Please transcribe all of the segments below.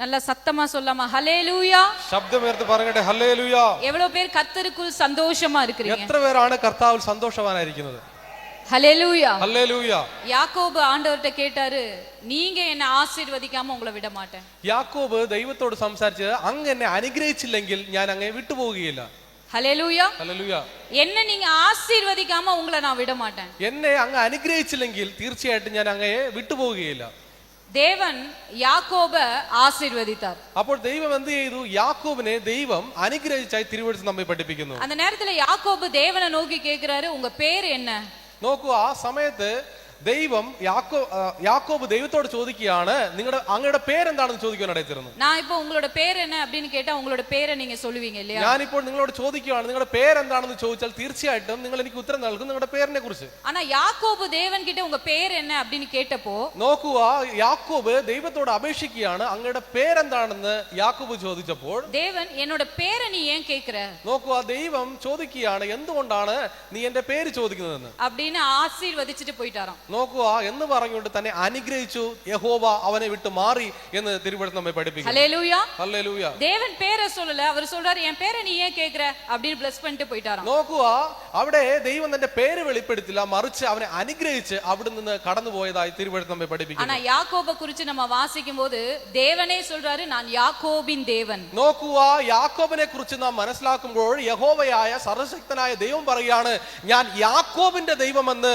நல்ல சத்தமா சொல்லாமா ஹல்லேலூயா. ശബ്ദമേർത്ത് പറയട്ടെ ഹല്ലേലൂയ. எவ்வளவு பேர் கர்த்தருக்குள் சந்தோஷமா இருக்கீங்க? എത്ര പേരാണ് കർത്താവിൽ സന്തോഷവാനായിരിക്കുന്നത്? ஹல்லேலூயா. ഹല്ലേലൂയ. யாக்கோபு ஆண்டவர்ட்ட கேட்டாரு, நீங்க என்ன ஆசீர்வதிக்காம உங்களை விட மாட்டேன். യാക്കോബ് ദൈവത്തോട് സംസാരിച്ച് അങ്ങ് എന്നെ അനുഗ്രഹിച്ചില്ലെങ്കിൽ ഞാൻ അങ്ങയെ വിട്ടുപോകുകയില്ല. ஹல்லேலூயா. ഹല്ലേലൂയ. என்ன நீங்க ஆசீர்வதிக்காம உங்களை நான் விட மாட்டேன். എന്നെ അങ്ങ് അനുഗ്രഹിച്ചില്ലെങ്കിൽ തീർച്ചയായിട്ടും ഞാൻ അങ്ങയെ വിട്ടുപോകുകയില്ല. தேவன் யாக்கோபை ஆசீர்வதித்தார். അപ്പോൾ ദൈവം എന്ത് ചെയ്തു? യാക്കോബിനെ ദൈവം അനുഗ്രഹിച്ചായി തിരുവെഴുത്ത് നമ്മെ പഠിപ്പിക്കുന്നു. அந்த நேரத்துல யாக்கோபு தேவனை நோக்கி கேக்குறாரு, உங்க பேர் என்ன? നോക്കൂ, ആ സമയത്ത് ദൈവം യാക്കോബ് ദൈവത്തോട് ചോദിക്കുകയാണ്, അങ്ങയുടെ പേരെന്താണെന്ന് ചോദിക്കാൻ ഇടയായിത്തീരുന്നു. நான் இப்போ உங்களோட பேர் என்ன அப்படின்னு കേട്ടാ உங்களோட പേരെ நீங்க சொல்லுவீங்க இல்லையா? ഞാനിപ്പോൾ നിങ്ങളോട് ചോദിക്കുകയാണ്, നിങ്ങളുടെ പേരെന്താണെന്ന് ചോദിച്ചാൽ തീർച്ചയായിട്ടും നിങ്ങൾ എനിക്ക് ഉത്തരം നൽകും നിങ്ങളുടെ പേരിനെ കുറിച്ച്. ஆனா யாக்கோபு தேவன் கிட்ட உங்க பேர் என்ன அப்படின்னு கேட்டப்போ, നോക്കൂ, യാക്കോബ് ദൈവത്തോട് അപേക്ഷിക്കുകയാണ്, അങ്ങയുടെ പേരെന്താണെന്ന് യാക്കോബ് ചോദിച്ചപ്പോൾ தேவன் என்னோட പേരെ നീ ஏன் கேக்குற? നോക്കൂ, ദൈവം ചോദിക്കുകയാണ്, എന്തുകൊണ്ടാണ് നീ എന്റെ പേര് ചോദിക്കുന്നതെന്ന് அப்படின்னு ஆசீர்வதிச்சிட்டு போயிட்டாராம். നോക്കുക എന്ന് പറഞ്ഞുകൊണ്ട് തന്നെ അനുഗ്രഹിച്ചു. യഹോവ അവനെ വിട്ട് മാറി എന്ന് തിരുവെഴുത്ത് നമ്മെ പഠിപ്പിക്കുന്നു. ഹല്ലേലൂയ. ഹല്ലേലൂയ. தேவன் പേരെ சொல்லல, அவர் சொல்றாரு என் പേരെ நீ ஏன் கேக்குற அப்படின்னு ബ്ലെസ് பண்ணிட்டு போயிட்டாராம். നോക്കുക, അവിടെ ദൈവം തന്റെ പേര് വെളിപ്പെടുത്തില്ല, മറിച്ച് അവനെ അനുഗ്രഹിച്ച് അവിടെ നിന്ന് കടന്നുപോയതായി തിരുവെഴുത്ത് നമ്മെ പഠിപ്പിക്കുന്നു. ஆனா யாக்கோபை குறித்து நம்ம வாசிக்கும்போது தேவனே சொல்றாரு, நான் யாக்கோபின் தேவன். നോക്കുക, യാക്കോബിനെ കുറിച്ച് നാം മനസ്സിലാക്കുമ്പോൾ യഹോവയായ സർവശക്തനായ ദൈവം പറയുകയാണ്, ഞാൻ യാക്കോബിന്റെ ദൈവമെന്ന്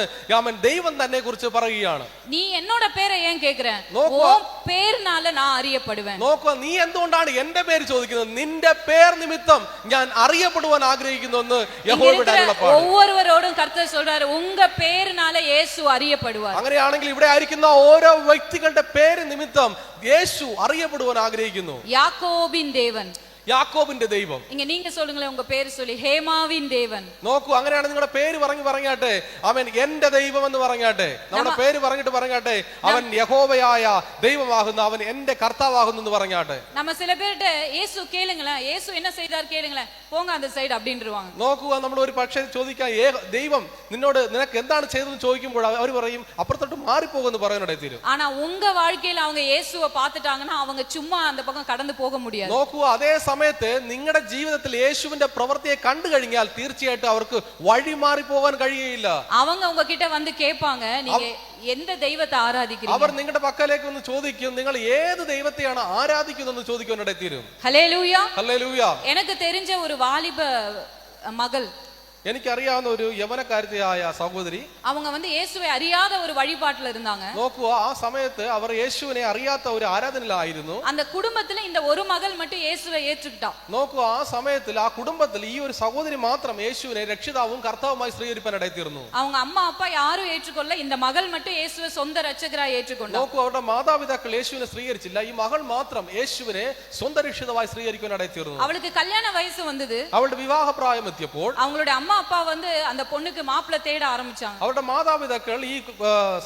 ദൈവം തന്നെ കുറിച്ച് പറയുകയാണ്. നീ എന്നോട് പേരെ ഏൻ കേക്കുற? ഓ പേരിനാല ഞാൻ അറിയപ്പെടുവേൻ. നോക്കുക, നീ എന്തുകൊണ്ടാണ് എന്റെ പേര് ചോദിക്കുന്നത്? നിന്റെ പേർ നിമിത്തം ഞാൻ അറിയപ്പെടുവാൻ ആഗ്രഹിക്കുന്നു എന്ന് യഹോവയുടെ അരുളപ്പാട്. ഓരോരുവരോടും കർത്താവ് சொல்றாரு, ഉങ്ക പേരിനാല യേശു അറിയപ്പെടുവാൻ. അങ്ങനെയാണെങ്കിൽ ഇവിടെ ആയിരിക്കുന്ന ഓരോ വ്യക്തികളുടെ പേര് നിമിത്തം യേശു അറിയപ്പെടുവാൻ ആഗ്രഹിക്കുന്നു. യാക്കോബിൻ ദേവൻ, യാക്കോബിന്റെ ദൈവം. ഇങ്ങ നീங்க சொல்லுங்களே உங்க പേര് சொல்லி, ഹേമാവിൻ ദേവൻ. നോക്കൂ, അങ്ങനെയാണ് നിങ്ങളുടെ പേര് പറഞ്ഞാട്ടെ, അവൻ എന്റെ ദൈവം എന്ന് പറഞ്ഞാട്ടെ, നമ്മുടെ പേര് പറഞ്ഞാട്ടെ, അവൻ യഹോവയായ ദൈവമാകുന്ന, അവൻ എന്റെ കർത്താവാകുന്നു എന്ന് പറഞ്ഞാട്ടെ. நம்ம சில பேர்ட்ட இயேசு கேளுங்களே, இயேசு என்ன செய்தார் கேளுங்களே, போங்க அந்த சைடு அப்படின்றுவாங்க. നോക്കുക, നമ്മൾ ഒരു പക്ഷേ ചോദിക്കാൻ, ദൈവം നിനക്ക് എന്താണ് ചെയ്തതെന്ന് ചോദിക്കുമ്പോൾ അവർ പറയും, അപ്പുറത്തോട്ട് മാറിപ്പോകുമെന്ന് പറയാനിടയിൽ തീരും. ஆனா உங்க வாழ்க்கையில அவங்க இயேசுவை பார்த்துட்டாங்கன்னா அவங்க சும்மா அந்த பக்கம் கடந்து போக முடியாது. നോക്കൂ, അതേ സമയത്ത് നിങ്ങളുടെ ജീവിതത്തിൽ യേശുവിന്റെ പ്രവൃത്തിയെ കണ്ടു കഴിഞ്ഞാൽ തീർച്ചയായിട്ടും അവർക്ക് വഴി മാറി പോകാൻ കഴിയുകയില്ല. அவங்க உங்ககிட்ட வந்து கேட்பாங்க, நீங்க எந்த தெய்வத்தை ஆராதிக்கிறீங்க? അവർ നിങ്ങളുടെ പക്കലേക്ക് വന്ന് ചോദിക്കും, നിങ്ങൾ ഏത് ദൈവത്തെയാണ് ആരാധിക്കുന്നതെന്ന് ചോദിക്കാനിടയിൽ തീരും. ഹല്ലേലൂയ. ഹല്ലേലൂയ. எனக்கு தெரிஞ்ச ஒரு வாலிப மகள், എനിക്കറിയാവുന്ന ഒരു യവനക്കാരത്തിയായ സഹോദരി, அவங்க வந்து இயேசுவை அறியாத ஒரு வழிபாட்டுல இருந்தாங்க. നോക്കുക, ആ സമയത്ത് അവർ യേശുവിനെ അറിയാത്ത ഒരു ആരാധനയിലായിരുന്നു. அந்த குடும்பத்துல இந்த ஒரு மகள் மட்டும் இயேசுவை ஏற்றுக்கிட்டா. നോക്കുക, ആ സമയത്തിൽ ആ കുടുംബത്തിൽ ഈ ഒരു സഹോദരി മാത്രം യേശുവിനെ രക്ഷിതാവും കർത്താവുമായി സ്വീകരിക്കാൻ ഇടയായിത്തീർന്നു. அவங்க അമ്മ அப்பா யாரும் ஏற்றுக்கொள்ள, இந்த மகள் மட்டும் இயேசுவை சொந்த രക്ഷകരായി ஏற்றுக்கொண்டா. നോക്കൂ, അവരുടെ മാതാപിതാക്കൾ യേശുവിനെ സ്വീകരിച്ചില്ല, ഈ മകൾ മാത്രം യേശുവിനെ സ്വന്തം രക്ഷിതാവായി സ്വീകരിക്കാൻ ഇടയായിത്തീർന്നു. அவளுக்கு കല്യാണ വയസ്സ് വന്നത്, അവളുടെ വിവാഹ പ്രായം എത്തിയപ്പോൾ அவங்களுடைய അമ്മ அப்பா வந்து அந்த பொண்ணுக்கு மாப்பிள்ளை தேட ஆரம்பிச்சாங்க. അവരുടെ മാതാപിതാക്കൾ ഈ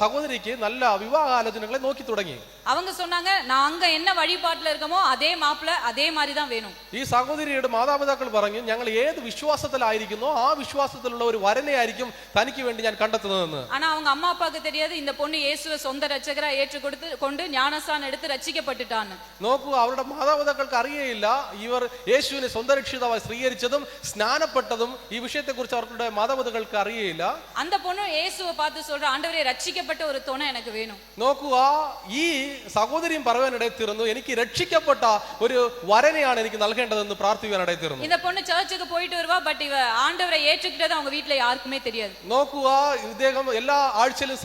സഹോദരിക്ക് നല്ല വിവാഹ ആലോചനകളെ നോക്കി തുടങ്ങി. அவங்க சொன்னாங்க, நாங்க என்ன வழிபாட்டுல இருக்கமோ அதே மாப்பிள்ளை அதே மாதிரி தான் வேணும். ഈ സഹോദരിയുടെ മാതാപിതാക്കൾ പറഞ്ഞു, ഞങ്ങൾ ഏത് വിശ്വാസത്തിലായിരിക്കുന്നോ ആ വിശ്വാസത്തിലുള്ള ഒരു വരനെ ആയിരിക്കും തനിക്ക് വേണ്ടി ഞാൻ കണ്ടെത്തുന്നതെന്ന്. ஆனா அவங்க அம்மா அப்பாவுக்கு தெரியாது, இந்த பொண்ணு இயேசுவை சொந்த രക്ഷകരാ കൊண்டு ജ്ഞാനസ്നാനം എടുത്ത് രക്ഷിക്കപ്പെട്ടിട്ടാണ്. നോക്കൂ, അവരുടെ മാതാപിതാക്കൾക്ക് അറിയയില്ല ഇവർ യേശുവിനെ സ്വന്തം രക്ഷിതാവായി സ്വീകരിച്ചതും സ്നാനപ്പെട്ടതും ഈ വിഷയത്തെക്കുറിച്ച് അവരുടെ മാതാപിതാക്കൾക്ക് അറിയയില്ല. அந்த பொண்ணு இயேசுவை பார்த்து சொல்ற, ஆண்டவரே രക്ഷിക്കപ്പെട്ട ഒരു തുണ എനിക്ക് വേണം. നോക്കുക, ഈ സഹോദരിയും പറയാനിടയിൽ തീർന്നു, എനിക്ക് രക്ഷിക്കപ്പെട്ട ഒരു വരനെയാണ് എനിക്ക് നൽകേണ്ടതെന്ന് പ്രാർത്ഥിക്കാനിടയിൽ തീർന്നു. இந்த பொண்ணு சர்ச்சுக்கு போயிட்டு வருவா, பட் இவ ஆண்டவரை ஏற்றுக்கிட்டது அவங்க வீட்ல யாருக்குமே தெரியாது. നോക്കുക, ഇദ്ദേഹം എല്ലാ ആഴ്ചയിലും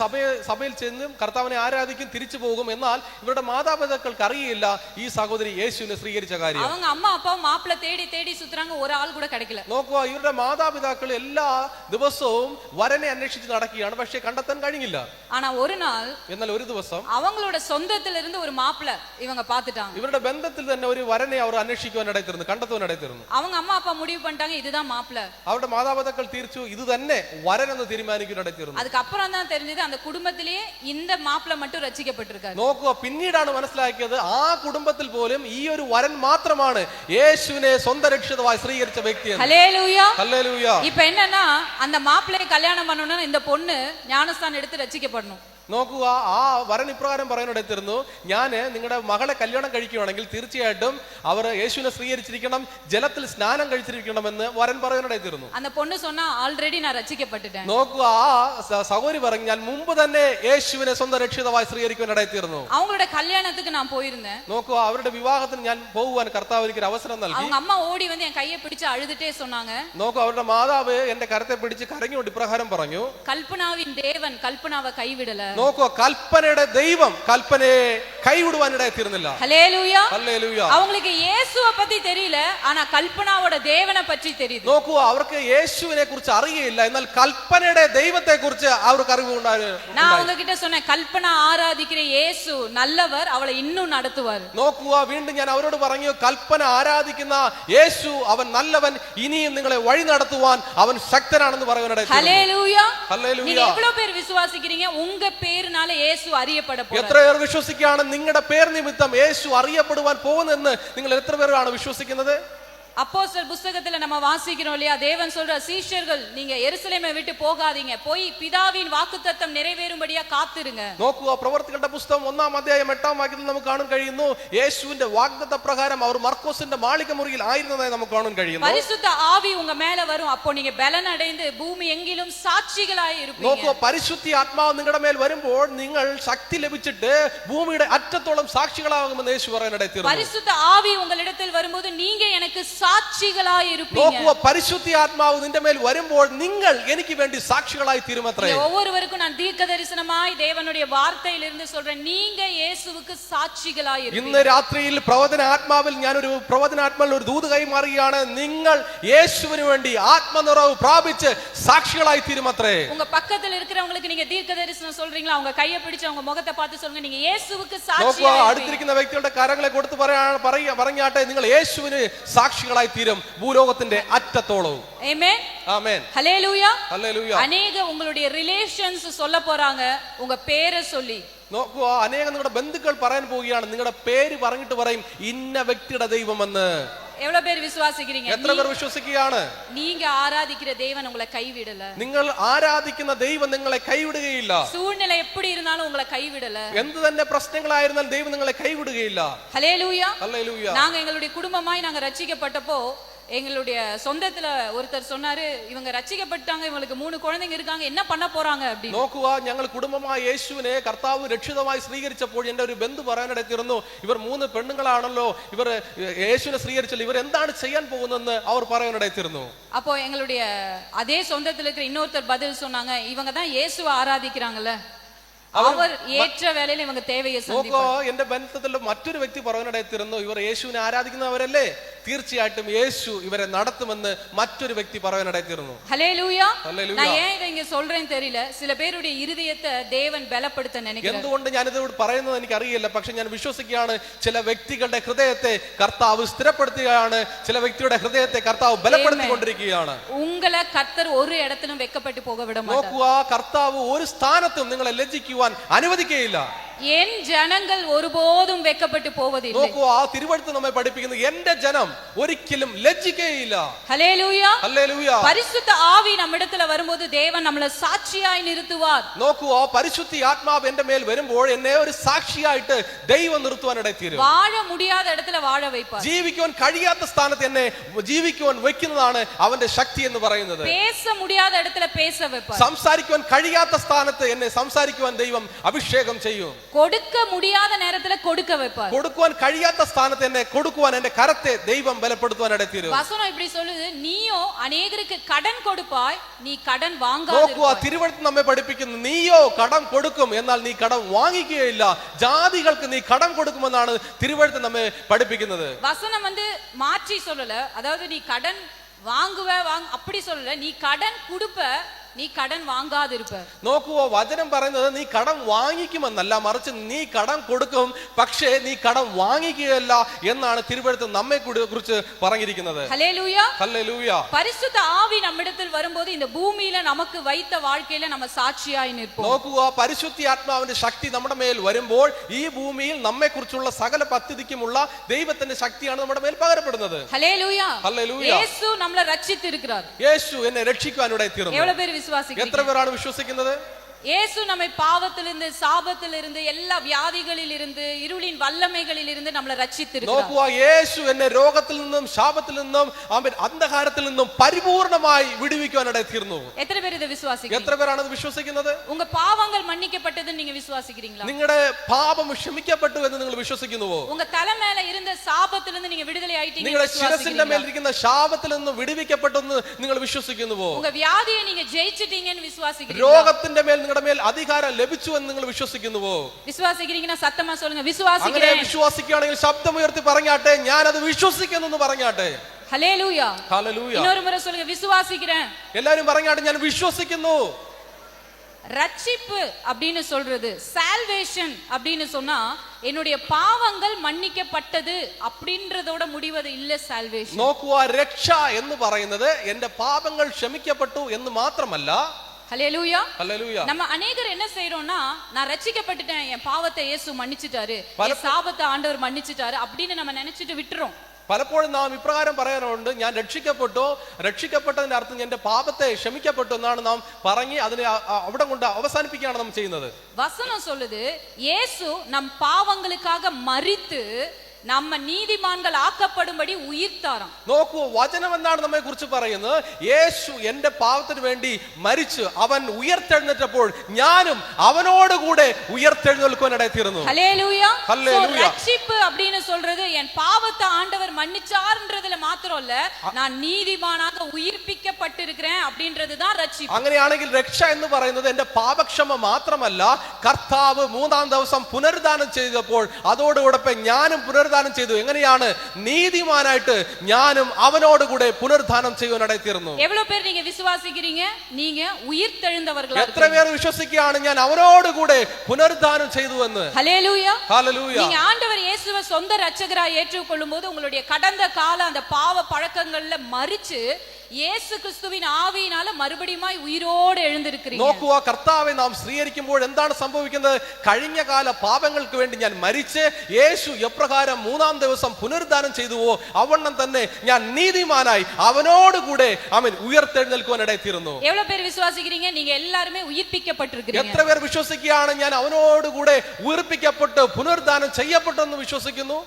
സഭയിൽ ചെന്നും കർത്താവിനെ ആരാധിക്കും, തിരിച്ചു പോകും. എന്നാൽ ഇവരുടെ മാതാപിതാക്കൾക്ക് അറിയില്ല ഈ സഹോദരി യേശുവിനെ സ്വീകരിച്ച കാര്യം. அவங்க അമ്മ அப்பா மாப்பிள்ளை தேடி தேடி சுத்துறாங்க, ஒரு ஆள் கூட கிடைக்கல. നോക്കുക, ഇവരുടെ മാതാപിതാക്കൾ എല്ലാ ദിവസവും വരനെ അന്വേഷിച്ച് നടക്കുകയാണ്, പക്ഷെ കണ്ടെത്താൻ കഴിഞ്ഞില്ല. ஆனா ஒரு நாள், എന്നാൽ ഒരു ദിവസം அவங்களோட சொந்தத்துல இருந்து ஒரு மாப்பிள்ளை இவங்க பார்த்துட்டாங்க. ഇവരുടെ ബന്ധത്തിൽ തന്നെ ഒരു വരനെ അവർ അന്വേഷിക്കുവാനിടയിൽ തീർന്നു, കണ്ടെത്തുവാനിടയിൽ തീർന്നു. அவங்க അമ്മ அப்பா முடிவு பண்ணிட்டாங்க, இதுதான் மாப்பிள்ளை. അവരുടെ മാതാപിതാക്കൾ തീർച്ചു ഇത് തന്നെ വരനെന്ന് തീരുമാനിക്കാനിടയിൽ തീർന്നു. அதுக்கப்புறம் தான் தெரிஞ்சது, அந்த குடும்பத்திலேயே இந்த மாப்பிள்ளை மட்டும் രക്ഷിക്കപ്പെട്ടിருக்காரு. നോക്കുക, പിന്നീടാണ് മനസ്സിലാക്കിയത് ആ കുടുംബത്തിൽ പോലും ഈ ഒരു വരൻ മാത്രമാണ് യേശുവിനെ സ്വന്തം രക്ഷിതാവായി സ്വീകരിച്ച വ്യക്തി. ഹല്ലേലൂയ. ഹല്ലേലൂയ. இப்போ என்னன்னா, அந்த மாப்பிள்ளையை கல்யாணம் பண்ணனும்னா இந்த பொண்ணு ஞானஸ்தானம் எடுத்து ரட்சிக்கப்படணும். നോക്കുക, ആ വരൻ ഇപ്രകാരം പറയാനിടത്തിരുന്നു, ഞാൻ നിങ്ങളുടെ മകളെ കല്യാണം കഴിക്കുകയാണെങ്കിൽ തീർച്ചയായിട്ടും അവർ യേശുവിനെ സ്വീകരിച്ചിരിക്കണം, ജലത്തിൽ സ്നാനം കഴിച്ചിരിക്കണമെന്ന് വരൻ പറയാനിടത്തിരുന്നു. அந்த பொண்ணு சொன்னா ஆல்ரெடி நான் ரட்சிக்கப்பட்டுட்டேன். നോക്കുക, ആ സഹോദരി പറഞ്ഞു, ഞാൻ മുമ്പ് തന്നെ യേശുവിനെ സ്വന്തം രക്ഷിതാവായി സ്വീകരിക്കുവാനിടത്തിരുന്നു. அவங்களோட கல்யாணத்துக்கு நான் போயிருந்தேன். നോക്കുക, അവരുടെ വിവാഹത്തിന് ഞാൻ പോകുവാൻ കർത്താവ് എനിക്ക് അവസരം നൽകി. அவங்க അമ്മ ഓടി വന്ന് എൻ കൈയെ പിടിച്ച് അഴുതിട്ടേ சொன்னாங்க. നോക്കുക, അവരുടെ മാതാവ് എന്റെ കരത്തെ പിടിച്ച് കരഞ്ഞുകൊണ്ട് ഇപ്രകാരം പറഞ്ഞു, കൽപ്പനാവിൻ ദേവൻ കൽപ്പനാവെ കൈവിടല. നോക്കുക, കൽപ്പനയുടെ ദൈവം കൽപ്പനയെ കൈവിടുവാനിടയായിത്തീർന്നില്ല. ഹല്ലേലൂയ. ഹല്ലേലൂയ. അവங்களுக்கு യേசுவை பத்தி தெரியல, ஆனா கல்பனாவோட தேவனை பற்றி தெரியுது. നോക്കുക, അവർക്ക് യേശുവിനെ കുറിച്ച് അറിയില്ല, എന്നാൽ കൽപ്പനയുടെ ദൈവത്തെ കുറിച്ച് അവർക്ക് അറിവ് ഉണ്ടായിരുന്നു. நான் அவங்க கிட்ட சொன்னேன், கல்பனா ஆராதிக்கிற இயேசு நல்லவர், அவளை இன்னும் நடத்துவார். നോക്കുക, വീണ്ടും ഞാൻ അവരോട് പറഞ്ഞു, കൽപ്പന ആരാധിക്കുന്ന യേശു അവൻ നല്ലവൻ, ഇനിയും നിങ്ങളെ വഴി നടത്തുവാൻ അവൻ ശക്തനാണെന്ന് പറയുവാനിടയായി. ഹല്ലേലൂയ. ഹല്ലേലൂയ. நீங்க எவ்வளவு பேர் விசுவாசிக்கிறீங்க உங்க പേരിனால യേശു അറിയപ്പെட പോறார்? എത്ര പേർ വിശ്വസിക്കുകയാണ് നിങ്ങളുടെ പേർ നിമിത്തം യേശു അറിയപ്പെടുവാൻ പോകുന്നെന്ന് നിങ്ങൾ എത്ര പേരാണ് വിശ്വസിക്കുന്നത്? அப்போஸ்தலர் புத்தகத்துல நம்ம வாசிக்கிறோம் இல்லையா, தேவன் சொல்ற சீஷர்கள் நீங்க எருசலேமை விட்டு போகாதீங்க, போய் பிதாவின் வாக்குத்தத்தம் நிறைவேறும்படியா காத்திருங்க. നോക്കുക, പ്രവർത്തികളുടെ പുസ്തകം 1-ാം അധ്യായം 8-ാം വാക്യത്തിൽ നമുക്ക് കാണാൻ കഴിയുന്നു, യേശുവിന്റെ വാഗ്ദത്ത പ്രകാരം അവർ മർക്കോസിന്റെ മാളിക മുറിയിൽ ആയിരുന്നതായി നമുക്ക് കാണാൻ കഴിയുന്നു. பரிசுத்த ஆவி உங்க மேல வரும், அப்போ நீங்க பலன் அடைந்து பூமி எங்கிலும் சாட்சிகளாய் இருப்பீங்க. നോക്കുക, പരിശുദ്ധ ആത്മാവ് നിങ്ങളുടെ മേൽ വരുമ്പോൾ നിങ്ങൾ ശക്തി ലഭിച്ചിട്ട് ഭൂമിയുടെ അറ്റത്തോളം സാക്ഷികളാകുമെന്ന് യേശു പറയാനിടയായിത്തീർന്നു. பரிசுத்த ஆவி உங்களிடத்தில் வரும்போது நீங்க எனக்கு സാക്ഷികളായി இருப்பீங்க. നോക്കുക, പരിശുദ്ധ ആത്മാവ് നിന്റെ മേൽ വരുമ്പോൾ നിങ്ങൾ എനിക്ക് വേണ്ടി സാക്ഷികളായി തീരുമത്രേ. ஒவ்வொருவருக்கும் நான் தீர்க்கதரிசனமாய் தேவனுடைய வார்த்தையிலிருந்து சொல்றேன், நீங்க இயேசுவுக்கு சாட்சிகளாய் இருப்பீங்க. ഇന്ന് രാത്രിയിൽ പ്രവചന ആത്മാവിൽ ഞാനൊരു പ്രവചനാത്മാവിൽ ഒരു ദൂത് കൈമാറുകയാണ്, നിങ്ങൾ യേശുവിന് വേണ്ടി ആത്മനിറവ് പ്രാപിച്ച് സാക്ഷികളായി തീരുമത്രേ. உங்க பக்கத்துல இருக்கிறவங்களுக்கு நீங்க தீர்க்கதரிசனம் சொல்றீங்களா? அவங்க கையை பிடிச்சு அவங்க முகத்தை பார்த்து சொல்லுங்க, நீங்க இயேசுவுக்கு നോക്കുക, சாட்சியாய் இருப்பீங்க. അടുത്തിരിക്കുന്ന വ്യക്തികളുടെ കരങ്ങളെ കൊടുത്ത് പറഞ്ഞാട്ടെ, നിങ്ങൾ യേശുവിന് സാക്ഷികളായി തീരും ഭൂലോകത്തിന്റെ അറ്റത്തോളവും. ആമേൻ. ആമേൻ. ഹല്ലേലൂയ. ഹല്ലേലൂയ. അനേക ഉங்களுடைய ரிலேஷன்ஸ் சொல்ல போறாங்க உங்க പേരെ சொல்லி. നോക്കുക, അനേകം നിങ്ങളുടെ ബന്ധുക്കൾ പറയാൻ പോവുകയാണ്, നിങ്ങളുടെ പേര് പറഞ്ഞിട്ട് പറയും ഇന്ന വ്യക്തിയുടെ ദൈവമെന്ന്. எவ்வளவு பேர் விசுவாசிக்கிறீங்க? എത്ര പേർ വിശ്വസിക്കുകയാണ്? நீங்க ஆராதிக்கிற தேவன் உங்களை கைவிடல. നിങ്ങൾ ആരാധിക്കുന്ന ദൈവം നിങ്ങളെ കൈവിടുകയില്ല. சூழ்நிலை எப்படி இருந்தாலும் உங்களை கைவிடல. എന്ത് തന്നെ പ്രശ്നങ്ങളായിരുന്നാലും ദൈവം നിങ്ങളെ കൈവിടുകയില്ല. ഹല്ലേലൂയ. ഹല്ലേലൂയ. நாங்க எங்களுடைய குடும்பமாய் நாங்க ரட்சிக்கப்பட்டப்போ எங்களுடைய சொந்தத்துல ஒருத்தர் சொன்னாரு, இவங்க ரட்சிக்கப்பட்டாங்க, இவங்களுக்கு 3 குழந்தைங்க இருக்காங்க, என்ன பண்ண போறாங்க அப்படி. നോക്കുക, ഞങ്ങൾ കുടുംബമായി യേശുവിനെ കർത്താവ് രക്ഷിതമായി സ്വീകരിച്ചപ്പോൾ എന്റെ ഒരു ബന്ധു പറയാനിടത്തിരുന്നു, ഇവർ 3 പെണ്ണുങ്ങളാണല്ലോ, ഇവർ യേശുവിനെ സ്വീകരിച്ചല്ലോ, ഇവർ എന്താണ് ചെയ്യാൻ പോകുന്നതെന്ന് അവർ പറയാനിടത്തിരുന്നു. அப்போ எங்களுடைய அதே சொந்தத்துல இருக்கிற இன்னொருத்தர் பதில் சொன்னாங்க, இவங்க தான் இயேசுவை ஆராதிக்கிறாங்கல்ல, അവർ ഏറ്റ വേളയിൽ ഇവங்க தேவையை സന്ധിപ്പാർ. നോക്കുക, എന്റെ ബന്ധത്തിൽ മറ്റൊരു വ്യക്തി പറയാനിടത്തിരുന്നു, ഇവർ യേശുവിനെ ആരാധിക്കുന്നവരല്ലേ, തീർച്ചയായിട്ടും യേശു ഇവരെ നടത്തുമെന്ന് മറ്റൊരു വ്യക്തി പറയാനിടത്തിരുന്നു. ഹല്ലേലൂയ. ഹല്ലേലൂയ. நான் ஏன் இதை இங்க சொல்றேன்னு தெரியல, சில பேருடைய இருதயத்தை தேவன் பலப்படுத்த நினைக்கிறார். എന്തുകൊണ്ട് ഞാനിത് പറയുന്നത് എനിക്ക് അറിയില്ല, പക്ഷെ ഞാൻ വിശ്വസിക്കുകയാണ്, ചില വ്യക്തികളുടെ ഹൃദയത്തെ കർത്താവ് സ്ഥിരപ്പെടുത്തുകയാണ്, ചില വ്യക്തിയുടെ ഹൃദയത്തെ കർത്താവ് ബലപ്പെടുത്തിക്കൊണ്ടിരിക്കുകയാണ്. ഉങ്ങളെ കർത്തർ ഒരു ഇടത്തിലും വെക്കപ്പെട്ടു പോക വിട മാട്ടാർ. നോക്കുക, കർത്താവ് ഒരു സ്ഥാനത്തും നിങ്ങളെ ലജ്ജിക്കുവാൻ അനുവദിക്കുകയില്ല. என் ஜனங்கள் ஒருபோதும் வெக்கப்பட்டு போவதில்லை. നോക്കുക, ആ തിരുവചനം നമ്മെ പഠിപ്പിക്കുന്നു, എന്റെ ജനം ഒരിക്കലും ലജ്ജിക്കുകയില്ല. ഹല്ലേലൂയ. ഹല്ലേലൂയ. പരിശുദ്ധ ആവി നമ്മിടത്തിൽ വരുമ്പോൾ ദേവൻ നമ്മളെ സാക്ഷിയായി നിർത്തുവാർ. നോക്കുക, പരിശുദ്ധ ആത്മാവ് എന്റെ മേൽ വരുമ്പോൾ എന്നെ ഒരു സാക്ഷിയായിട്ട് ദൈവം നിർത്തുവാനിടത്തീരും. വാഴ മുടിയാത്ത ഇടത്തിൽ വാഴ വയ്പ്പാർ. ജീവിക്കുവാൻ കഴിയാത്ത സ്ഥാനത്ത് എന്നെ ജീവിക്കുവാൻ വെക്കുന്നതാണ് അവന്റെ ശക്തി എന്ന് പറയുന്നത്. പേസ മുടിയാത്ത ഇടത്തിൽ പേസ വയ്പ്പാർ. സംസാരിക്കുവാൻ കഴിയാത്ത സ്ഥാനത്ത് എന്നെ സംസാരിക്കുവാൻ ദൈവം അഭിഷേകം ചെയ്യും. കൊടുക്ക മുടിയാത്ത നേരത്തിൽ കൊടുക്ക വയ്പ്പാർ. കൊടുക്കുവാൻ കഴിയാത്ത സ്ഥാനത്ത് എന്നെ കൊടുക്കുവാൻ എന്റെ കരത്തെ ദൈവം ബലപ്പെടുത്തുവാനിടത്തീരും. വചനം இப்படி சொல்லுது, നീയോ അനേകർക്ക് കടം കൊടുപ്പായ്, നീ കടം വാങ്ങാതെ. നോക്കുക, തിരുവചനം നമ്മെ പഠിപ്പിക്കുന്നു, നീയോ കടം കൊടുക്കും, എന്നാൽ നീ കടം വാങ്ങിക്കുകയില്ല. ജാതികൾക്ക് നീ കടം കൊടുക്കുമെന്നാണ് തിരുവചനം നമ്മെ പഠിപ്പിക്കുന്നത്. வசனம் மாற்றி சொல்லல, அதாவது நீ கடன் வாங்குவ அப்படி சொல்லல, நீ கடன் கொடுப்ப, നീ കടം വാങ്ങാതിരുപ്പ. നോക്കുക, വചനം പറയുന്നത് നീ കടം വാങ്ങിക്കുമെന്നല്ല, മറിച്ച് നീ കടം കൊടുക്കും, പക്ഷേ നീ കടം വാങ്ങിക്കുകയല്ല എന്നാണ് തിരുവചനം നമ്മെ കുറിച്ച് പറഞ്ഞിരിക്കുന്നത്. ഹല്ലേലൂയ. ഹല്ലേലൂയ. പരിശുദ്ധ ആവി നമ്മിടത്തിൽ വരുമ്പോൾ இந்த ഭൂമിയിലെ നമുക്ക് வைத்த வாழ்க்கையில நம்ம സാക്ഷിയായി നിൽപ്പோம். നോക്കുക, പരിശുദ്ധ ആത്മാവിന്റെ ശക്തി നമ്മുടെ മേൽ വരുമ്പോൾ ഈ ഭൂമിയിൽ നമ്മെ കുറിച്ചുള്ള സകല പദ്ധതിക്കുമുള്ള ദൈവത്തിന്റെ ശക്തിയാണ് നമ്മുടെ മേൽ പകരപ്പെടുന്നത്. ഹല്ലേലൂയ. ഹല്ലേലൂയ. യേശു നമ്മളെ രക്ഷിച്ചിരിக்கிறார். യേശു എന്നെ രക്ഷിക്കാനിടയായി തീർന്നു. എவ்வளவு பேர் വിശ്വസിക്കുന്നു? എത്ര പേരാണ് വിശ്വസിക്കുന്നത്? இயேசு நம்மை பாவத்திலிருந்து சாபத்திலிருந்து எல்லா வியாதிகளிலிருந்து இருளின் வல்லமைகளிலிருந்து நம்மளை ரட்சித்திருக்கிறார். നോക്കുക യേശു എന്നെ രോഗത്തിൽ നിന്നും ശാപത്തിൽ നിന്നും അവൻ അന്ധകാരത്തിൽ നിന്നും പരിപൂർണമായി വിടുവിക്കുവാനിടയിൽ തീർന്നു. എത്ര പേര് ഇത് വിശ്വസിക്കുന്നു? എത്ര പേരാണ് ഇത് വിശ്വസിക്കുന്നത്? ഉங்க പാവങ്ങൾ മன்னிக்கப்பட்டது நீங்க விசுவாசிக்கிறீங்களா? നിങ്ങളുടെ പാപം ക്ഷമിക്കപ്പെട്ടു എന്ന് നിങ്ങൾ വിശ്വസിക്കുന്നുവോ? உங்க തല மேல இருந்த சாபத்திலிருந்து நீங்க விடுதலை ஆயிட்டீங்க നിങ്ങളുടെ ശിരസിന്റെ മേലിരിക്കുന്ന ശാപത്തിൽ നിന്ന് വിടുവിക്കപ്പെട്ടു എന്ന് നിങ്ങൾ വിശ്വസിക്കുന്നുവോ? உங்க வியாதியை நீங்க ஜெயிச்சிட்டீங்கன்னு விசுவாசிக்கிறீங்களா? രോഗത്തിന്റെ മേൽ നിങ്ങളുടെ മേൽ അധികാരം ലഭിച്ചു എന്ന് നിങ്ങൾ വിശ്വസിക്കുന്നുവോ? വിശ്വാസിக்கிறீங்கன்னா സത്തമാ சொல்லுங்க അങ്ങനെ വിശ്വാസിக்கிறேன். വിശ്വസിക്കുകയാണെങ്കിൽ ശബ്ദമുയർത്തി പറഞ്ഞാട്ടെ, ഞാൻ അത് വിശ്വസിക്കുന്നു എന്ന് പറഞ്ഞാട്ടെ. ഹല്ലേലൂയ. ഹല്ലേലൂയ. இன்னொரு முறை சொல்லுங்க விசுவாசிக்கிறேன். എല്ലാവരും പറഞ്ഞാട്ടെ, ഞാൻ വിശ്വസിക്കുന്നു. ரட்சிப்பு அப்படின்னு சொல்றது, சால்வேஷன் அப்படின்னு சொன்னா என்னுடைய பாவங்கள் மன்னிக்கப்பட்டது அப்படின்றதோட முடிவது இல்ல சால்வேஷன். നോക്കുക, രക്ഷ എന്ന് പറയുന്നത് എന്റെ പാപങ്ങൾ ക്ഷമിക്കപ്പെട്ടു എന്ന് മാത്രമല്ല. ஹல்லேலூயா. ഹല്ലേലൂയ. நம்ம அநேகர் என்ன செய்யறோம்னா, நான் ரட்சிக்கப்பட்டுட்டேன், என் பாவத்தை இயேசு மன்னிச்சிட்டாரு, என் சாபத்தை ஆண்டவர் மன்னிச்சிட்டாரு அப்படின்னு நம்ம நினைச்சிட்டு விட்டுறோம். പലപ്പോഴും നാം ഇപ്രകാരം പറയാറുണ്ട്, ഞാൻ രക്ഷിക്കപ്പെട്ടു, രക്ഷിക്കപ്പെട്ടതിന്റെ അർത്ഥം എന്റെ പാപത്തെ ക്ഷമിക്കപ്പെട്ടു എന്നാണ് നാം പറഞ്ഞ് അതിനെ അവിടെ കൊണ്ട് അവസാനിപ്പിക്കുകയാണ് നാം ചെയ്യുന്നത്. வசனம் சொல்லுது, இயேசு நம் பாவங்களுக்காக மரித்து നമ്മ നീതിമാൻകൾ ആക്കപ്പെടുമ്പടി ഉയർത്താറാം. നോക്കൂ, വചനം എന്താണ് നമ്മെ കുറിച്ച് പറയുന്നത്? യേശു എന്റെ പാപത്തിന് വേണ്ടി മരിച്ചു, അവൻ ഉയർത്തെഴുന്നേറ്റപ്പോൾ ഞാനും അവനോട് കൂടെ ഉയർത്തെഴുന്നേൽക്കുവാനിടയിൽ തീർന്നു. ഹല്ലേലൂയ. ഹല്ലേലൂയ. ரட்சிப்பு அப்படின்னு சொல்றது என் பாவத்தை ஆண்டவர் மன்னிச்சார்ன்றதுல மாத்திரம் இல்ல, நான் நீதிமானாக உயிர்ப்பிக்கப்பட்டிருக்கிறேன் அப்படின்றதுதான் ரட்சிப்பு. അങ്ങനെയാണെങ്കിൽ രക്ഷ എന്ന് പറയുന്നത് എന്റെ പാപക്ഷമ മാത്രമല്ല, കർത്താവ് മൂന്നാം ദിവസം പുനരുദ്ധാനം ചെയ്തപ്പോൾ അതോടൊപ്പം ഞാനും പുനരുദ്ധാനം ചെയ്തു. എങ്ങനെയാണ്? നീതിമാനായിട്ട് ഞാനും അവനോട് കൂടെ പുനരുദ്ധാനം ചെയ്യുവാനിടയിൽ തീർന്നു. എவ்வளவு பேர் நீங்க விசுவாசிக்கிறீங்க? நீங்க உயிர்த்தெழுந்தவர்களா? എത്ര പേർ വിശ്വസിക്കുകയാണ് ഞാൻ അവനോട് കൂടെ പുനരുദ്ധാനം ചെയ്തു എന്ന്? ഹല്ലേലൂയ. ഹല്ലേലൂയ. நீங்க ஆண்டவர் இயேசுவை சொந்த இரட்சகராய் ஏற்றுக்கொள்ளும் போது உங்களுடைய கடந்த கால அந்த பாவ பழக்கங்கள்ல மரிச்சு യേശു ക്രിസ്തുവിൻ ആവിയിനാല മറുപടിയുമായി ഉയിരോടെ എഴുന്നേൽക്കുകയാണ്. നോക്കുക, കർത്താവെ നാം സ്വീകരിക്കുമ്പോൾ എന്താണ് സംഭവിക്കുന്നത്? കഴിഞ്ഞ കാല പാപങ്ങൾക്ക് വേണ്ടി ഞാൻ മരിച്ച് യേശു എപ്രകാരം മൂന്നാം ദിവസം പുനരുദ്ധാനം ചെയ്തുവോ അവണ്ണം തന്നെ ഞാൻ നീതിമാനായി അവനോട് കൂടെ അവൻ ഉയർത്തെഴുന്നേൽക്കുവാനിടയിൽ തീർന്നു. എவ்வளவு പേർ വിശ്വസിக்கிறீங்க? நீங்க எல்லாரும் உயிர்ப்பிக்கப்பட்டிருக்கிறீங்க. എത്ര പേർ വിശ്വസിക്കുകയാണ് ഞാൻ അവനോട് കൂടെ ഉയർപ്പിക്കപ്പെട്ട് പുനരുദ്ധാനം ചെയ്യപ്പെട്ടു എന്ന് വിശ്വസിക്കുന്നു?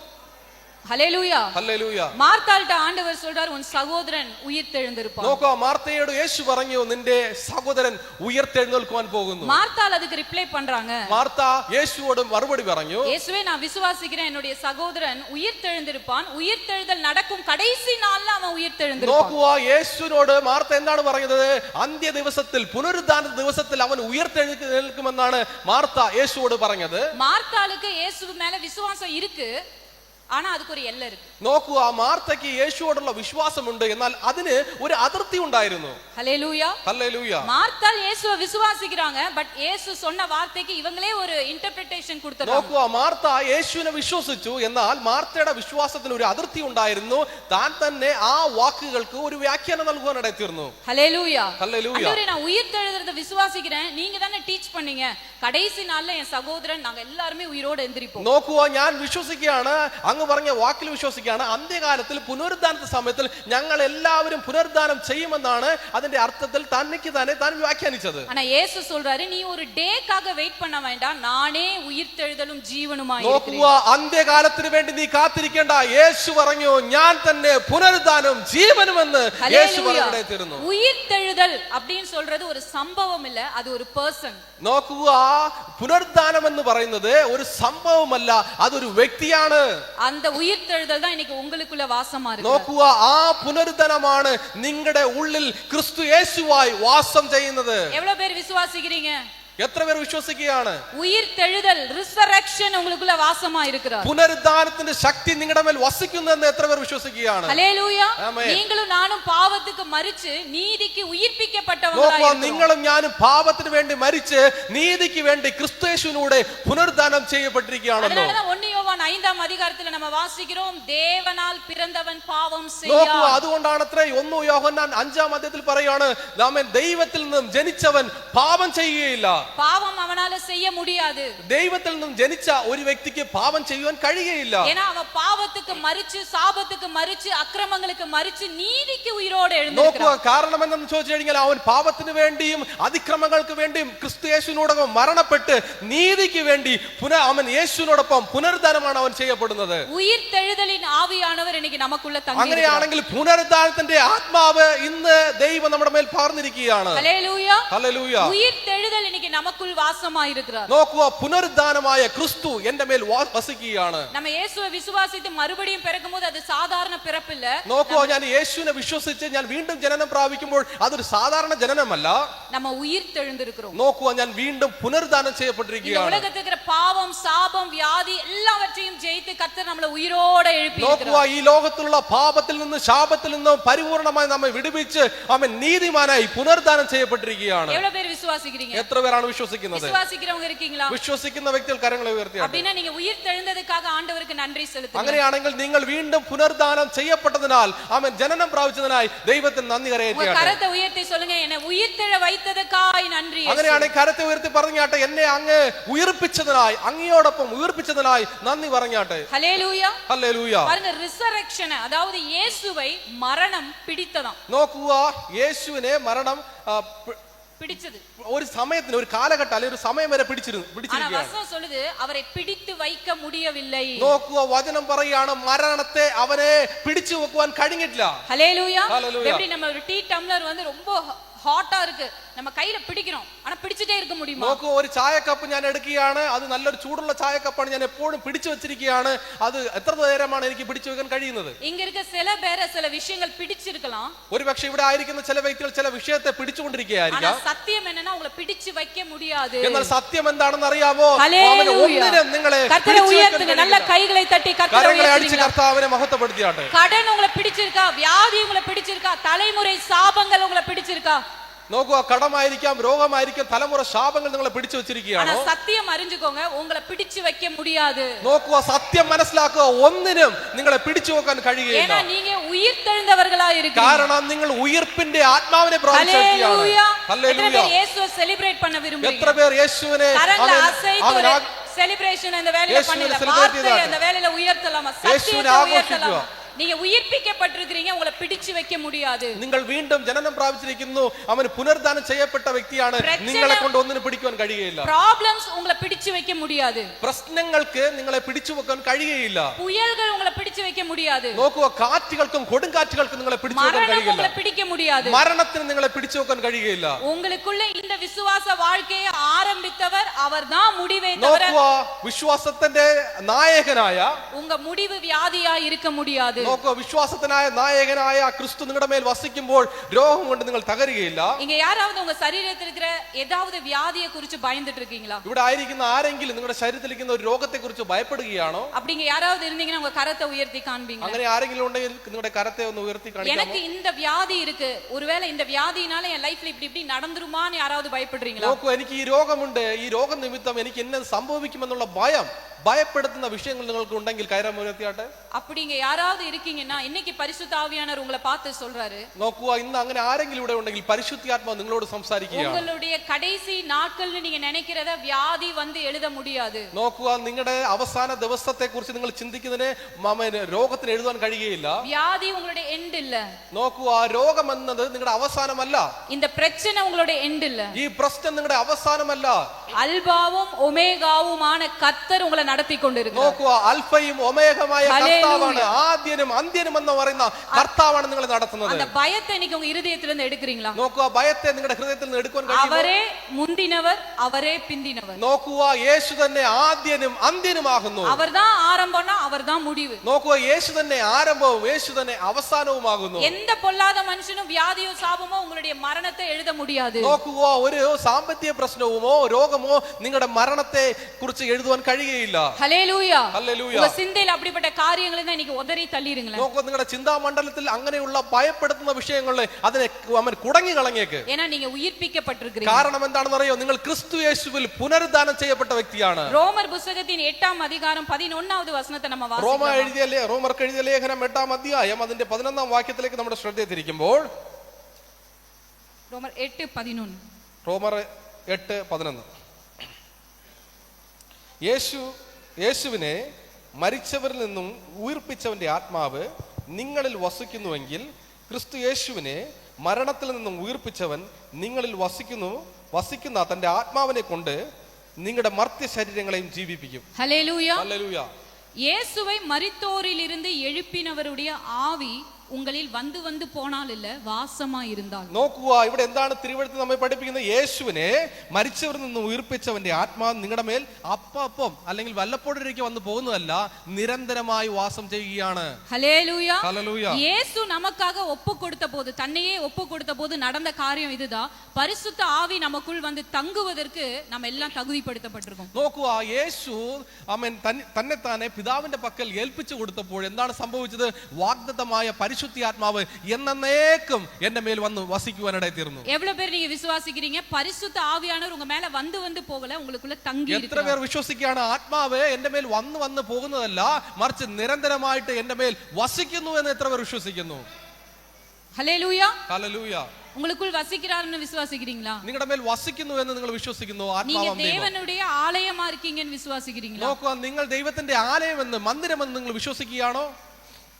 ഹല്ലേലൂയ. ഹല്ലേലൂയ. മാർത്താൾட்ட ആണ്ടവർ சொல்றார், உன் சகோதரன் உயிர்த்தெழுந்திருப்பான். നോക്കുക, മാർത്തയോട് യേശു പറഞ്ഞു, നിന്റെ സഹോദരൻ ഉയർത്തെഴുന്നേൽക്കുവാൻ പോകുന്നു. மார்த்தாள் அதுக்கு ரிப்ளை பண்றாங்க. മാർത്ത യേശുവോട് മറുപടി പറഞ്ഞു, இயேசுவே, நான் விசுவாசிக்கிறேன், என்னுடைய சகோதரன் உயிர்த்தெழுந்திருப்பான், உயிர்த்தெழுதல் நடக்கும் கடைசி நாள்ல அவன் உயிர்த்தெழுந்திருப்பான். നോക്കുക, യേശുവിനോട് മാർത്ത എന്താണ് പറയുന്നത്? അന്ത്യ ദിവസത്തിൽ, പുനരുദ്ധാന ദിവസത്തിൽ അവൻ ഉയർത്തെഴുന്നേൽക്കുമെന്നാണ് മാർത്ത യേശുവോട് പറഞ്ഞത്. மார்த்தாளுக்கு இயேசு மேல விசுவாசம் இருக்கு, ஆனா அதுக்கு ஒரு எல்லை இருக்கு. നോക്കുക, മാർത്തയ്ക്ക് യേശുവോടുള്ള വിശ്വാസമുണ്ട്, എന്നാൽ അതിന് ഒരു അതിർത്തി ഉണ്ടായിരുന്നു. ഹല്ലേലൂയ. ഹല്ലേലൂയ. மார்த்தாள் இயேசுவை விசுவாசிக்கிறாங்க, பட் இயேசு சொன்ன வார்த்தைக்கு இவங்களே ஒரு இன்டர்பிரேஷன் கொடுத்தாங்க. നോക്കുക, മാർത്ത യേശുവിനെ വിശ്വസിച്ചു, എന്നാൽ മാർത്തയുടെ വിശ്വാസത്തിന് ഒരു അതിർത്തി ഉണ്ടായിരുന്നു. താൻ തന്നെ ആ വാക്കുകൾക്ക് ഒരു വ്യാഖ്യാനം നൽകുവാനിടയിൽ തീർന്നു. ஹல்லேலூய. ഹല്ലേലൂയ. ஆண்டவரே, நான் உயிர்த்தெழுதறத விசுவாசிக்கிறேன், நீங்க தானே டீச் பண்ணீங்க, கடைசி நாள்ல என் சகோதரன் நாங்க எல்லாரும் உயிரோட எந்திரிப்போம். നോക്കുക, ഞാൻ വിശ്വസിക്കുകയാണ്, അങ്ങ് പറഞ്ഞ വാക്കിൽ വിശ്വസിക്കുകയാണ്, അന്ത്യകാലത്തിൽ പുനരുദ്ധാനത്തെ സമയത്തിൽ ഞങ്ങൾ എല്ലാവരും പുനരുദ്ധാനം ചെയ്യുമെന്നാണ് അതിന്റെ അർത്ഥത്തിൽ തനിക്ക് തന്നെ താൻ വ്യാഖ്യാനിച്ചത്. ஆனா இயேசு சொல்றாரு, நீ ஒரு டேக்காக வெயிட் பண்ண வேண்டாம், நானே உயிர்த்தெழுதலும் ஜீவனுமாய் இருக்கிறேன். നോക്കുക, അന്ത്യകാലത്തിന് വേണ്ടി നീ കാത്തിരിക്കേണ്ട. യേശു പറഞ്ഞു, ഞാൻ തന്നെ പുനരുദ്ധാനം ജീവനുമെന്ന് യേശു പറഞ്ഞിരുന്നു. உயிர்த்தெழுதல் அப்படின்னு சொல்றது ஒரு சம்பவம் இல்ல, அது ஒரு பர்சன். നോക്കുക, പുനരുദ്ധാനം എന്ന് പറയുന്നത് ഒരു സംഭവമല്ല, അതൊരു വ്യക്തിയാണ്. அந்த உயிர்த்தெழுதல் தான் இன்னைக்கு உங்களுக்குள்ள வாசமா இருக்கு. നോക്കുക, ആ പുനരുദ്ധാനമാണ് നിങ്ങളുടെ ഉള്ളിൽ ക്രിസ്തു യേശുവായി വാസം ചെയ്യുന്നത്. எவ்வளவு பேர் விசுவாசிக்கிறீங்க? എത്ര പേർ വിശ്വസിക്കുകയാണ്? ഉയർത്തെഴുതൽ, റിസറക്ഷൻ ഉங்களுக்குள்ள വാസമാ இருக்கிறார். പുനരുദ്ധാനത്തിന്റെ ശക്തി നിങ്ങളുടെ മേൽ വസിക്കുന്നെന്ന് എത്ര പേർ വിശ്വസിക്കുകയാണ്? ഹല്ലേലൂയ. ആമേൻ. നീങ്ങളും നാനും പാപத்துக்கு മരിച്ച് നീതിക്ക് ഉയിർപ്പിക്കപ്പെട്ടവர்களായി നോക്കുക, இருக்கிறோம். നിങ്ങളും ഞാനും പാപത്തിന് വേണ്ടി മരിച്ച് നീതിക്ക് വേണ്ടി ക്രിസ്തുയേശുവിലൂടെ പുനരുദ്ധാനം ചെയ്യപ്പെട്ടിരിക്കുകയാണല്ലോ. அதனாலதான் 1 யோவான் 5ஆம் அதிகாரத்துல நம்ம வாசிக்கிறோம், தேவனால் பிறந்தவன் பாவம் നോക്കുക, செய்யா. അതുകൊണ്ടാണത്രേ 1 യോഹന്നാൻ 5ആം അധ്യായത്തിൽ പറയാണ്, നാം ദൈവത്തിൽ നിന്നും ജനിച്ചവൻ പാപം ചെയ്യുകയില്ല. பாவம் அவனால செய்ய முடியாது. ദൈവത്തിൽ നിന്നും ജനിച്ച ഒരു വ്യക്തിക്ക് പാപം ചെയ്യുവാൻ കഴിയുകയില്ല. ஏன்னா அவன் பாவத்துக்கு மரிச்சு சாபத்துக்கு மரிச்சு அக்கிரமங்களுக்கு மரிச்சு நீதிக்கு உயிரோடு எழுந்திருக்கிறான். നോക്കുക, കാരണം എന്തെന്ന് ചോദിച്ചു കഴിഞ്ഞാൽ അവൻ പാപത്തിന് വേണ്ടിയും അതിക്രമങ്ങൾക്ക് വേണ്ടിയും ക്രിസ്തു യേശുവിനോടൊപ്പം മരണപ്പെട്ട് നീതിക്ക് വേണ്ടി അവൻ യേശുവിനോടൊപ്പം പുനരുദ്ധാനമാണ് അവൻ ചെയ്യപ്പെടുന്നത്. ഉയിർത്തെഴുതലിൻ ആവിയാനവർ എനിക്ക് നമുക്കുള്ള തങ്ങി. അങ്ങനെയാണെങ്കിൽ പുനരുദ്ധാനത്തിന്റെ ആത്മാവ് ഇന്ന് ദൈവം നമ്മുടെ മേൽ പകർന്നിരിക്കുകയാണ്. Hallelujah, hallelujah. ഉയിർത്തെഴുതൽ എനിക്ക് നമുക്കുൾ വാസമായിരിக்கிறார். നോക്കുക, പുനരുദ്ധാനമായ ക്രിസ്തു എന്റെ മേൽ വസിക്കുകയാണ്. നമ്മ യേശുവെ വിശ്വാസിച്ച് മറുപടിയും പിറക്കുമ്പോൾ അത് സാധാരണ പിറപ്പില്ല. നോക്കുക, ഞാൻ യേശുവിനെ വിശ്വസിച്ച് ഞാൻ വീണ്ടും ജനനം പ്രാപിക്കുമ്പോൾ അതൊരു സാധാരണ ജനനമല്ല. നമ്മ ഉയിർത്തെഴുந்திருக்கிறோம். നോക്കുക, ഞാൻ വീണ്ടും പുനരുദ്ധാനം ചെയ്യപ്പെട്ടിരിക്കുകയാണ്. ഉലകത്തിലെ പാപം സാപം വ്യാധി എല്ലാവற்றையும் ജയിച്ച് കർത്തർ നമ്മളെ ഉയിരോടെ എഴുപ്പിയിരിക്കുന്നു. നോക്കുക, ഈ ലോകത്തിലുള്ള പാപത്തിൽ നിന്ന് ശാപത്തിൽ നിന്നും പരിപൂർണമായി നമ്മെ വിടുവിച്ച് അവൻ നീതിമാനായി പുനരുദ്ധാനം ചെയ്യപ്പെട്ടിരിക്കുകയാണ്. എவ்வளவு பேர் விசுவாசிக்கிறீங்க? എത്ര പേരാണ് വിശ്വസിക്കുന്നത്? വിശ്വാസിக்கிறவங்க இருக்கீங்களா? വിശ്വസിക്കുന്ന വ്യക്തികൾ കരങ്ങളെ ഉയർത്തിയാട്ടെ. அப்படினா நீங்க உயிர்த்தெழுந்ததுக்காக ஆண்டவருக்கு நன்றி செலுத்துங்க. അങ്ങനെയാണെങ്കിൽ നിങ്ങൾ വീണ്ടും പുനരുദ്ധാനം ചെയ്യപ്പെട്ടതിനാൽ അവൻ ജനനം പ്രാപിച്ചതിനായി ദൈവത്തിന് നന്ദി കരയേറ്റിയാട്ടെ. കരത്തെ ഉയർത്തി சொல்லுங்க, എന്നെ ഉയിർത്തെഴ வைத்ததற்காய் നന്ദി. അങ്ങനെയാണെങ്കിൽ കരത്തെ ഉയർത്തി പറഞ്ഞാട്ടെ, എന്നെ അങ്ങ് ഉയർപ്പിച്ചതിനായി അങ്ങയോടൊപ്പം ഉയർപ്പിച്ചതിനായി നന്ദി പറഞ്ഞാട്ടെ. Hallelujah, hallelujah. பாருங்க, റിസറക്ഷൻ, അതായത് യേശുவை മരണം പിടിത്തതാം. നോക്കുക, യേശുവിനെ മരണം പിടിച്ചത് ഒരു സമയത്തിന്, ഒരു കാലഘട്ടം അല്ലെങ്കിൽ ഒരു സമയം വരെ പിടിച്ചിരിക്കുകയാണ്. അവരെ പിടിച്ചു വയ്ക്ക മുടിയവില്ലേ. നോക്കുക, വചനം പറയാണ് മരണത്തെ അവനെ പിടിച്ചു വെക്കുവാൻ കഴിഞ്ഞിട്ടില്ല. ഹല്ലേലൂയ. எப்படி நம்ம ஒரு டீ டம்ளர் வந்து ரொம்ப ஹாட்டா இருக்கு, நம்ம கையில பிடிக்கிறோம், ஆனா பிடிச்சிட்டே இருக்க முடியுமா? നോക്കൂ, ഒരു ചായ കപ്പ് ഞാൻ എടുക്കുകയാണ്, അത് നല്ലൊരു ചൂടുള്ള ചായ കപ്പാണ്, ഞാൻ എപ്പോഴും പിടിച്ചു വെച്ചിരിക്കുകയാണ്. അത് എത്ര നേരമാണ് എനിക്ക് പിടിച്ചു വെക്കാൻ കഴിയുന്നത്? இங்க இருக்க சில பேரை சில விஷயங்கள் பிடிச்சிருக்கலாம். ഒരുപക്ഷെ ഇവിടെ ആയിരിക്കുന്ന ചില വ്യക്തികൾ ചില വിഷയത്തെ പിടിച്ചുകൊണ്ടിരിക്കുകയായിരിക്കാം. സത്യം என்னன்னா உங்களை பிடிச்சு வைக்க முடியாது. എന്നാൽ സത്യം എന്താണെന്ന് അറിയാമോ? ഒന്നിനും നിങ്ങളെ കർത്താവേ ഉയർത്തുക, നല്ല കൈകളെ തട്ടി കരങ്ങളെ അടിച്ച് കർത്താവിനെ മഹത്വപ്പെടുത്തിയാട്ടെ. കടൻ உங்களை பிடிச்சிருக்கா? வியாதி உங்களை பிடிச்சிருக்கா? தலைமுறை சாபங்கள் உங்களை பிடிச்சிருக்கா? നോക്കുക, കടമായിരിക്കാം, രോഗമായിരിക്കാം, തലമുറ ശാപങ്ങൾ നിങ്ങളെ പിടിച്ചു വെച്ചിരിക്കുകയാണ്. സത്യം അറിഞ്ഞുకోங்க, ഉങ്ങളെ പിടിച്ചു വെക്ക മുടിയാതെ. നോക്കുക, സത്യം മനസ്സിലാക്കുക, ഒന്നിനും നിങ്ങളെ പിടിച്ചു വെക്കാൻ കഴിയുകയില്ല. ஏன்னா நீங்க உயிர்த்தெழுந்தவர்களாய் இருக்கீங்க. കാരണം നിങ്ങൾ ഉയർപ്പിന്റെ ആത്മാവിനെ പ്രാപിച്ചിരിക്കുകയാണ്. ഹല്ലേലൂയ. യേശുവെ സെലിബ്രേറ്റ് பண்ண വിരുമ്പുறீங்க? എത്ര പേർ യേശുവിനെ സെലിബ്രേഷൻ എന്ന വേളയിல பண்ணல, വാർത്തയെ എന്ന വേളയിல ഉയർത്തലാമ, സത്യത്തെ ഉയർത്തലാമ. நீங்க உயிர்ப்பிக்கப்பட்டிருக்கீங்க, உங்களை பிடிச்சு வைக்க முடியாது. നിങ്ങൾ വീണ്ടും ജനനം പ്രാപിച്ചിരിക്കുന്നു, അവൻ പുനരുദ്ധാനം ചെയ്യപ്പെട്ട വ്യക്തിയാണ്, നിങ്ങളെ കൊണ്ട് ഒന്നിനും പിടിക്കുവാൻ കഴിയുകയില്ല. പ്രോബ്ലംസ് உங்களை பிடிச்சு வைக்க முடியாது. പ്രശ്നങ്ങൾക്ക് നിങ്ങളെ പിടിച്ചു വെക്കാൻ കഴിയുകയില്ല. புயல்கள் உங்களை பிடிச்சு வைக்க முடியாது. നോക്കുക, കാറ്റുകൾക്കും കൊടുങ്കാറ്റുകൾക്കും നിങ്ങളെ പിടിച്ചു വെക്കാൻ കഴിയില്ല. உங்களை பிடிக்க முடியாது. മരണത്തിന് നിങ്ങളെ പിടിച്ചു വെക്കാൻ കഴിയുകയില്ല. உங்களுக்குள்ள இந்த விசுவாச வாழ்க்கையை ஆரம்பித்தவர் அவர்தான் முடிவை தவிர. നോക്കുക, വിശ്വാസത്തിന്റെ നായകനായ உங்க முடிவு வியாதியா இருக்க முடியாது. നോക്കുക, വിശ്വാസത്തിനായ നായകനായ ക്രിസ്തു നിങ്ങളുടെ മേൽ വസിക്കുമ്പോൾ രോഗം കൊണ്ട് നിങ്ങൾ തകരുകയില്ല. இங்க யாராவது உங்க சரீரத்தில் இருக்கிற ஏதாவது வியாதியை குறித்து பயந்துட்டு இருக்கீங்களா? ഇവിടെ ആയിരിക്കുന്ന ആരെങ്കിലും നിങ്ങളുടെ ശരീരത്തിലിരിക്കുന്ന ഒരു രോഗത്തെ കുറിച്ച് ഭയപ്പെടുകയാണോ? அப்படிங்க யாராவது இருந்தீங்கன்னா உங்க கரத்தை உயர்த்தி காண்பீங்க. അങ്ങനെ ആരെങ്കിലും ഉണ്ടെങ്കിൽ നിങ്ങളുടെ കരത്തെ ഒന്ന് ഉയർത്തി കാണിക്കാമോ? எனக்கு இந்த வியாதி இருக்கு, ஒருவேளை இந்த வியாதினால என் லைஃப்ல இப்படி இப்படி நடந்துருமான்னு யாராவது பயப்படுறீங்களா? നോക്കൂ, എനിക്ക് ഈ രോഗമുണ്ട്, ഈ രോഗം നിമിത്തം എനിക്ക് എന്നെ സംഭവിക്കുമെന്നുള്ള ഭയപ്പെടുത്തുന്ന വിഷയങ്ങൾ നിങ്ങൾക്ക് ഉണ്ടെങ്കിൽ കരം ഉയർത്തിയാട്ടെ. அப்படிங்க யாராவது இருக்கீங்கன்னா இன்னைக்கு பரிசுத்த ஆவியானவர் உங்களை பார்த்து சொல்றாரு. നോക്കുക, ഇന്ന് അങ്ങനെ ആരെങ്കിലും ഇവിടെ ഉണ്ടെങ്കിൽ പരിശുദ്ധാത്മാവ് നിങ്ങളോട് സംസാരിക്കുകയാണ്. உங்களுடைய கடைசி நாட்கள்னு நீங்க நினைக்கிறத வியாதி வந்து எழுத முடியாது. നോക്കുക, നിങ്ങളുടെ അവസാന ദിവസത്തെ കുറിച്ച് നിങ്ങൾ ചിന്തിക്കുന്നതിന് രോഗത്തിന് എഴുതാൻ കഴിയുകയില്ല. வியாதி உங்களுடைய எண்ட் இல்ல. നോക്കുക, രോഗം എന്നത് നിങ്ങളുടെ അവസാനമല്ല. இந்த பிரச்சனை உங்களுடைய எண்ட் இல்ல. ഈ പ്രശ്നം നിങ്ങളുടെ അവസാനമല്ല. അൽഫാവും ഒമേഗാവുമാണ് കർത്തർ ഉങ്ങളെ നടത്തി കൊണ്ടിരിക്കുന്നത്. നോക്കുക, അൽഫയും ഒമേഗമായ കർത്താവാണ്, ആദ്യനും അന്ത്യനും എന്ന് പറയുന്ന കർത്താവാണ് നിങ്ങളെ നടത്തുന്നത്. அந்த பயத்தை இன்னைக்கு உங்க இதயத்துல இருந்து எடுக்கறீங்களா? നോക്കുക, ഭയത്തെ നിങ്ങളുടെ ഹൃദയത്തിൽ നിന്ന് എടുക്കാൻ കഴിയുമോ? അവരേ മുന്തിനവർ, അവരേ പിന്തിനവർ. നോക്കുക, യേശു തന്നെ ആദ്യനും അന്ത്യനുമാകുന്നു. അവர்தான் ആരംഭம்னா அவர்தான் முடிவு. നോക്കുക, യേശു തന്നെ ആരംഭവും യേശു തന്നെ അവസാനവുമാകുന്നു. எந்த பொல்லாத மனுஷனும் வியாதியோ சாபமோ உங்களுடைய மரணத்தை எழுத முடியாது. നോക്കുക, ഒരു സാമ്പത്തിക പ്രശ്നവുമോ രോഗമോ നിങ്ങളുടെ മരണത്തെ കുറിച്ച് എഴുതുവാൻ കഴിയുകയില്ല. ഹല്ലേലൂയ. ഹല്ലേലൂയ. ഉங்க சிந்தையில் அப்படிப்பட்ட காரியங்களை தான் இன்னைக்கு உதறி தள்ளிருங்க. നോക്കുക, നിങ്ങളുടെ ചിന്താമണ്ഡലത്തിൽ അങ്ങനെയുള്ള ഭയപ്പെടുത്തുന്ന വിഷയങ്ങളെ അതിനെ അവൻ കുടങ്ങി കളഞ്ഞേക്ക്. ஏன்னா நீங்க உயிர்ப்பிக்கப்பட்டிருக்கிறீங்க. കാരണം എന്താണെന്ന് അറിയോ? നിങ്ങൾ ക്രിസ്തു യേശുവിൽ പുനരുദ്ധാനം ചെയ്യപ്പെട്ട വ്യക്തിയാണ്. ரோமர் புத்தகத்தின் 8ஆம் அதிகாரம் 11வது വചനത്തെ നമ്മൾ വായിക്കാം. റോമർക്ക് എഴുതിയ ലേഖനം 8ആം അധ്യായം അതിന്റെ 11ആം വാക്യത്തിലേക്ക് നമ്മുടെ ശ്രദ്ധ തിരിക്കുമ്പോൾ, റോമർ 8:11. റോമർ 8:11. യേശുവിനെ മരിച്ചവരിൽ നിന്നും ഉയിർപ്പിച്ചവന്റെ ആത്മാവ് നിങ്ങളിൽ വസിക്കുന്നുവെങ്കിൽ ക്രിസ്തു യേശുവിനെ മരണത്തിൽ നിന്നും ഉയിർപ്പിച്ചവൻ നിങ്ങളിൽ വസിക്കുന്ന തന്റെ ആത്മാവിനെ കൊണ്ട് നിങ്ങളുടെ മർത്യ ശരീരങ്ങളെയും ജീവിപ്പിക്കും. ഹല്ലേലൂയ. ഹല്ലേലൂയ. இயேசுவை மரித்தோரிலிருந்து எழுப்பினவருடைய ஆவி ഉങ്ങളിൽ വന്ന് വന്ന് പോണാലില്ല വാസമായി ഇരുന്നാൽ. നോക്കുക, ഇവിടെ എന്താണ് തിരുവഴുത്ത് നമ്മെ പഠിപ്പിക്കുന്നത്? യേശുവിനെ മരിച്ചവരിൽ നിന്ന് ഉയിർപ്പിച്ചവന്റെ ആത്മാവ് നിങ്ങളുടെ മേൽ അപ്പം അല്ലെങ്കിൽ വല്ലപ്പോഴേക്ക് വന്ന് പോകുന്നതല്ല, നിരന്തരമായി വാസം ചെയ്യുകയാണ്. ഹല്ലേലൂയ. ഹല്ലേലൂയ. இயேசு நமக்காக ஒப்பு கொடுத்த போது, தன்னையே ஒப்பு கொடுத்த போது நடந்த காரியம் இதுதான். பரிசுத்த ஆவி நமக்குள் வந்து தங்குவதற்கு நம்ம எல்லாம் தகுதிப்படுத்தப்பட்டிருக்கோம். നോക്കുക, യേശു തന്നെത്താനെ പിതാവിന്റെ പക്കൽ ഏൽപ്പിച്ചു കൊടുത്തപ്പോൾ എന്താണ് സംഭവിച്ചത്? വാഗ്ദത്തമായ പരിശുദ്ധാത്മാവ് എന്നേക്കും എന്റെ മേൽ വന്ന് വസിക്കുവാനിടയി തീർന്നു. எவ்வளவு பேர் நீங்க விசுவாசிக்கிறீங்க? பரிசுத்த ஆவியானவர் உங்க மேல வந்து வந்து போகல, உங்களுக்குள்ள தங்கி இருக்கிறார். എത്ര പേർ വിശ്വസിക്കുകയാണ് ആത്മാവ് എന്റെ മേൽ വന്ന് പോകുന്നതല്ല, മറിച്ച് നിരന്തരമായിട്ട് എന്റെ മേൽ വസിക്കുന്നു എന്ന് എത്ര പേർ വിശ്വസിക്കുന്നു? ഹല്ലേലൂയ. ഹല്ലേലൂയ. உங்களுக்குள் வசிக்கிறார்னு விசுவாசிக்கிறீங்களா? നിങ്ങളുടെ മേൽ വസിക്കുന്നു എന്ന് നിങ്ങൾ വിശ്വസിക്കുന്നു? நீங்க தேவனுடைய ஆலயமா இருக்கீங்கன்னு விசுவாசிக்கிறீங்களா? നോക്കുക, നിങ്ങൾ ദൈവത്തിന്റെ ആലയമെന്ന് മന്ദിരമെന്ന് നിങ്ങൾ വിശ്വസിക്കുകയാണോ?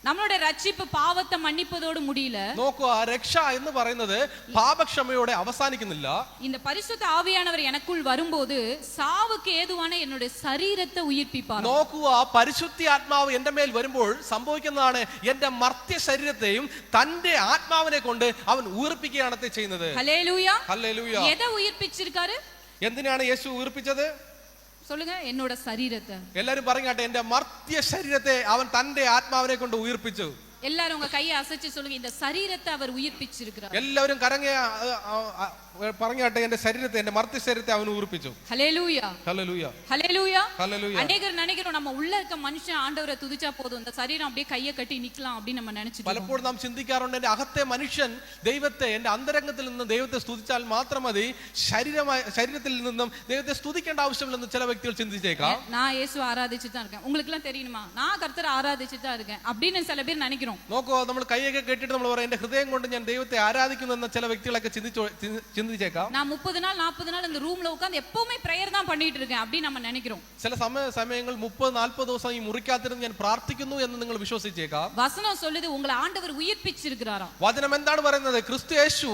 நம்மளுடைய ரட்சிப்பு பாவத்தை மன்னிப்பதோடு முடியல. നോക്കുക, രക്ഷ എന്ന് പറയുന്നത് പാപക്ഷമയോടെ അവസാനിക്കുന്നില്ല. இந்த பரிசுத்த ஆவியானவர் எனக்குள் வரும்போது சாவுக்கு ஏதுவான என்னுடைய சரீரத்தை உயிர்ப்பிப்பார். നോക്കുക, പരിശുദ്ധ ആത്മാവ് എന്റെ മേൽ വരുമ്പോൾ സംഭവിക്കുന്നതാണ്, എന്റെ മർത്യ ശരീരത്തെയും തന്റെ ആത്മാവിനെ കൊണ്ട് അവൻ ഉയർപ്പിക്കുകയാണ് ചെയ്യുന്നത്. ഹല്ലേലൂയ. ഹല്ലേലൂയ. എதை ഉയർപ്പിച്ചിരിക്കാரு? എന്തിനാണ് യേശു ഉയർപ്പിച്ചത്? சொல்லுங்க. என்னோட சரீரத்தை. എല്ലാരും പറഞ്ഞാട്ടെ, എന്റെ മർത്യ ശരീരത്തെ അവൻ തന്റെ ആത്മാവിനെ കൊണ്ട് ഉയർപ്പിച്ചു. எல்லாரும் உங்க கையை அசைச்சு சொல்லுங்க, இந்த சரீரத்தை அவர் உயிர்ப்பிச்சிருக்கிறார். എല്ലാവരും പറഞ്ഞാട്ടെ, എന്റെ ശരീരത്തെ, എന്റെ മർത്യ ശരീരത്തെ അവൻ ഉയർപ്പിച്ചു. ഹല്ലേലൂയ. ഹല്ലേലൂയ. ഹല്ലേലൂയ. ഹല്ലേലൂയ. അനേകർ நினைக்கிறோம் நம்ம உள்ள இருக்க மனுஷன் ஆண்டவரை துதிச்சா போதும், இந்த சரீரம் அப்படியே கையை കെട്ടി നിൽக்கலாம் அப்படி நம்ம நினைச்சிட்டு. പലപ്പോഴും നാം ചിന്തിക്കാറുണ്ട്, എന്റെ അകത്തെ മനുഷ്യൻ ദൈവത്തെ, എന്റെ അന്തരംഗത്തിൽ നിന്ന് ദൈവത്തെ സ്തുതിച്ചാൽ മാത്രം മതി, ശരീരത്തിൽ നിന്നും ദൈവത്തെ സ്തുതിക്കേണ്ട ആവശ്യമില്ലെന്ന് ചില വ്യക്തികൾ ചിന്തിച്ചേക്കാം. நான் இயேசு ஆராதிச்சிட்டு தான் இருக்கேன், உங்களுக்கு எல்லாம் தெரியுமா, நான் கர்த்தரை ஆராதிச்சிட்டு தான் இருக்கேன் அப்படின்னு சில பேர் நினைக்கிறோம். നോക്കോ, നമ്മൾ കൈയൊക്കെ കെട്ടിട്ട് നമ്മൾ പറയും, എന്റെ ഹൃദയം കൊണ്ട് ഞാൻ ദൈവത്തെ ആരാധിക്കുന്നു എന്ന ചില വ്യക്തികളൊക്കെ ചിന്തിച്ചേക്കാം. நான் 30 நாள் 40 நாள் இந்த ரூம்ல உட்கார்ந்து எப்பவுமே பிரேயர் தான் பண்ணிட்டு இருக்கேன் அப்படி நம்ம நினைக்கிறோம். ചില സമയങ്ങൾ 30-40 ദിവസം ഈ മുറിക്കാത്തിരുന്ന് ഞാൻ പ്രാർത്ഥിക്കുന്നു എന്ന് നിങ്ങൾ വിശ്വസിച്ചേക്കാം. വചനം சொல்லுது உங்களை ആண்டவர் ഉയർപ്പിച്ചിരിക്കുകയാ. വചനം എന്താണ് പറയുന്നത്? ക്രിസ്തു യേശു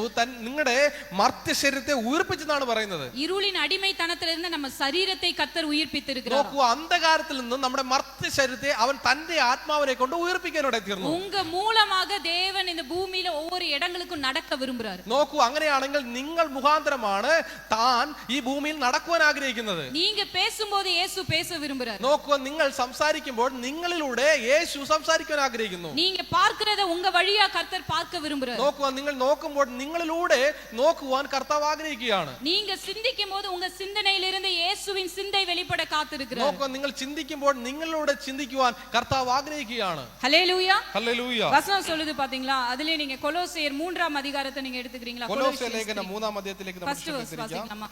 നിങ്ങളുടെ മർത്യ ശരീരത്തെ ഉയർപ്പിച്ചെന്നാണ് പറയുന്നത്. ഇരുളിൻ അടിമത്തനത്തിലിരുന്ന് நம்ம சரீரத்தை கர்த்தர் உயிர்ப்பித்திருக்கிறார். നോക്കൂ, അന്ധകാരത്തിൽ നിന്ന് നമ്മുടെ മർത്യ ശരീരത്തെ അവൻ തന്റെ ആത്മാവിനെ കൊണ്ട് ഉയർപ്പിക്കാനിടയായി തീർന്നു. உங்க மூலமாக தேவன் இந்த பூமியில ஒவ்வொரு இடங்களுக்கும் நடக்க விரும்புறார். നോക്കൂ, അങ്ങനെയാണെങ്കിൽ നിങ്ങൾ മുഖാന്തരമാണ് താൻ ഈ ഭൂമിയിൽ നടക്കുവാൻ ആഗ്രഹിക്കുന്നത്. நீங்க பேசும்போது இயேசு பேச விரும்புறார். നോക്കൂ, നിങ്ങൾ സംസാരിക്കുമ്പോൾ നിങ്ങളിലൂടെ യേശു സംസാരിക്കാൻ ആഗ്രഹിക്കുന്നു. நீங்க பார்க்கிறத உங்க வழியா கர்த்தர் பார்க்க விரும்புறார். നോക്കൂ, നിങ്ങൾ നോക്കുമ്പോൾ നിങ്ങളിലൂടെ നോക്കുവാൻ കർത്താവ് ആഗ്രഹിക്കുകയാണ്. நீங்க சிந்திக்கும்போது உங்க சிந்தனையிலிருந்து இயேசுவின் சிந்தை வெளிப்பட காத்திருக்கிறார். നോക്കൂ, നിങ്ങൾ ചിന്തിക്കുമ്പോൾ നിങ്ങളിലൂടെ ചിന്തിക്കുവാൻ കർത്താവ് ആഗ്രഹിക്കുകയാണ്. ഹല്ലേലൂയ. ഹല്ലേലൂയ. വചനം சொல்லுது பாத்தீங்களா? அதிலே நீங்க கொலோசியர் 3ஆம் அதிகாரத்தை நீங்க எடுத்துக்கிறீங்களா? കൊലോസ്യ ലേഖനം 3ആം അധ്യായത്തിലേക്ക് നമ്മൾ വാസിക്കാം.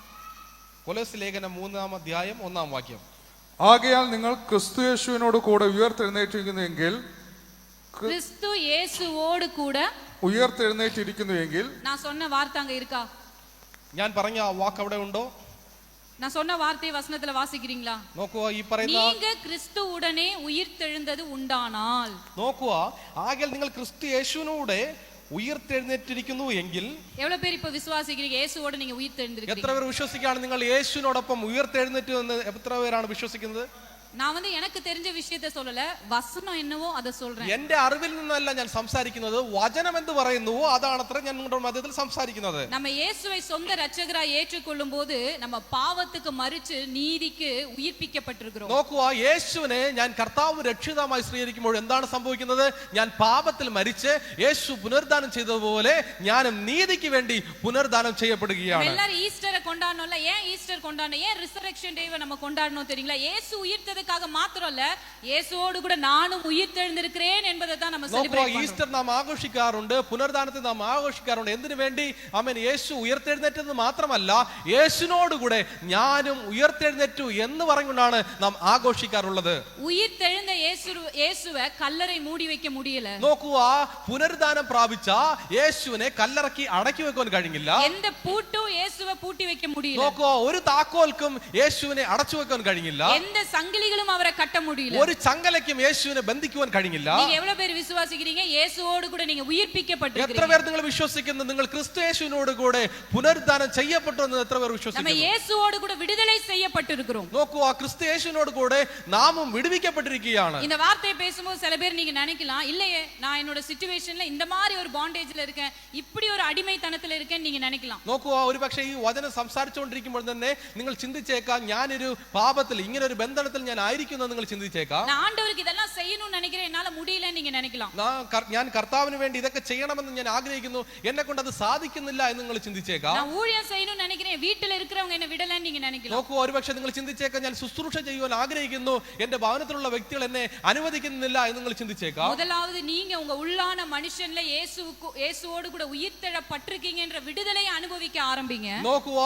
കൊലോസ്യ ലേഖനം 3ആം അധ്യായം 1ആം വാക്യം. ആകയാൽ നിങ്ങൾ ക്രിസ്തു യേശുവിനോട് കൂടെ ഉയർത്തെഴുന്നേറ്റിരിക്കുന്നുവെങ്കിൽ கிறிஸ்து இயேசுவோடு கூட ഉയർത്തെഴുന്നേറ്റിരിക്കുന്നുവെങ്കിൽ. நான் சொன்ன வார்த்தை அங்க இருக்கா? ഞാൻ പറഞ്ഞ ആ വാക്ക് അവിടെ ഉണ്ടോ? நான் சொன்ன வார்த்தையை வசனத்துல வாசிக்கிறீங்களா? നോക്കുക, ഈ പറയുന്ന நீங்க கிறிஸ்துவுடனே உயிர்த்தெழுந்தது உண்டானால். നോക്കുക, ആകയാൽ നിങ്ങൾ ക്രിസ്തു യേശുവിനോടെ ഉയർത്തെഴുന്നേറ്റിരിക്കുന്നു എങ്കിൽ. எவ்வளவு பேர் இப்ப விசுவாசிக்கிறீங்க இயேசுவோட நீங்க உயிர்த்தெழுந்திருக்கீங்க? എത്ര പേർ വിശ്വസിക്കുകയാണ് നിങ്ങൾ യേശുവിനോടൊപ്പം ഉയർത്തെഴുന്നേറ്റു എന്ന്? എത്ര പേരാണ് വിശ്വസിക്കുന്നത്? நான் எனக்கு தெரிஞ்ச விஷயத்தை சொல்லல, வசனம் என்னவோ அதை சொல்றேன். എന്റെ അറിവിൽ നിന്നല്ല ഞാൻ സംസാരിക്കുന്നത്, വചനം എന്ത് പറയുന്നുവോ അതാണത്ര ഞാൻ നിങ്ങളുടെ മധ്യത്തിൽ സംസാരിക്കുന്നത്. நம்ம இயேசுவை சொந்த இரட்சகராய் ஏற்றுக்கொள்ளும் போது நம்ம பாவத்துக்கு மரிச்சு നീതിക്ക് ഉയിർപ്പിക്കപ്പെട്ടിരിக்கிறோம். നോക്കുക, യേശുവിനെ ഞാൻ കർത്താവ് രക്ഷിതാവായി സ്വീകരിക്കുമ്പോൾ എന്താണ് സംഭവിക്കുന്നത്? ഞാൻ പാപത്തിൽ മരിച്ച് യേശു പുനരുദ്ധാനം ചെയ്തതുപോലെ ഞാനും നീതിക്ക് വേണ്ടി പുനരുദ്ധാനം ചെയ്യപ്പെടുകയാണ്. எல்லாரும் ஈஸ்டரை கொண்டாடணும்ல. ஏன் ஈஸ்டர் கொண்டாடணும்? ஏன் ரிசரக்ஷன் டேவை நம்ம கொண்டாடணும் தெரியுங்களா? இயேசு உயிர்த்தது என்பதற்காக மாத்திரம் இல்ல, இயேசுவோடு கூட நானும் உயிர் தெழுந்திருக்கிறேன் என்பதை தான் நம்ம നോക്കുക, സെലിബ്രേറ്റ് பண்றோம். ഈസ്റ്റർ നാം ആഘോഷിക്കാറുണ്ട്, പുനരുദ്ധാനത്തെ നാം ആഘോഷിക്കാറുണ്ട്. എന്തിനു വേണ്ടി? ആമേൻ, യേശു ഉയർത്തെഴുന്നേറ്റത് മാത്രമല്ല, യേശുവിനോടുകൂടെ ഞാനും ഉയർത്തെഴുന്നേറ്റു എന്ന് പറഞ്ഞുകൊണ്ടാണ് നാം ആഘോഷിക്കാറുള്ളത്. உயிர் தெழுந்த இயேசுவை கல்லறை மூடி வைக்க முடியல. നോക്കുക, പുനരുദ്ധാനം പ്രാപിച്ച യേശുവിനെ കല്ലറക്കി അടക്കി വെക്കാൻ കഴിഞ്ഞില്ല. எந்த பூட்டும் இயேசுவை பூட்டி வைக்க முடியல. നോക്കുക, ഒരു താക്കോൽക്കും യേശുവിനെ അടച്ചു വെക്കാൻ കഴിഞ്ഞില്ല. எந்த சங்கிலிகளும் அவரை கட்ட முடியல. ഒരു ചങ്ങലയ്ക്കും യേശുവിനെ ബന്ധിക്കുവാൻ കഴിഞ്ഞില്ല. நீங்க எவ்வளவு பேர் விசுவாசிக்கிறீங்க இயேசுவோடு கூட நீங்க എത്ര உயிர்ப்பிக்கப்பட்டிருக்கிறீங்க? പേർ നിങ്ങൾ വിശ്വസിക്കുന്നു നിങ്ങൾ ക്രിസ്തു യേശുവിനോട് കൂടെ പുനരുദ്ധാനം ചെയ്യപ്പെട്ടു എന്ന് എത്ര പേർ நம்ம വിശ്വസിക്കുന്നു? இயேசுவோடு கூட விடுதலை செய்யப்பட்டிருக்கிறோம். നോക്കൂ, ആ ക്രിസ്തു യേശുവിനോട് കൂടെ നാമും വിടുവിക്കപ്പെട്ടിരിക്കുകയാണ്. இந்த வார்த்தையை பேசும்போது சில பேர் நீங்க நினைக்கலாம், இல்லையே நான் என்னோட சிச்சுவேஷன்ல இந்த மாதிரி ஒரு பாண்டேஜ்ல இருக்கேன், இப்படி ஒரு அடிமைத்தனத்துல இருக்கேன்னு நீங்க நினைக்கலாம். നോക്കൂ, ഒരു പക്ഷേ ഈ വചനം സംസാരിച്ചുകൊണ്ടിരിക്കുമ്പോൾ തന്നെ നിങ്ങൾ ചിന്തിച്ചേക്കാം, ഞാനൊരു പാപത്തിൽ ഇങ്ങനെ ഒരു ബന്ധനത്തിൽ ഞാൻ ആയിരിക്കുന്നു എന്ന് നിങ്ങൾ ചിന്തിച്ചേക്കാം. நான் ஆண்டவருக்கு இதெல்லாம் செய்யணும்னு நினைக்கிறேன், என்னால முடியலன்னு நீங்க நினைக்கலாம். ഞാൻ കർത്താവിന് വേണ്ടി ഇതൊക്കെ ചെയ്യണമെന്ന് ഞാൻ ആഗ്രഹിക്കുന്നു, എന്നെ കൊണ്ട് അത് സാധിക്കുന്നില്ല എന്ന് നിങ്ങൾ ചിന്തിച്ചേക്കാം. நான் ஊழியம் செய்யணும்னு நினைக்கிறேன், வீட்டுல இருக்கிறவங்க என்ன விடலன்னு நீங்க நினைக்கலாம். നോക്കൂ, ഒരുപക്ഷെ നിങ്ങൾ ചിന്തിച്ചേക്കാം, ഞാൻ ശുശ്രൂഷ ചെയ്യുവാൻ ആഗ്രഹിക്കുന്നു, എന്റെ ഭവനത്തിലുള്ള വ്യക്തികൾ എന്നെ അനുവദിക്കുന്നില്ല എന്ന് നിങ്ങൾ ചിന്തിച്ചേക്കാം. முதலாவது நீங்க உங்க உள்ளான மனுஷன்ல இயேசுவோடு கூட உயிர்த்தெழப்பட்டிருக்கீங்கன்ற விடுதலையை அனுபவிக்க ஆரம்பிங்க. നോക്കുക,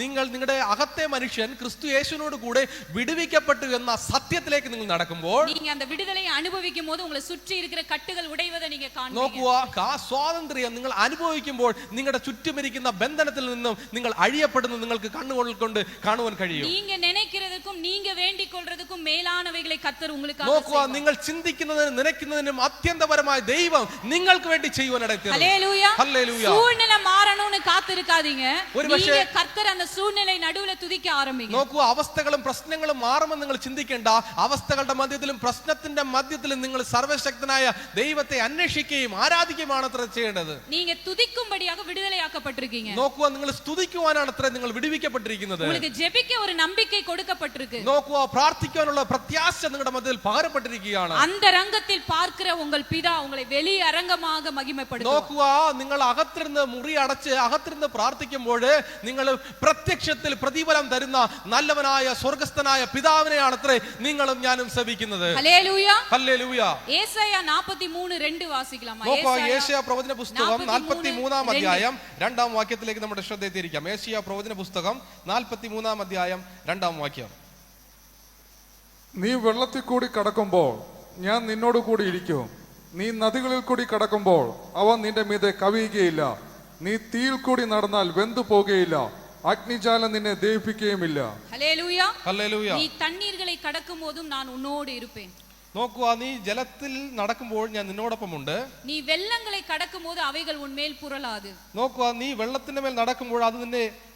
നിങ്ങൾ നിങ്ങളുടെ അകത്തെ മനുഷ്യൻ ക്രിസ്തു യേശുവിനോട് കൂടെ വിടുവിക്കപ്പെട്ടു എന്ന സത്യത്തിലേക്ക് നിങ്ങൾ നടക്കുമ്പോൾ, நீங்க அந்த விடுதலையை அனுபவிக்கும் போது உங்களை சுற்றி இருக்கிற கட்டுகள் உடைவதை நீங்க காண்பீங்க. നോക്കുക, ആ സ്വാതന്ത്ര്യം നിങ്ങൾ അനുഭവിക്കുമ്പോൾ നിങ്ങളുടെ ചുറ്റുമിരിക്കുന്ന ബന്ധനത്തിൽ നിന്നും നിങ്ങൾ അഴിയപ്പെടുന്നത് നിങ്ങൾക്ക് കണ്ണുകൾ കൊണ്ട് കാണുവാൻ കഴിയും. நீங்க நினைக்கிறதுக்கும் நீங்க வேண்டிக் கொள்றதுக்கும் மேலானவைகளை கர்த்தர் உங்களுக்காக നോക്കുക, செய்வார். നിങ്ങൾ ചിന്തിക്കുന്നതിനും നിனைക്കുന്നതിനും അത്യന്തപരമായ ദൈവം നിങ്ങൾക്ക് വേണ്ടി ചെയ്യുവാൻ ഇടയായിത്തീരും. ஹல்லேலூயா. ഹല്ലേലൂയ. சூழ்நிலை மாறணும்னு காத்திருக்காதீங்க, ഒരുപക്ഷേ நீங்க கர்த்தர் அந்த சூழ்நிலை நடுவுல துதிக்க ஆரம்பிங்க. നോക്കൂ, അവസ്ഥകളും പ്രശ്നങ്ങളും മാറുമെന്ന് നിങ്ങൾ ചിന്തിക്കേണ്ട. അവസ്ഥകളുടെ മധ്യത്തിലും പ്രശ്നത്തിന്റെ മധ്യത്തിലും നിങ്ങൾ സർവശക്തനായ ദൈവത്തെ അന്വേഷിക്കുകയും ആരാധിക്കുകയുമാണ് അത്ര ചെയ്യേണ്ടത്. நீங்க துதிக்கும்படியாக விடுதலையாக்கப்பட்டிருக்கீங்க. നോക്കുക, നിങ്ങൾ സ്തുതിക്കുവാനാണ് അത്ര നിങ്ങൾ വിടുവിക്കപ്പെട്ടിരിക്കുന്നത്. உங்களுக்கு ஜெபிக்க ஒரு நம்பிக்கை கொடுக்கப்பட்டிருக்கு. നോക്കുക, പ്രാർത്ഥിക്കാനുള്ള പ്രത്യാശ നിങ്ങളുടെ മധ്യത്തിൽ പകരപ്പെട്ടിരിക്കുകയാണ്. அந்த ரங்கத்தில் பார்க்கிற உங்கள் பிதா உங்களை வெளி அரங்கமாக மகிமைப்படுத்துவார். നോക്കുക, നിങ്ങൾ അകത്തിരുന്ന് മുറി അടച്ച് അകത്തിരുന്ന് പ്രാർത്ഥിക്കുമ്പോൾ നിങ്ങൾ പ്രത്യക്ഷത്തിൽ പ്രതിഫലം തരുന്ന നല്ലവനായ സ്വർഗസ്ഥനായ പിതാവിനെയാണ് അത്രേ നിങ്ങളും ഞാനും സേവിക്കുന്നത്. ഹല്ലേലൂയ. ഹല്ലേലൂയ. യേശയ്യ 43:2 വാസിക്കலாமா? നോക്കുക, യേശയ്യ പ്രവചന പുസ്തകം 43-ാം അധ്യായം 2-ാം വാക്യത്തിലേക്ക് നമ്മുടെ ശ്രദ്ധ എത്തിയിരിക്കാം. യേശയ്യ പ്രവചന പുസ്തകം 43-ാം അധ്യായം 2-ാം വാക്യം. നീ വെള്ളത്തിൽ കൂടി കടക്കുമ്പോൾ ഞാൻ നിന്നോട് കൂടി ഇരിക്കും. നീ നദികളിൽ കൂടി കടക്കുമ്പോൾ അവ നിന്റെ മീതെ കവിയുകയില്ല. നീ തീയിൽ കൂടി നടന്നാൽ വെന്തു പോകുകയില്ല. അഗ്നിജാലം നിന്നെ ദഹിപ്പിക്കുകയുമില്ല. ഹല്ലേലൂയ. ഹല്ലേലൂയ. നീ തണ്ണീർகளை கடக்கும் போதும் நான் உன்னோடு இருப்பேன். നോക്കുക, നീ ജലത്തിൽ നടക്കുമ്പോൾ ഞാൻ നിന്നോടൊപ്പമുണ്ട്. നീ വെള്ളങ്ങളെ കടക്കുമ്പോൾ അവകൾ ഉന്മേൽ പുരളാது. നോക്കുക, നീ വെള്ളത്തിന്റെ മേൽ നടക്കുമ്പോൾ അത്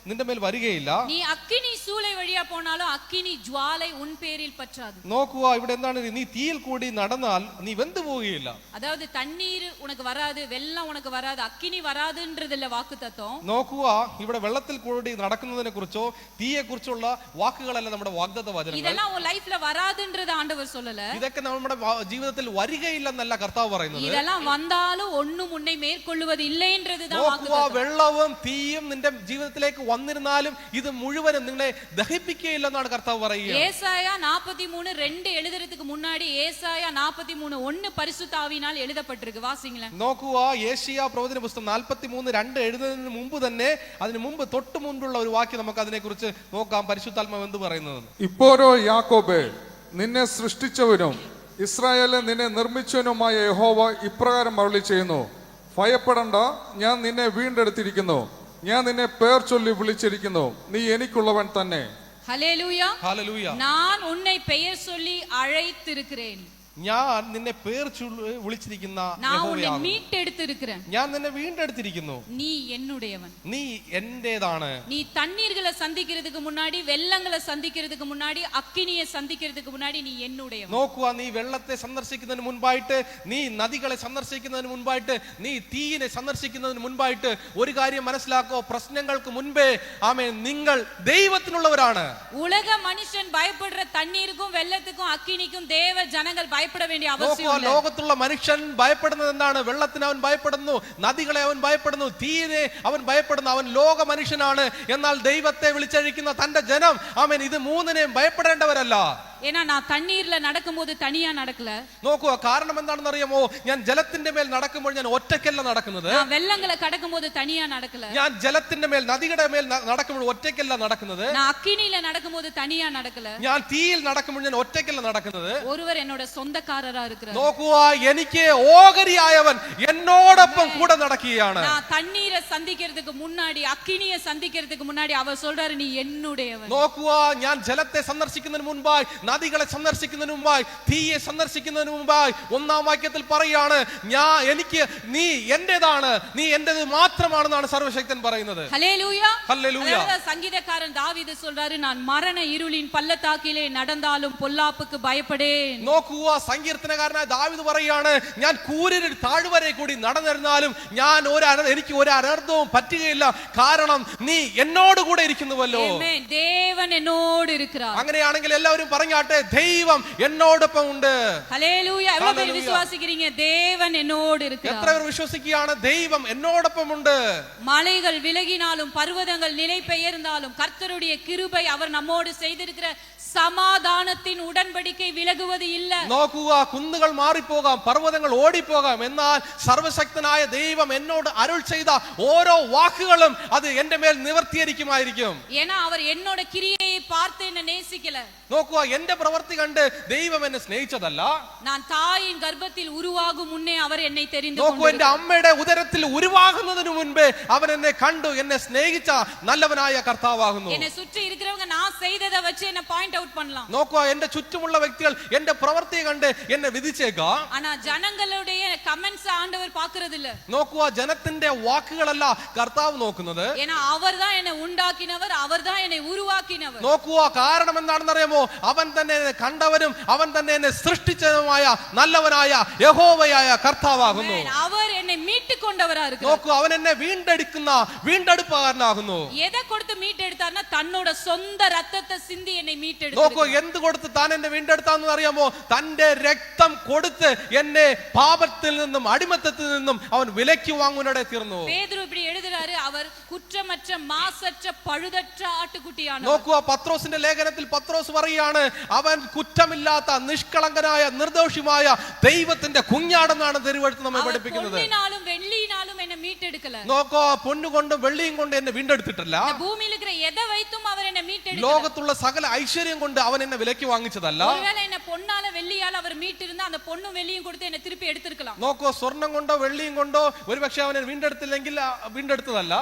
നിന്റെ മേൽ വരികയില്ല. നീ അഗ്നി സൂളை വഴിയാ പോனாலும் അഗ്നി ജ്വാല ഉൻ പേരിൽ പറ്റാது. നോക്കുക, ഇവിടെ എന്താണ്? നീ തീയിൽ കൂടി നടന്നാൽ നീ വെന്തു പോവുകയില്ല. അതായത് തണ്ണീർ ഉനക്ക് വരാது, വെള്ളം ഉനക്ക് വരാது, അഗ്നി വരാதுன்றതില്ല വാക്കുതത്വം. നോക്കുക, ഇവിടെ വെള്ളത്തിൽ കൂടി നടക്കുന്നതിനെ കുറിച്ചോ തീയെ കുറിച്ചുള്ള വാക്കുകളല്ല നമ്മുടെ വാഗ്ദത്ത വചനങ്ങൾ. ഇതെല്ലാം ഉൻ ലൈഫിൽ വരാதுன்றது ആണ്ടവർ சொல்லல. ഇതൊക്കെ നമ്മുടെ ജീവിതത്തിൽ വരികയില്ലെന്നല്ല കർത്താവ് പറയുന്നത്. ഇതെല്ലാം വന്നാലും ഒന്നും ഉന്നെ മേൽക്കൊള്ളുவது இல்லைன்றதுதான் നോക്കുക, വെള്ളവും തീയും നിന്റെ ജീവിതത്തിലേക്ക് വന്നിരുന്നാലും ഇത് മുഴുവനും നിങ്ങളെ ദഹിപ്പിക്കുകയില്ലെന്നാണ് കർത്താവ് പറയുക. ஏசாயா 43:2 எழுதுறதுக்கு முன்னாடி ஏசாயா 43:1 பரிசுத்த ஆவியினால் எழுதப்பட்டிருக்கு. வாசிங்களேன். നോക്കുക, യേശയ്യ പ്രവചന പുസ്തകം 43:2 എഴുതുന്നതിന് മുമ്പ് തന്നെ അതിന് മുമ്പ് തൊട്ട് മുൻപുള്ള ഒരു വാക്യം നമുക്ക് അതിനെ കുറിച്ച് നോക്കാം. പരിശുദ്ധാത്മാവ് എന്ത് പറയുന്നത്? ഇപ്പോഴോ യാക്കോബേ, നിന്നെ സൃഷ്ടിച്ചവനും ഇസ്രായേലെ നിന്നെ നിർമ്മിച്ചവനുമായ യഹോവ ഇപ്രകാരം അരുളി ചെയ്യുന്നു, ഭയപ്പെടണ്ട, ഞാൻ നിന്നെ വീണ്ടെടുത്തിരിക്കുന്നു, ഞാൻ നിന്നെ പേർ ചൊല്ലി വിളിച്ചിരിക്കുന്നു, നീ എനിക്കുള്ളവൻ തന്നെ. ഹല്ലേലൂയ. ഹല്ലേലൂയ. ഞാൻ ഉന്നെ പെയർ ചൊല്ലി അழைத்திருக்கிறேன். ഞാൻ നിന്നെ പേർ വിളിച്ചിരിക്കുന്ന യഹോവയാകുന്നു. ഞാൻ നിന്നെ വീണ്ടെടുത്തിരിക്കുന്നു. നീ എന്നുടേവൻ. നീ എന്റേതാണ്. നീ തണ്ണീർகளை സന്ധിக்கிறதுக்கு മുன்னாடி, വെള്ളങ്ങളെ സന്ധിக்கிறதுக்கு മുன்னாடி, അഗ്നിയെ സന്ധിக்கிறதுக்கு മുன்னாடி നീ എന്നുടേവൻ. നോക്കുക, നീ വെള്ളത്തെ സന്ദർശിക്കുന്നതിന് മുൻപായിട്ട്, നീ നദികളെ സന്ദർശിക്കുന്നതിന് മുൻപായിട്ട്, നീ തീയിനെ സന്ദർശിക്കുന്നതിന് മുൻപായിട്ട് ഒരു കാര്യം മനസ്സിലാക്കോ, പ്രശ്നങ്ങൾക്ക് മുൻപേ ആമേൻ നിങ്ങൾ ദൈവത്തിനുള്ളവരാണ്. ഉലക മനുഷ്യൻ ഭയപ്പെടുற തണ്ണീർക്കും വെള്ളത്തിനും അഗ്നിക്കും ദേവ ജനങ്ങൾ ഭയപ്പെട വേണ്ടിയ നോക്കുക, ആവശ്യമില്ല. ലോകത്തുള്ള മനുഷ്യൻ ഭയപ്പെടുന്നത് എന്താണ്? വെള്ളത്തിന് അവൻ ഭയപ്പെടുന്നു, നദികളെ അവൻ ഭയപ്പെടുന്നു, തീയിനെ അവൻ ഭയപ്പെടുന്നു. അവൻ ലോക മനുഷ്യനാണ്. എന്നാൽ ദൈവത്തെ വിളിച്ചഴിക്കുന്ന തന്റെ ജനം ആമേൻ ഇത് മൂന്നിനെയും ഭയപ്പെടേണ്ടവരല്ല. ஏன்னா நான் தண்ணீர்ல நடக்கும்போது தனியா நடக்கல. നോക്കുക കാരണം എന്താണെന്ന് അറിയാമോ? ഞാൻ ജലത്തിന്റെ മേൽ നടക്കുമ്പോൾ ഞാൻ ഒറ്റയ്ക്കല്ല നടക്കുന്നത്. நான் வெள்ளங்களை கடக்கும்போது தனியா நடக்கல. ഞാൻ ജലത്തിന്റെ മേൽ നദിയുടെ മേൽ നടക്കുമ്പോൾ ഒറ്റയ്ക്കല്ല നടക്കുന്നത്. நான் அக்கினியில நடக்கும்போது தனியா நடக்கல. ഞാൻ തീയിൽ നടക്കുമ്പോൾ ഞാൻ ഒറ്റയ്ക്കല്ല നടക്കുന്നത്. ஒருவர் என்னோட சொந்தக்காரரா இருக்கிறார். നോക്കുക എനിക്ക് ഓഹരിയായവൻ എന്നോടൊപ്പം കൂടെ നടക്കുകയാണ്. நான் தண்ணீரை சந்திக்கிறதுக்கு முன்னாடி அக்கினியை சந்திக்கிறதுக்கு முன்னாடி அவர் சொல்றாரு நீ என்னுடையவன். നോക്കുക ഞാൻ ജലത്തെ സന്ദർശിക്കുന്നതിന് മുൻപായി നദികളെ സന്ദർശിക്കുന്നതിന് മുമ്പായി തീയെ സന്ദർശിക്കുന്നതിന് മുമ്പായി ഒന്നാം വാക്യത്തിൽ പറയാണ് എനിക്ക് നീ എന്റേതാണ്, നീ എന്റേത് മാത്രമാണെന്നാണ് സർവശക്തൻ പറയുന്നത്. Hallelujah hallelujah. സംഗീതക്കാരൻ ദാവീദ് சொல்றாரு நான் மரண இருளின் பள்ளத்தாக்கிலே நடந்தாலும் பொல்லாப்புக்கு பயப்படேன். നോക്കുക സങ്കീർത്തനകാരനായ ദാവീദ് പറയാണ് ഞാൻ കൂരിരുൾ താഴ്വരെ കൂടി നടന്നിരുന്നാലും എനിക്ക് ഒരു അനർത്ഥവും പറ്റുകയില്ല, കാരണം നീ എന്നോട് കൂടെ ഇരിക്കുന്നുവല്ലോ. ആമേൻ. ദേവൻ എന്നോട് ഇരിക്കുകയാർ. അങ്ങനെയാണെങ്കിൽ എല്ലാവരും പറഞ്ഞാട്ടെ ദൈവം എന്നോടൊപ്പം ഉണ്ട്. ഹല്ലേലൂയ. എவ்வளவு പേര് വിശ്വസിக்கிறீங்க ദേവൻ എന്നോട് ഇരിക്കുകയാർ? എത്ര പേർ വിശ്വസിക്കുകയാണ് ദൈവം എന്നോടൊപ്പം ഉണ്ട്? மலைகள் விலகினாலும் பர்வதங்கள் நிலை பெயர்ந்தாலும் கர்த்தருடைய கிருபை அவர் நம்மோடு செய்திருக்கிற സമാധാനത്തിൻ ഉടൻപടിക്കൈ വിലകുவது ഇല്ല. നോക്കുക കുന്നുകൾ മാറിപ്പോകാം, പർവ്വതങ്ങൾ ഓടിപ്പോകാം, എന്നാൽ സർവശക്തനായ ദൈവം എന്നോട് അരുൾ ചെയ്ത ഓരോ വാക്കുകളും അത് എന്റെ മേൽ നിവർത്തിയിരിക്കുമായിരിക്കും. ஏன்னா அவர் என்னோட கிரியையை பார்த்து என்ன நேசிக்கல. നോക്കുക എന്റെ പ്രവൃത്തി കണ്ട് ദൈവം എന്നെ സ്നേഹിച്ചതല്ല. நான் தாயின் கர்ப்பத்தில் உருவாகும் முன்னே அவர் என்னை தெரிந்து നോക്കൂ എന്റെ അമ്മയുടെ ഉദരത്തിൽ ഉരുവാകുന്നതിനു മുൻപേ അവൻ എന്നെ കണ്ടു, എന്നെ സ്നേഹിച്ച നല്ലവനായ കർത്താവാകുന്നു. என்னை சுற்றி இருக்கிறவங்க நான் செய்ததை வச்சு என்ன பாயிண்ட் அவுட் பண்ணலாம். നോക്കുക എന്റെ ചുറ്റുമുള്ള വ്യക്തികൾ എന്റെ പ്രവൃത്തിയെ കണ്ട് എന്നെ വിധിച്ചേക്കാം. ஆனா ஜனங்களுடைய கமெண்ட்ஸ் ஆண்டவர் பார்க்கிறது இல்ல. നോക്കുക ജനത്തിന്റെ വാക്കുകളല്ല കർത്താവ് നോക്കുന്നത്. ஏன்னா அவர்தான் என்னை உண்டாக்கினவர், அவர்தான் என்னை உருவாக்கினவர். നോക്കുക കാരണം എന്താണെന്ന് അറിയാമോ? അവൻ തന്നെ എന്നെ കണ്ടവനും അവൻ തന്നെ എന്നെ സൃഷ്ടിച്ചതുമായ നല്ലവനായ യഹോവയായ കർത്താവാകുന്നു. அவர் என்னை மீட்டு கொண்டவரா இருக்கிறார். നോക്കൂ അവൻ എന്നെ വീണ്ടെടുപ്പുകാരനാകുന്നു. எதை കൊടുത്ത് மீட்டெடுத்தார்னா தன்னோட சொந்த ரத்தத்தை சிந்தி என்னை மீட்டெடுத்தார். നോക്കൂ എന്ത് കൊടുത്ത് താൻ എന്നെ വീണ്ടെടുത്താന്ന് അറിയാമോ? തന്റെ രക്തം കൊടുത്ത് എന്നെ പാപത്തിൽ നിന്നും അടിമത്തത്തിൽ നിന്നും അവൻ വിലയ്ക്ക് വാങ്ങുവാനിടെ തീർന്നു. പേതുരു இப்படி எழுதுறாரு, அவர் കുറ്റമറ്റ മാസറ്റ പഴുതറ്റ ആട്ടുകുട്ടിയാണ്. നോക്കുക പത്രോസിന്റെ ലേഖനത്തിൽ പത്രോസ് പറയാണ് അവൻ കുറ്റമില്ലാത്ത നിഷ്കളങ്കനായ നിർദോഷിമായ ദൈവത്തിന്റെ കുഞ്ഞാടെന്നാണ് തിരുവെഴുത്ത് നമ്മെ പഠിപ്പിക്കുന്നത്. പൊന്നിനാലും വെള്ളിയിനാലും എന്നെ மீட்டெடுக்கல. നോക്കോ പൊന്നുകൊണ്ടും വെള്ളിയും കൊണ്ട് എന്നെ വീണ്ടെടുത്തിട്ടില്ല. ഭൂമിയിൽ இருக்கிற எதை வைத்தும் அவர் என்னை மீட்டெடுக்கல. ലോകത്തുള്ള സകല ഐശ്വര്യം കൊണ്ട് അവൻ എന്നെ വിലയ്ക്ക് വാങ്ങിച്ചതല്ല. ஒருவேளை என்ன பொன்னால வெள்ளியால அவர் மீட்டிருந்தா அந்த பொன்னும் வெள்ளியும் கொடுத்து என்ன திருப்பி எடுத்துக்கலாம். നോക്കോ സ്വർണം കൊണ്ടോ വെള്ളിയും കൊണ്ടോ ഒരുപക്ഷെ അവനെ വീണ്ടെടുത്തില്ലെങ്കിൽ വീണ്ടെടുത്തതല്ല.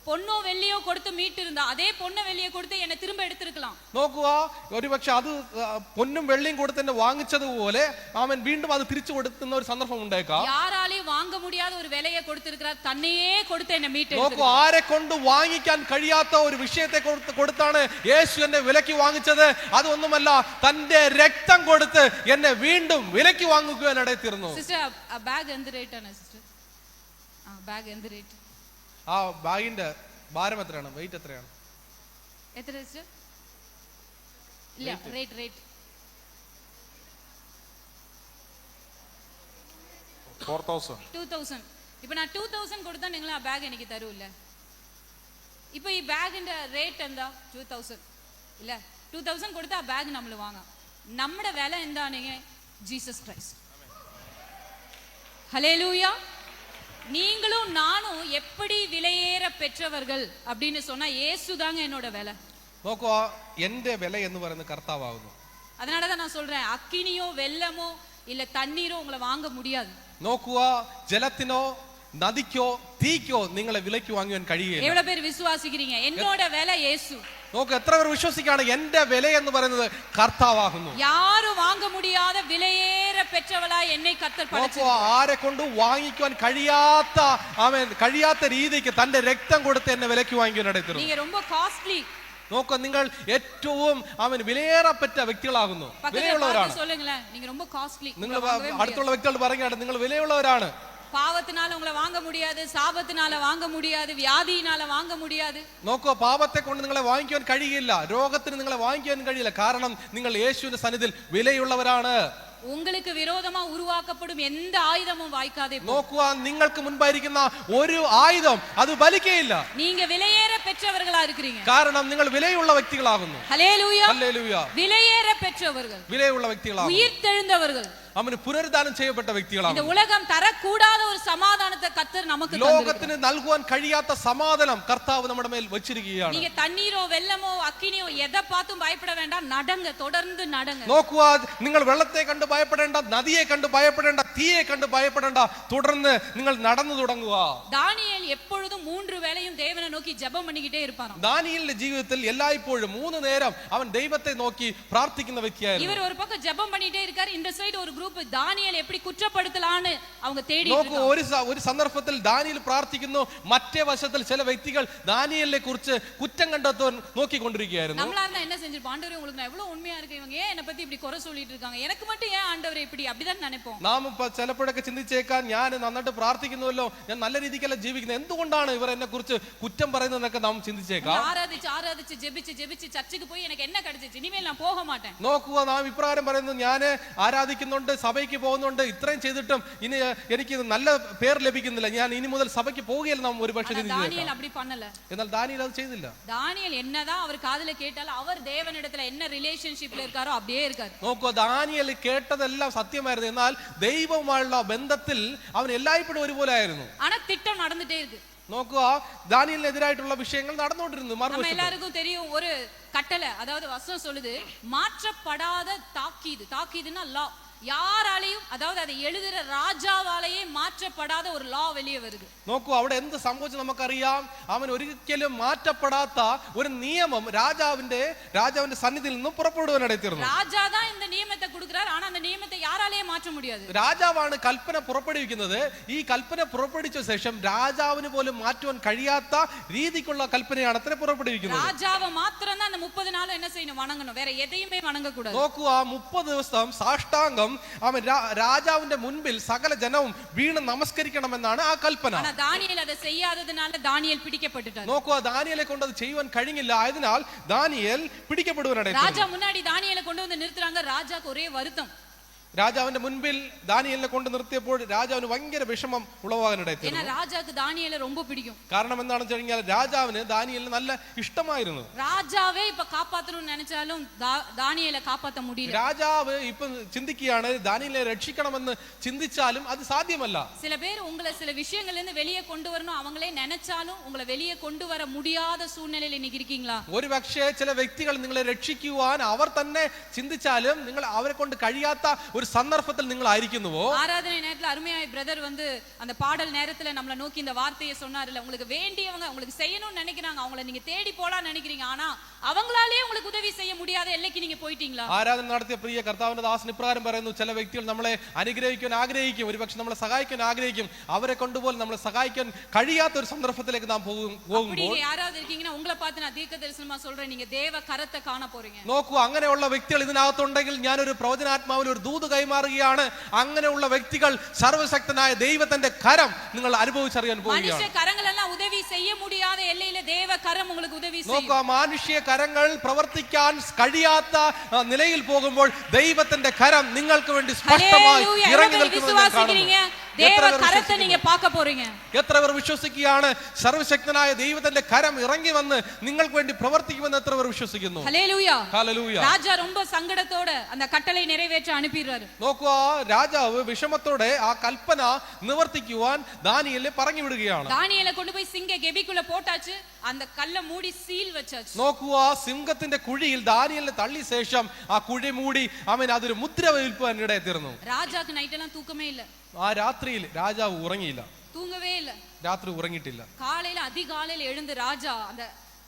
പൊന്നോ വെള്ളിയോ കൊടുത്ത് மீட்டிருந்தா അതേ പൊന്ന വെള്ളിയെ കൊടുത്ത് എന്നെ திரும்ப എടുത്തിരിக்கலாம். നോക്കുക ഒരുപക്ഷെ അത് പൊന്നും വെള്ളിയും കൊടുത്ത് എന്നെ വാങ്ങിച്ചതുപോലെ അവൻ വീണ്ടും അത് തിരിച്ചു കൊടുക്കുന്ന ഒരു സന്ദർഭം ഉണ്ടായേക്കാം. யாராலையும் வாங்க முடியாத ஒரு விலையை கொடுத்திருக்கிறார், தன்னையே கொடுத்து என்ன மீட்டு. നോക്കൂ ആരെ കൊണ്ട് വാങ്ങിക്കാൻ കഴിയാത്ത ഒരു വിഷയത്തെ കൊടുത്താണ് യേശു എന്നെ വിലയ്ക്ക് വാങ്ങിച്ചത്. അതൊന്നുമല്ല, തന്റെ രക്തം കൊടുത്ത് എന്നെ വീണ്ടും വിലയ്ക്ക് വാങ്ങിക്കുവാനിടയിൽ തീർന്നു. സിസ്റ്റർ ബാഗ് എന്ത് റേറ്റ് ആണ് സിസ്റ്റർ? ബാഗ് എന്ത് റേറ്റ്? ആ ബാഗിന്റെ ഭാരം എത്രയാണ്? വെയിറ്റ് എത്രയാണ്? എത്ര സിസ്റ്റർ? ഇല്ല റേറ്റ് 4000. ഇപ്പൊ ഞാൻ 2000 കൊടുത്താൽ നിങ്ങൾ ആ ബാഗ് എനിക്ക് തരൂല്ലേ? ഇപ്പൊ ഈ ബാഗിന്റെ റേറ്റ് എന്താ? 2000 ഇല്ല, 2000 കൊടുത്താൽ ആ ബാഗ് നമ്മൾ വാങ്ങാം. നമ്മുടെ വില എന്താണെങ്കിൽ ജീസസ് ക്രൈസ്റ്റ്. ഹല്ലേലൂയ. நீங்களும் நானும் எப்படி விலையேற பெற்றவர்கள் அப்படின்னு சொன்னா இயேசுதாங்க என்னோட விலை. നോക്കൂ എന്റെ വില എന്ന് പറയുന്നത് കർത്താവാകുന്നു. அதனாலதான் நான் சொல்றேன், அக்கினியோ வெள்ளமோ இல்ல தண்ணீரோ உங்களை வாங்க முடியாது. നോക്കുക ജലത്തിനോ നദിക്കോ തീക്കോ നിങ്ങളെ വിലയ്ക്ക് വാങ്ങുവാൻ കഴിയില്ല. എவ்வளவு பேர் விசுவாசிக்கிறீங்க என்னோட விலை இயேசு? നോക്ക് എത്ര പേർ വിശ്വസിക്കാണ് എന്റെ വില എന്ന് പറയുന്നത് കർത്താവാകുന്നു. யாரும் வாங்க முடியாத விலையேற பெற்றவளாய் என்னை கர்த்தர் படைச்சிருக்கிறார். ആരെ കൊണ്ട് വാങ്ങിക്കുവാൻ കഴിയാത്ത രീതിക്ക് തന്റെ രക്തം കൊടുത്ത് എന്നെ വിലയ്ക്ക് വാങ്ങിക്കുവാൻ ഇടയിൽ. நீங்க ரொம்ப காஸ்ட்லி. നോക്കൂ നിങ്ങൾ ഏറ്റവും വിലയേറപ്പെട്ട വ്യക്തികളാകുന്നു, വിലയുള്ളവരാണ്. சொல்லுங்களேன், நீங்க ரொம்ப காஸ்ட்லி. നിങ്ങൾ അടുത്തുള്ള വ്യക്തികളോട് പറയുകയാണ് നിങ്ങൾ വിലയുള്ളവരാണ്. പാപത്തിനാല ഉങ്ങളെ വാങ്ങ മുടിയാതെ, സാപത്തിനാല വാങ്ങ മുടിയാതെ, വ്യാധിയിനാല വാങ്ങ മുടിയാതെ. നോക്കൂ പാപത്തെ കൊണ്ട് നിങ്ങളെ വാങ്ങിക്കാൻ കഴിയില്ല, രോഗത്തിന് നിങ്ങളെ വാങ്ങിക്കാൻ കഴിയില്ല, കാരണം നിങ്ങൾ യേശുവിന്റെ സന്നിധിയിൽ വിലയുള്ളവരാണ്. உங்களுக்கு விரோதமா உருவாக்கப்படும் எந்த ஆயுதமும் வாய்க்காதே போகும். നോക്കുക, നിങ്ങൾക്ക് മുൻപായിരിക്കുന്ന ഒരു ആയുധം അത് ഫലിക്കുകയില്ല. நீங்க விலையேற பெற்றவர்களா இருக்கிறீங்க. കാരണം നിങ്ങൾ വിലയുള്ള വ്യക്തികളാകുന്നു. ഹല്ലേലൂയ. ഹല്ലേലൂയ. விலையேற பெற்றவர்கள், വിലയുള്ള വ്യക്തികളാകുന്നു. உயிர்த்தெழுந்தவர்கள், അവന് പുനരുദ്ധാനം ചെയ്യപ്പെട്ട വ്യക്തികളാണ്. இந்த உலகம் தரக்கூடாத ஒரு சமாதானத்தை கர்த்தர் நமக்கு தந்திருக்கிறார். ലോകത്തിന് നൽകുവാൻ കഴിയാത്ത സമാധാനം കർത്താവ് നമ്മുടെ മേൽ വെച്ചിരിക്കുകയാണ്. நீங்க தண்ணீரோ வெள்ளமோ അഗ്നിയോ எதை பார்த்தும் பயப்பட வேண்டாம், நடங்க, தொடர்ந்து நடங்க. നോക്കുക, നിങ്ങൾ വെള്ളത്തെ കണ്ട് ഭയപ്പെടേണ്ട, നദിയെ കണ്ട് ഭയപ്പെടേണ്ട, തീയെ കണ്ട് ഭയപ്പെടേണ്ട, തുടർന്ന് നിങ്ങൾ നടന്നു തുടങ്ങുക. தானியேல் எப்பொழுதும் 3 வேளையும் தேவனை நோக்கி ஜெபம் பண்ணிக்கிட்டே இருப்பாராம். ദാനിയേലിന്റെ ജീവിതത്തിൽ എല്ലായ്പ്പോഴും 3 നേരം അവൻ ദൈവത്തെ നോക്കി പ്രാർത്ഥിക്കുന്ന വ്യക്തിയായിരുന്നു. இவர் ஒரு பக்கம் ஜெபம் பண்ணிட்டே இருக்காரு, இந்த சைடு ஒரு குரூப் தானியேல் எப்படி குற்றப்படுத்தலாம்னு அவங்க தேடிட்டு നോക്കൂ, இருக்காங்க. ഒരു സന്ദർഭത്തിൽ ദാനിയേൽ പ്രാർത്ഥിക്കുന്നു, മറ്റേ വശത്തിൽ ചില വ്യക്തികൾ ദാനിയേലിനെ കുറിച്ച് കുറ്റം കണ്ടെത്താൻ നോക്കിക്കൊണ്ടിരിക്കുകയായിരുന്നു. நம்மளா இருந்தா என்ன செஞ்சிருப்போம்? ஆண்டவரே, உங்களுக்கு நான் எவ்வளவு உண்மையா இருக்கேன், இவங்க ஏன் என்ன பத்தி இப்படி குறை சொல்லிட்டு இருக்காங்க, எனக்கு மட்டும் ஏன் ஆண்டவரே இப்படி, அப்படிதான் நினைப்போம். നാം ചിലപ്പോഴൊക്കെ ചിന്തിച്ചേക്കാൻ, ഞാൻ നന്നായിട്ട് പ്രാർത്ഥിക്കുന്നുവല്ലോ, ഞാൻ നല്ല രീതിക്കല്ല ജീവിക്കുന്നത്, എന്തുകൊണ്ടാണ് ഇവർ എന്നെ കുറിച്ച് കുറ്റം പറയുന്നതെന്നൊക്കെ നാം ചിന്തിച്ചേക്കാം. ആരാധിച്ച് ജപിച്ച് ചർച്ചിക്ക് പോയി എനിക്ക് എന്നെ കടിച്ചു, ഇനിമേൽ ഞാൻ പോക മാട്ടേൻ. നോക്കുക, നാം ഇപ്രകാരം പറയുന്നു, ഞാൻ ആരാധിക്കുന്നുണ്ട്, സഭയ്ക്ക് പോകുന്നുണ്ട്, ഇത്രയും ചെയ്തിട്ടും ഇനി എനിക്ക് നല്ല പേർ ലഭിക്കുന്നില്ല, ഞാൻ ഇനി മുതൽ സഭയ്ക്ക് പോവുകയില്ല. നാം ഒരു പക്ഷേ ദാനിയേൽ அப்படி பண்ணல. എന്നാൽ ദാനിയേൽ അത് ചെയ്തില്ല. ദാനിയേൽ എന്നതാ അവർ കാതിൽ കേട്ടാലും അവർ ദേവനിടത്തിൽ എന്ന റിലേഷൻഷിപ്പിൽ இருக்காரോ அப்படியே இருக்காரு. നോക്കുക, ദാനിയേൽ കേട്ടതെല്ലാം സത്യമായിരുന്നു, എന്നാൽ ദൈവവുമായുള്ള ബന്ധത്തിൽ അവൻ എല്ലായ്പ്പോഴും ഒരുപോലെ ആയിരുന്നു. ஆனா திட்டம் நடந்துட்டே இருக்கு. നോക്കുക, ദാനിയേലിനെതിരായിട്ടുള്ള വിഷയങ്ങൾ നടന്നുകൊണ്ടിരുന്നു. நம்ம எல்லாருக்கும் தெரியும் ஒரு கட்டளை, அதாவது வசனம் சொல்லுது, மாற்றப்படாத தாக்கீதுன்னா லா, யாராலையும், அதாவது அதை எழுதுற ராஜாவாலேயே மாற்றப்படாத ஒரு லா வெளியே வருது. നോക്കൂ, അവിടെ എന്ത് സംഭവിച്ചു നമുക്കറിയാം. അവൻ ഒരിക്കലും മാറ്റപ്പെടാത്ത ഒരു നിയമം രാജാവിന്റെ സന്നിധിയിൽ നിന്ന് പുറപ്പെടുവാനിടയിത്തീർന്നു. ராஜா தான் இந்த நியமத்தை கொடுக்கிறார், ஆனா அந்த நியமத்தை யாராலேயே மாற்ற முடியாது. രാജാവാണ് കൽപ്പന പുറപ്പെടുവിക്കുന്നത്. ഈ കൽപ്പന പുറപ്പെടുവിച്ച ശേഷം രാജാവിന് പോലും മാറ്റുവാൻ കഴിയാത്ത രീതിക്കുള്ള കൽപ്പനയാണ് അത്ര പുറപ്പെടുവിക്കുന്നത്. ராஜாவை மாத்திரம் தான் அந்த 30 நாளும் என்ன செய்யணும்? வணங்கணும், வேற எதையுமே வணங்க கூடாது. നോക്കൂ, ആ 30 ദിവസം സാഷ്ടാംഗം അവൻ രാജാവിന്റെ മുൻപിൽ സകല ജനവും വീണ് നമസ്കരിക്കണമെന്നാണ് ആ കൽപ്പന. ദാനിയേൽ അത് ചെയ്യാത്തതിനാല ദാനിയേൽ പിടിക്കപ്പെട്ടിട്ടാണ്. നോക്കുക, ദാനിയേലെ കൊണ്ട് അത് ചെയ്യുവാൻ കഴിഞ്ഞില്ല, ആയതിനാൽ ദാനിയേൽ പിടിക്കപ്പെടുവാനിടയായി. ராஜா முன்னாடி தானியேலை கொண்டு வந்து நிறுத்துறாங்க, ராஜாக்கு ஒரே வருத்தம். രാജാവിന്റെ മുൻപിൽ ദാനിയേലിനെ കൊണ്ട് നിർത്തിയപ്പോൾ രാജാവിന് ഭയങ്കര വിഷമം ഉളവാകാനിടയായി. ராஜாக்கு தானியேலை ரொம்ப பிடிக்கும். കാരണം എന്താണെന്ന് വെച്ച് കഴിഞ്ഞാൽ രാജാവിന് ദാനിയേലിനെ നല്ല ഇഷ്ടമായിരുന്നു. ராஜாவே இப்ப காப்பாத்தணும்னு நினைச்சாலும் தானியேலை காப்பாத்த முடியல. രാജാവ് ഇപ്പൊ ചിന്തിക്കുകയാണ്, ദാനിയേലിനെ രക്ഷിക്കണമെന്ന് ചിന്തിച്ചാലും അത് സാധ്യമല്ല. சில பேர் உங்களை சில விஷயங்கள்ல இருந்து வெளியே கொண்டு வரணும், அவங்களே நினைச்சாலும் உங்களை வெளியே கொண்டு வர முடியாத சூழ்நிலையில் இன்னைக்கு இருக்கீங்களா? ഒരു പക്ഷേ ചില വ്യക്തികൾ നിങ്ങളെ രക്ഷിക്കുവാൻ അവർ തന്നെ ചിന്തിച്ചാലും നിങ്ങൾ അവരെ കൊണ്ട് കഴിയാത്ത ഒരു സന്ദർഭത്തിൽ നിങ്ങൾ ആയിരിക്കുന്നുവോ? ஆராதனை நேரத்துல அருமையாய் பிரதர் வந்து அந்த பாடல் நேரத்துல நம்மள நோக்கி இந்த வார்த்தையை சொன்னார்ல, உங்களுக்கு வேண்டியவங்க உங்களுக்கு செய்யணும்னு நினைக்கிறாங்க, அவங்கள நீங்க தேடி போலாம் நினைக்கிறீங்க, ஆனா அவங்களாலே உங்களுக்கு உதவி செய்ய முடியாத எல்லைக்கு நீங்க போயிட்டீங்களா? ആരാധന നടത്തിയ പ്രിയ കർത്താവിന്റെ ദാസൻ ഇപ്രകാരം പറയുന്നു, ചില വ്യക്തികൾ നമ്മളെ അനുഗ്രഹിക്കാൻ ആഗ്രഹിക്കും, ഒരുപക്ഷെ നമ്മളെ സഹായിക്കാൻ ആഗ്രഹിക്കും, അവരെ കൊണ്ടുപോലും നമ്മളെ സഹായിക്കാൻ കഴിയാത്ത ഒരു സന്ദർഭത്തിലേക്ക് നാം പോകുമ്പോൾ யாராவது இருக்கீங்கன்னா உங்களை பார்த்து நான் தீர்க்க தரிசனமா சொல்றேன், நீங்க தேவ கரத்தை காண போறீங்க. നോക്കൂ, അങ്ങനെയുള്ള വ്യക്തികൾ ഇതിനകത്തുണ്ടെങ്കിൽ ഞാനൊരു പ്രവചനാത്മാവിൽ ഒരു ദൂത് കൈമാറുകയാണ്. അങ്ങനെയുള്ള വ്യക്തികൾ സർവശക്തനായ ദൈവത്തിന്റെ കരം നിങ്ങൾ അനുഭവിച്ചറിയാൻ പോവുകയാണ്. മനുഷ്യ കരങ്ങളെല്ലാം ഉദവി ചെയ്യ മുടിയാத എല്ലയിലെ ദൈവ കരം உங்களுக்கு ഉദവി ചെയ്യും. നോക്കൂ, മാനുഷിക കരങ്ങൾ പ്രവർത്തിക്കാൻ കഴിയാത്ത നിലയിൽ പോകുമ്പോൾ ദൈവത്തിന്റെ കരം നിങ്ങൾക്ക് വേണ്ടി സ്പഷ്ടമായി ഇറങ്ങി നിൽക്കുന്നത്. தேவ கரத்தை நீங்க பார்க்க போறீங்க. എത്ര പേർ വിശ്വസിക്കുകയാണ് സർവശക്തനായ ദൈവത്തിന്റെ കരം ഇറങ്ങി വന്ന് നിങ്ങൾക്ക് വേണ്ടി പ്രവർത്തിക്കുമെന്ന് എത്ര പേർ വിശ്വസിക്കുന്നു? ഹല്ലേലൂയ. ഹല്ലേലൂയ. രാജാ ரொம்ப സങ്കടത്തോടെ அந்த கட்டளை நிறைவேற்ற அனுப்பிறாரு. നോക്കുക, രാജാവ് വിഷമത്തോടെ ആ കൽപ്പന നിവർത്തിക്കുവാൻ ദാനിയേലിനെ പറഞ്ഞു വിടുകയാണ്. ദാനിയേലെ കൊണ്ടുപോയി സിംഹ ഗെബിക്കുള്ള പോട്ടാച്ച്, அந்த കല്ല മൂടി സീൽ വെച്ചാச்சு. നോക്കുക, സിംഹത്തിന്റെ കുഴിയിൽ ദാനിയേലിനെ തള്ളിയ ശേഷം ആ കുഴി മൂടി അവൻ അതൊരു മുദ്ര വിൽപ്പാൻ ഇടയായിത്തീർന്നു. രാജാക്ക് നൈറ്റ് എല്ലാം തൂക്കമേ ഇല്ല. ആ രാത്രിയിൽ രാജാവ് ഉറങ്ങിയില്ല, തൂങ്ങவே ഇല്ല, രാത്രി ഉറങ്ങിയിട്ടില്ല. காலையில அதிகாலையில எழுந்து ராஜா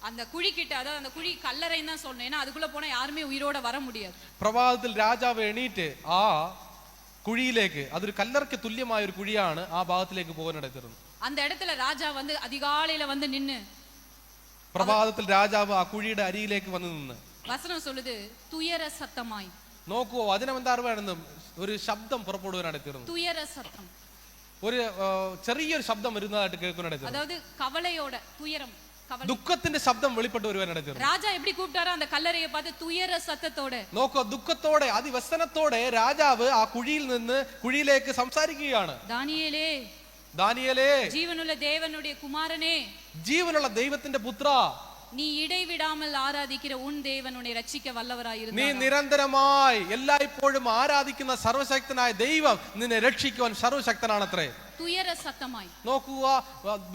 அந்த குழி கிட்ட, அதாவது அந்த குழி கல்லறைன்னு தான் சொன்னேன், ஏன்னா அதுக்குள்ள போனா யாருமே உயிரோட வர முடியாது. പ്രഭാതത്തിൽ രാജാവ് എണീറ്റ് ആ കുഴിയിലേക്ക്, അതൊരു കല്ലറയ്ക്ക് തുല്യമായ ഒരു കുഴിയാണ്, ആ ഭാഗത്തിലേക്ക് പോകാനിടയായിത്തീർന്നു. அந்த இடத்துல ராஜா வந்து அதிகாலையில வந்து நின்னு, പ്രഭാതത്തിൽ രാജാവ് ആ കുഴിയുടെ അരിയിലേക്ക് വന്ന് നിന്ന് വസനം சொல்லுது തുയര സത്തമായി. നോക്കൂ, അതിനെന്താറുവാണെന്ന് ഒരു ശബ്ദം പുറപ്പെടുവാനിടയായിത്തീർന്നു. തുയര സത്തം, ഒരു ചെറിയൊരു ശബ്ദം വരുന്നതായിട്ട് കേൾക്കുന്നിടത്ത്, അതായത് കവളയോടെ തുയരം, ദുഃഖത്തിന്റെ ശബ്ദം വെളിപ്പെട്ട് വരുവാനിട തീർന്നു. ராஜா எப்படி கூப்பிட்டாரோ அந்த கல்லறையை பார்த்து துயர சத்தத்தோட നോക്കൂ, ദുഃഖത്തോടെ അതിവ്യസനത്തോടെ രാജാവ് ആ കുഴിയിലേക്ക് സംസാരിക്കുകയാണ്. தானியேலே, ദാനിയേലേ, ജീവനുള്ള ദേവനുடைய കുമാരനെ, ജീവനുള്ള ദൈവത്തിന്റെ പുത്ര, നീ ഇടവിടാமல் ആരാധിക്കുന്ന ഉൻ ദേവൻ ഉന്നെ രക്ഷിക്ക വല്ലവരായിരുന്നു. നീ നിരന്തരമായി എല്ലായ്പ്പോഴും ആരാധിക്കുന്ന സർവശക്തനായ ദൈവം നിന്നെ രക്ഷിക്കുവാൻ സർവശക്തനാണത്രേ. തുയര സത്തമായി നോക്കുക,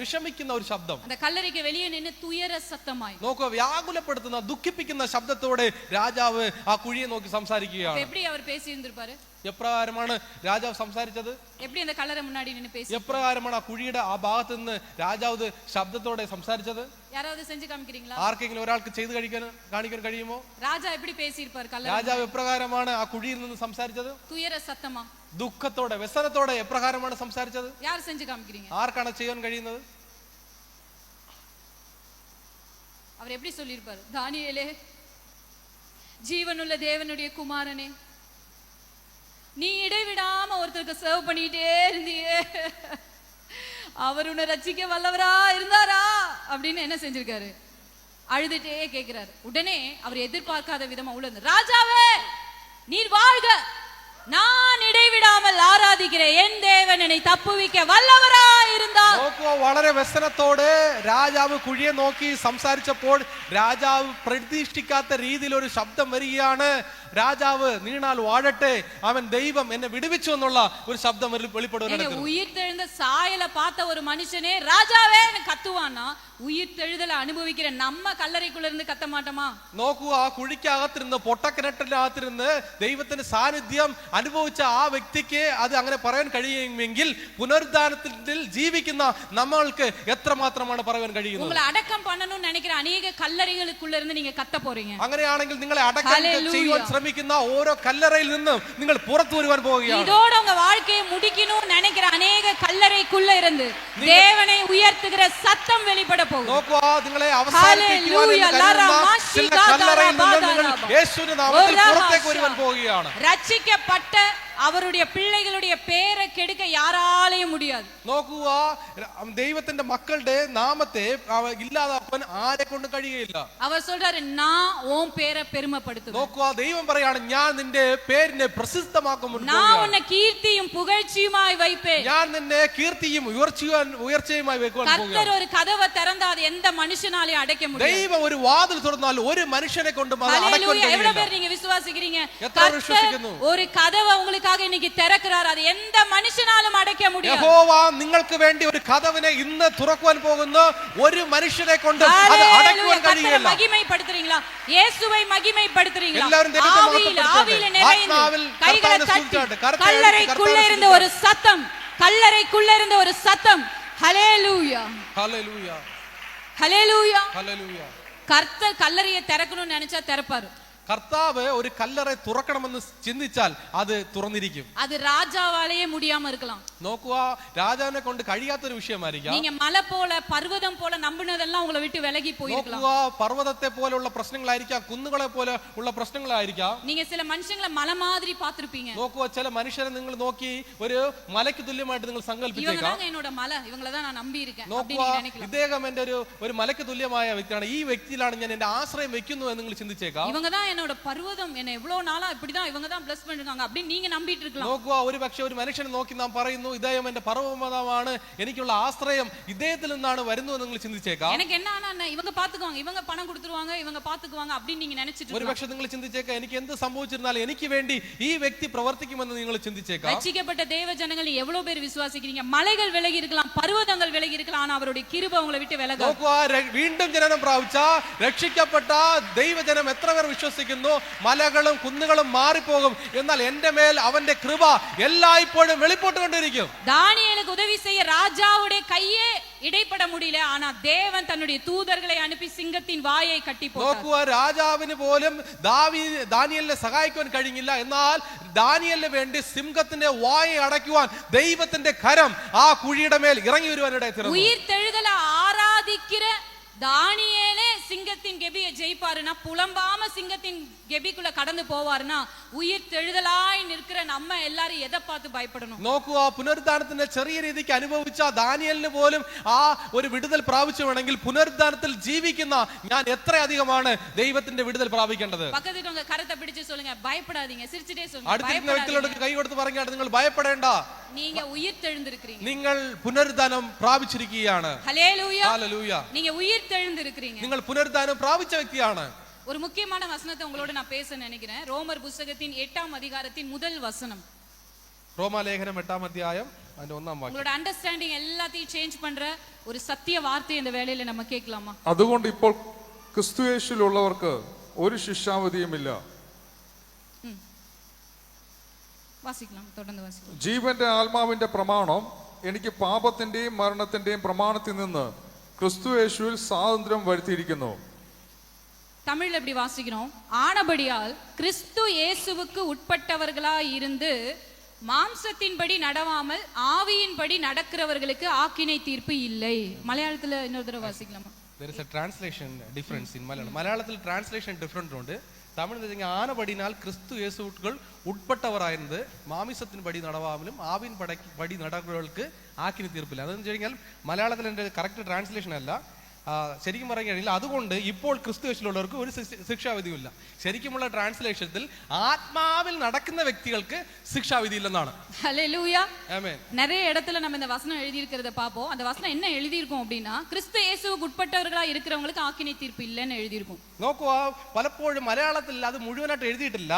വിഷമിക്കുന്ന ഒരു ശബ്ദം. அந்த கல்லறைக்கு வெளியே நின்னு துயர சத்தமாய் നോക്കുക, വ്യാകുലപ്പെടുത്തുന്ന ദുഃഖിപ്പിക്കുന്ന ശബ്ദത്തോടെ രാജാവ് ആ കുഴിയെ നോക്കി സംസാരിക്കുകയാണ്. எப்படி அவர் பேசி இருந்திருப்பாரு? എപ്രകാരമാണ് രാജാവ് സംസാരിച്ചത്? எப்படி அந்த கல்லறை முன்னாடி நின்னு பேசி? എപ്രകാരമാണ് ആ കുഴിയുടെ ആ ഭാഗത്ത് നിന്ന് രാജാവ് ശബ്ദത്തോടെ സംസാരിച്ചത്? யாராவது செஞ்சு காமிக்கிறீங்களா? ആർക്കെങ്കിലും ഒരാൾക്ക് ചെയ്ത് കാണിക്കാൻ കഴിയുമോ? ராஜா எப்படி பேசி இருப்பார் கல்லறை? രാജാവ് എപ്രകാരമാണ് ആ കുഴിയിൽ നിന്ന് സംസാരിച്ചത്? துயர சத்தமா, ദുഃഖത്തോടെ വ്യസനത്തോടെ എപ്രകാരമാണ് സംസാരിച്ചത്? யார் செஞ்சு காமிக்கிறீங்க? ആർക്കാണ് ചെയ്യാൻ കഴിയുന്നത്? அவர் எப்படி சொல்லியிருப்பாரு? தானியேலே, ஜீவனுள்ள தேவனுடைய குமாரனே, நீ இடைவிடாம ஒருத்தருக்கு சர்வ் பண்ணிட்டே இருந்தியே, அவர் உன்னை ரட்சிக்க வல்லவரா இருந்தாரா அப்படின்னு என்ன செஞ்சிருக்காரு? அழுதுட்டே கேட்கிறாரு. உடனே அவர் எதிர்பார்க்காத விதமா உள்ள, ராஜாவே நீர் வாழ்க, நான் இடைவிடாமல் ആരാധിக்கிறேன் എൻ ദേവൻ എന്നെ തപ്പുവിക്ക വല്ലവരാ இருந்தார். നോക്കുക, വളരെ വ്യസനത്തോടെ രാജാവ് കുഴിയെ നോക്കി സംസാരിച്ചപ്പോൾ രാജാവ് പ്രതീക്ഷിക്കാത്ത രീതിയിൽ ഒരു ശബ്ദം വരികയാണ്. രാജാവ് നീണാൽ വാഴട്ടെ, അവൻ ദൈവം എന്നെ വിടുവിച്ചു എന്നുള്ള ഒരു ശബ്ദം വെളിപ്പെടുവാൻ. ഉയർത്തെഴുന്ന സായല பார்த்த ஒரு மனுஷனே ராஜாவே கத்துவானா, ഉയർത്തെഴുതൽ അനുഭവിக்கிற நம்ம കല്ലറയ്ക്കുള്ള ഇருந்து കത്ത മാട്ടമാ? നോക്കൂ, ആ കുഴിക്കകത്തിരുന്ന് പൊട്ടക്കിണറ്റിനകത്തിരുന്ന് ദൈവത്തിന്റെ സാന്നിധ്യം അനുഭവിച്ച ആ വ്യക്തിക്ക് അത് അങ്ങനെ പറയാൻ കഴിയുമെങ്കിൽ പുനരുദ്ധാനത്തിൽ ജീവിക്കുന്ന നമ്മൾക്ക് എത്രമാത്രമാണ് പറയാൻ കഴിയുന്നത്? உங்களை அடக்கம் பண்ணணும்னு நினைக்கிற अनेक கல்லறைகளுக்குள்ள இருந்து நீங்க கத்த போறீங்க. അങ്ങനെയാണെങ്കിൽ നിങ്ങളെ അടക്കം ചെയ്യാൻ ശ്രമിക്കുന്ന ഓരോ കല്ലറയിൽ നിന്നും നിങ്ങൾ പുറത്തു വരുവാൻ പോവുകയാണ്. இதோட உங்க வாழ்க்கையை முடிக்கணும்னு நினைக்கிற अनेक கல்லறைக்குள்ள இருந்து தேவனை உயர்த்துகிற சத்தம் வெளிப்பட പോകും. നോക്കൂ, നിങ്ങളെ അവസാനിപ്പിക്കുവാൻ ചില കല്ലറയിൽ നിന്നും നിങ്ങൾ യേശുവിന്റെ നാമത്തിൽ പുറത്തേക്ക് വരുവാൻ പോവുകയാണ്. രക്ഷിക്കപ്പെട്ട അവരുടെ പിള്ളകളുടെ പേരെ കെടുക്ക യാരാലെയും முடியாது. നോക്കുക, ദൈവത്തിന്റെ മക്കളുടെ നാമത്തെ ഇല്ലാതാക്കാൻ ആരെ കൊണ്ട് കഴിയുകയില്ല. അവർ சொல்றாரு, நான் உன் பேரை பெருமைப்படுத்துவேன். നോക്കുക, ദൈവം പറയാണ്, ഞാൻ നിന്റെ പേരിനെ പ്രസിദ്ധമാക്കും. நான் உன்னை கீர்த்தியும் புகழ்ச்சியுமாய் வைப்பேன். ഞാൻ നിന്നെ കീർത്തിയും ഉയർച്ചയുമായി വെക്കുവാൻ പോകുകയാണ്. കർത്തർ ഒരു കതവ് തുറന്നാൽ അത് എന്ത മനുഷ്യനാലെയും അടയ്ക്ക முடியாது. ദൈവം ഒരു വാതിൽ തുറന്നാൽ ഒരു മനുഷ്യനെ കൊണ്ട് അടയ്ക്കാൻ കഴിയില്ല. എത്ര പേർ നിങ്ങൾ വിശ്വസിக்கிறீங்க? എത്ര വിശ്വസിക്കുന്നു? ഒരു കതവ് ഉங்களுக்காக இன்னைக்கு திறக்கிறார், அது எந்த மனுஷனாலும் அடைக்க முடியாது. യഹോവ നിങ്ങൾക്ക് വേണ്ടി ഒരു കതവിനെ ഇന്ന് തുറക്കുവാൻ പോകുന്നു. ഒരു മനുഷ്യനെ കൊണ്ട് അത് അടയ്ക്കുവാൻ കഴിയില്ല. മഹിമപ്പെടുത്തുறீங்களா? യേശുவை മഹിമപ്പെടുത്തുறீங்களா? എല്ലാവരും ദൈവത്തെ മഹത്വപ്പെടുത്തട്ടെ. ആത്മാവിൽ കർത്താവിനെ സ്തുതിച്ചാട്ടെ. കല്ലറയ്ക്കുള്ള இருந்த ஒரு சத்தம், கல்லறைக்குள்ள இருந்த ஒரு சத்தம், ஹல்லேலூயா ஹல்லேலூயா ஹல்லேலூயா ஹல்லேலூயா. கர்த்தர் கல்லறையை திறக்கணும்னு நினைச்சா திறப்பாரு. കർത്താവ് ഒരു കല്ലറ തുറക്കണമെന്ന് ചിന്തിച്ചാൽ അത് തുറന്നിരിക്കും. അത് രാജാവാലേ முடியாம இருக்கலாம். നോക്കുക, രാജാവിനെ കൊണ്ട് കഴിയാത്തൊരു വിഷയമായിരിക്കാം. நீங்க மலை போல பர்வதம் போல நம்பினதெல்லாம் உங்களை விட்டு விலகி போயிருக்கலாம். നോക്കുക, പർവ്വതത്തെ പോലെയുള്ള പ്രശ്നങ്ങളായിരിക്കാം, കുന്നുകളെ പോലെ ഉള്ള പ്രശ്നങ്ങളായിരിക്കാം. நீங்க சில மனுஷங்களை மலை மாதிரி பார்த்திருப்பீங்க. നോക്കുക, ചില മനുഷ്യരെ നിങ്ങൾ നോക്കി ഒരു മലയ്ക്ക് തുല്യമായിട്ട് നിങ്ങൾ സങ്കല്പിച്ചേക്കാം. இவங்க என்னோட மலை, இவங்கள தான் நான் நம்பி இருக்கேன் அப்படி നോക്കുക, நீங்க நினைக்கலாம். ഇദ്ദേഹം എന്റെ ഒരു മലയ്ക്ക് തുല്യമായ വ്യക്തിയാണ്, ഈ വ്യക്തിയിലാണ് ഞാൻ എന്റെ ആശ്രയം വെക്കുന്നു എന്ന് നിങ്ങൾ ചിന്തിച്ചേക്കാം. இவங்க தான் என்னோட பர்வதம், என்ன எவ்வளவு நாளா இப்படிதான் இவங்க தான் ப்ளஸ் பண்ணிருக்காங்க அப்படி நீங்க நம்பிட்டு இருக்கலாம். നോക്കുക, ഒരു പക്ഷേ ഒരു മനുഷ്യനെ നോക്കി നാം പറയുന്നു, ഇദ്ദേഹം എന്റെ പർവ്വതമാണ്, എനിക്കുള്ള ആശ്രയം ഇദ്ദേഹത്തിൽ നിന്നാണ് വരുന്നു എന്ന് നിങ്ങൾ ചിന്തിച്ചേക്കാം. எனக்கு என்ன ஆனா இவங்க பாத்துக்குவாங்க, இவங்க பணம் கொடுத்துருவாங்க, இவங்க பாத்துக்குவாங்க அப்படி நீங்க நினைச்சிட்டு ഒരു പക്ഷേ നിങ്ങൾ ചിന്തിച്ചേക്കാം, എനിക്ക് എന്ത് സംഭവിച്ചിരുന്നാലും എനിക്ക് വേണ്ടി ഈ വ്യക്തി പ്രവർത്തിക്കുമെന്ന് നിങ്ങൾ ചിന്തിച്ചേക്കാം. ரட்சிக்கப்பட்ட தேவ ஜனங்கள் எவ்வளவு பேர் விசுவாசிக்கிறீங்க? மலைகள் விலகி இருக்கலாம், பர்வதங்கள் விலகி இருக்கலாம், ஆனா அவருடைய கிருபை உங்களை விட்டு விலகாது. നോക്കുക, വീണ്ടും ജനനം പ്രാപിച്ച രക്ഷിക്കപ്പെട്ട ദൈവജനം എത്ര പേർ വിശ്വസിക്കുന്നു? മലകളും കുന്നുകളും മാറിപ്പോകും, എന്നാൽ എന്റെ മേൽ അവന്റെ കൃപ എല്ലായ്പ്പോഴും വെളിപ്പെട്ടുകൊണ്ടിരിക്കും. தானியேலுக்கு உதவி செய்ய ராஜாவுடைய கையே இடைப்பட முடியல, ஆனா தேவன் தன்னுடைய தூதர்களை அனுப்பி சிங்கத்தின் வாயை கட்டி போட்டார். നോക്കുക, രാജാവിന് പോലും ദാനിയേലിനെ സഹായിക്കുവാൻ കഴിഞ്ഞില്ല, എന്നാൽ ദാനിയേലിന് വേണ്ടി സിംഹത്തിന്റെ വായ അടയ്ക്കുവാൻ ദൈവത്തിന്റെ കരം ആ കുഴിയുടെ മേൽ ഇറങ്ങി വരുവാനിടയായി തീർന്നു. உயிர்த்தெழுதலை ஆராதிக்கிற தானியேலே சிங்கத்தின் கெபியை ஜெயிப்பாருன்னா, புலம்பாம சிங்கத்தின் கெபிக்குள்ள கடந்து போவாருன்னா, உயிர் தெழுதலாய் நிற்கிற நம்ம எல்லாரும் எதை பார்த்து பயப்படணும்? നോക്കൂ, ആ പുനരുദ്ധാനത്തിന്റെ ചെറിയ രീതിക്ക് അനുഭവിച്ച ദാനിയേലിന് പോലും ആ ഒരു വിടുതൽ പ്രാപിച്ചുവെങ്കിൽ പുനരുദ്ധാനത്തിൽ ജീവിക്കുന്ന ഞാൻ എത്ര അധികമാണ് ദൈവത്തിന്റെ വിടുതൽ പ്രാപിക്കേണ്ടത്? பக்கத்துல உங்க கரத்தை பிடிச்சு சொல்லுங்க, பயப்படாதீங்க. சிரிச்சிட்டே சொல்லுங்க, അടുത്തിരിക്കുന്ന വ്യക്തികളോട് കൈ കൊടുത്ത് പറഞ്ഞാട്ട് നിങ്ങൾ ഭയപ്പെടേണ്ട, நீங்க உயிர் தெழுந்திருக்கிறீங்க. നിങ്ങൾ പുനരുദ്ധാനം പ്രാപിച്ചിരിക്കുകയാണ്. ஹல்லேலூயா, ഹല്ലേലൂയ. நீங்க உயிர் தெழுந்திருக்கிறீங்க. നിങ്ങൾ പുനരുദ്ധാനം പ്രാപിച്ച വ്യക്തിയാണ്. ஒரு முக்கியமான வசனத்தை உங்களோட நான் பேச நினைக்கிறேன். ரோமர் புத்தகத்தின் 8ஆம் அதிகாரத்தின் முதல் வசனம். റോമാലേഖനം 8ആം അധ്യായം അതിന്റെ 1ആം വാക്യം. உங்களோட அண்டர்ஸ்டாண்டிங் எல்லாத்தையும் சேஞ்ச் பண்ற ஒரு சத்திய வார்த்தை இந்த வேளையில நம்ம கேட்கலாமா? അതുകൊണ്ട് ഇപ്പോൾ ക്രിസ്തുയേശുവിലുള്ളവർക്ക് ഒരു ശിക്ഷാവിധിയുമില്ല. வாசிக்கலாம், தொடர்ந்து வாசிக்கலாம். ജീവന്റെ ആത്മാവിന്റെ പ്രമാണം എനിക്ക് പാപത്തിന്റെയും മരണത്തിന്റെയും പ്രമാണത്തിൽ നിന്ന് ക്രിസ്തുയേശുവിൽ സ്വാതന്ത്ര്യം വരുത്തിയിരിക്കുന്നു. தமிழ்ல எப்படி வாசிக்கிறோம்? ஆனபடியால் கிறிஸ்து இயேசுவுக்கு உட்பட்டவர்களாய் இருந்து மாம்சத்தின்படி நடவாமல் ஆவியின்படி நடக்கிறவர்களுக்கு ஆக்கினை தீர்ப்பு இல்லை. மலையாளத்துல இன்னொரு தடவை வாசிக்கலாமா? There is a translation difference in Malayalam. മലയാളത്തിൽ ട്രാൻസ്ലേഷൻ ഡിഫറൻറ്റ് ഉണ്ട്. തമിഴ് ആനപടിനാൽ ക്രിസ്തു യേശുക്കൾ ഉட்பட்டവരായിരുന്നത് മാമിസത്തിന് പടി നടവാമലും ആവിൻ പടി നടക്കുന്നവർക്ക് ആക്കിനി തീർപ്പില്ല. അതെന്ന് വെച്ച് കഴിഞ്ഞാൽ മലയാളത്തിൽ എൻ്റെ കറക്റ്റ് ട്രാൻസ്ലേഷൻ അല്ല. ശരിക്കും പറയാൻ കഴിയില്ല. അതുകൊണ്ട് ഇപ്പോൾ ക്രിസ്തു യേശുവിലുള്ളവർക്ക് ഒരു ശിക്ഷാവിധിയില്ല. ശരിക്കുമുള്ള ട്രാൻസ്ലേഷനിൽ ആത്മാവിൽ നടക്കുന്ന വ്യക്തികൾക്ക് ശിക്ഷാവിധി ഇല്ലെന്നാണ്. ஹல்லேலூயா. ആമേൻ. நிறைய இடத்துல நம்ம இந்த வசனம் எழுதி இருக்கிறத பாப்போம். அந்த வசனம் என்ன எழுதி இருக்கும் அப்படின்னா, கிறிஸ்து இயேசுவுக்கு உட்பட்டவர்களா இருக்கிறவங்களுக்கு ஆக்கினை தீர்ப்பு இல்லைன்னு எழுதி இருக்கும். നോക്കുക, പലപ്പോഴും മലയാളത്തിൽ അത് മുഴുവനായിട്ട് എഴുതിയിട്ടില്ല.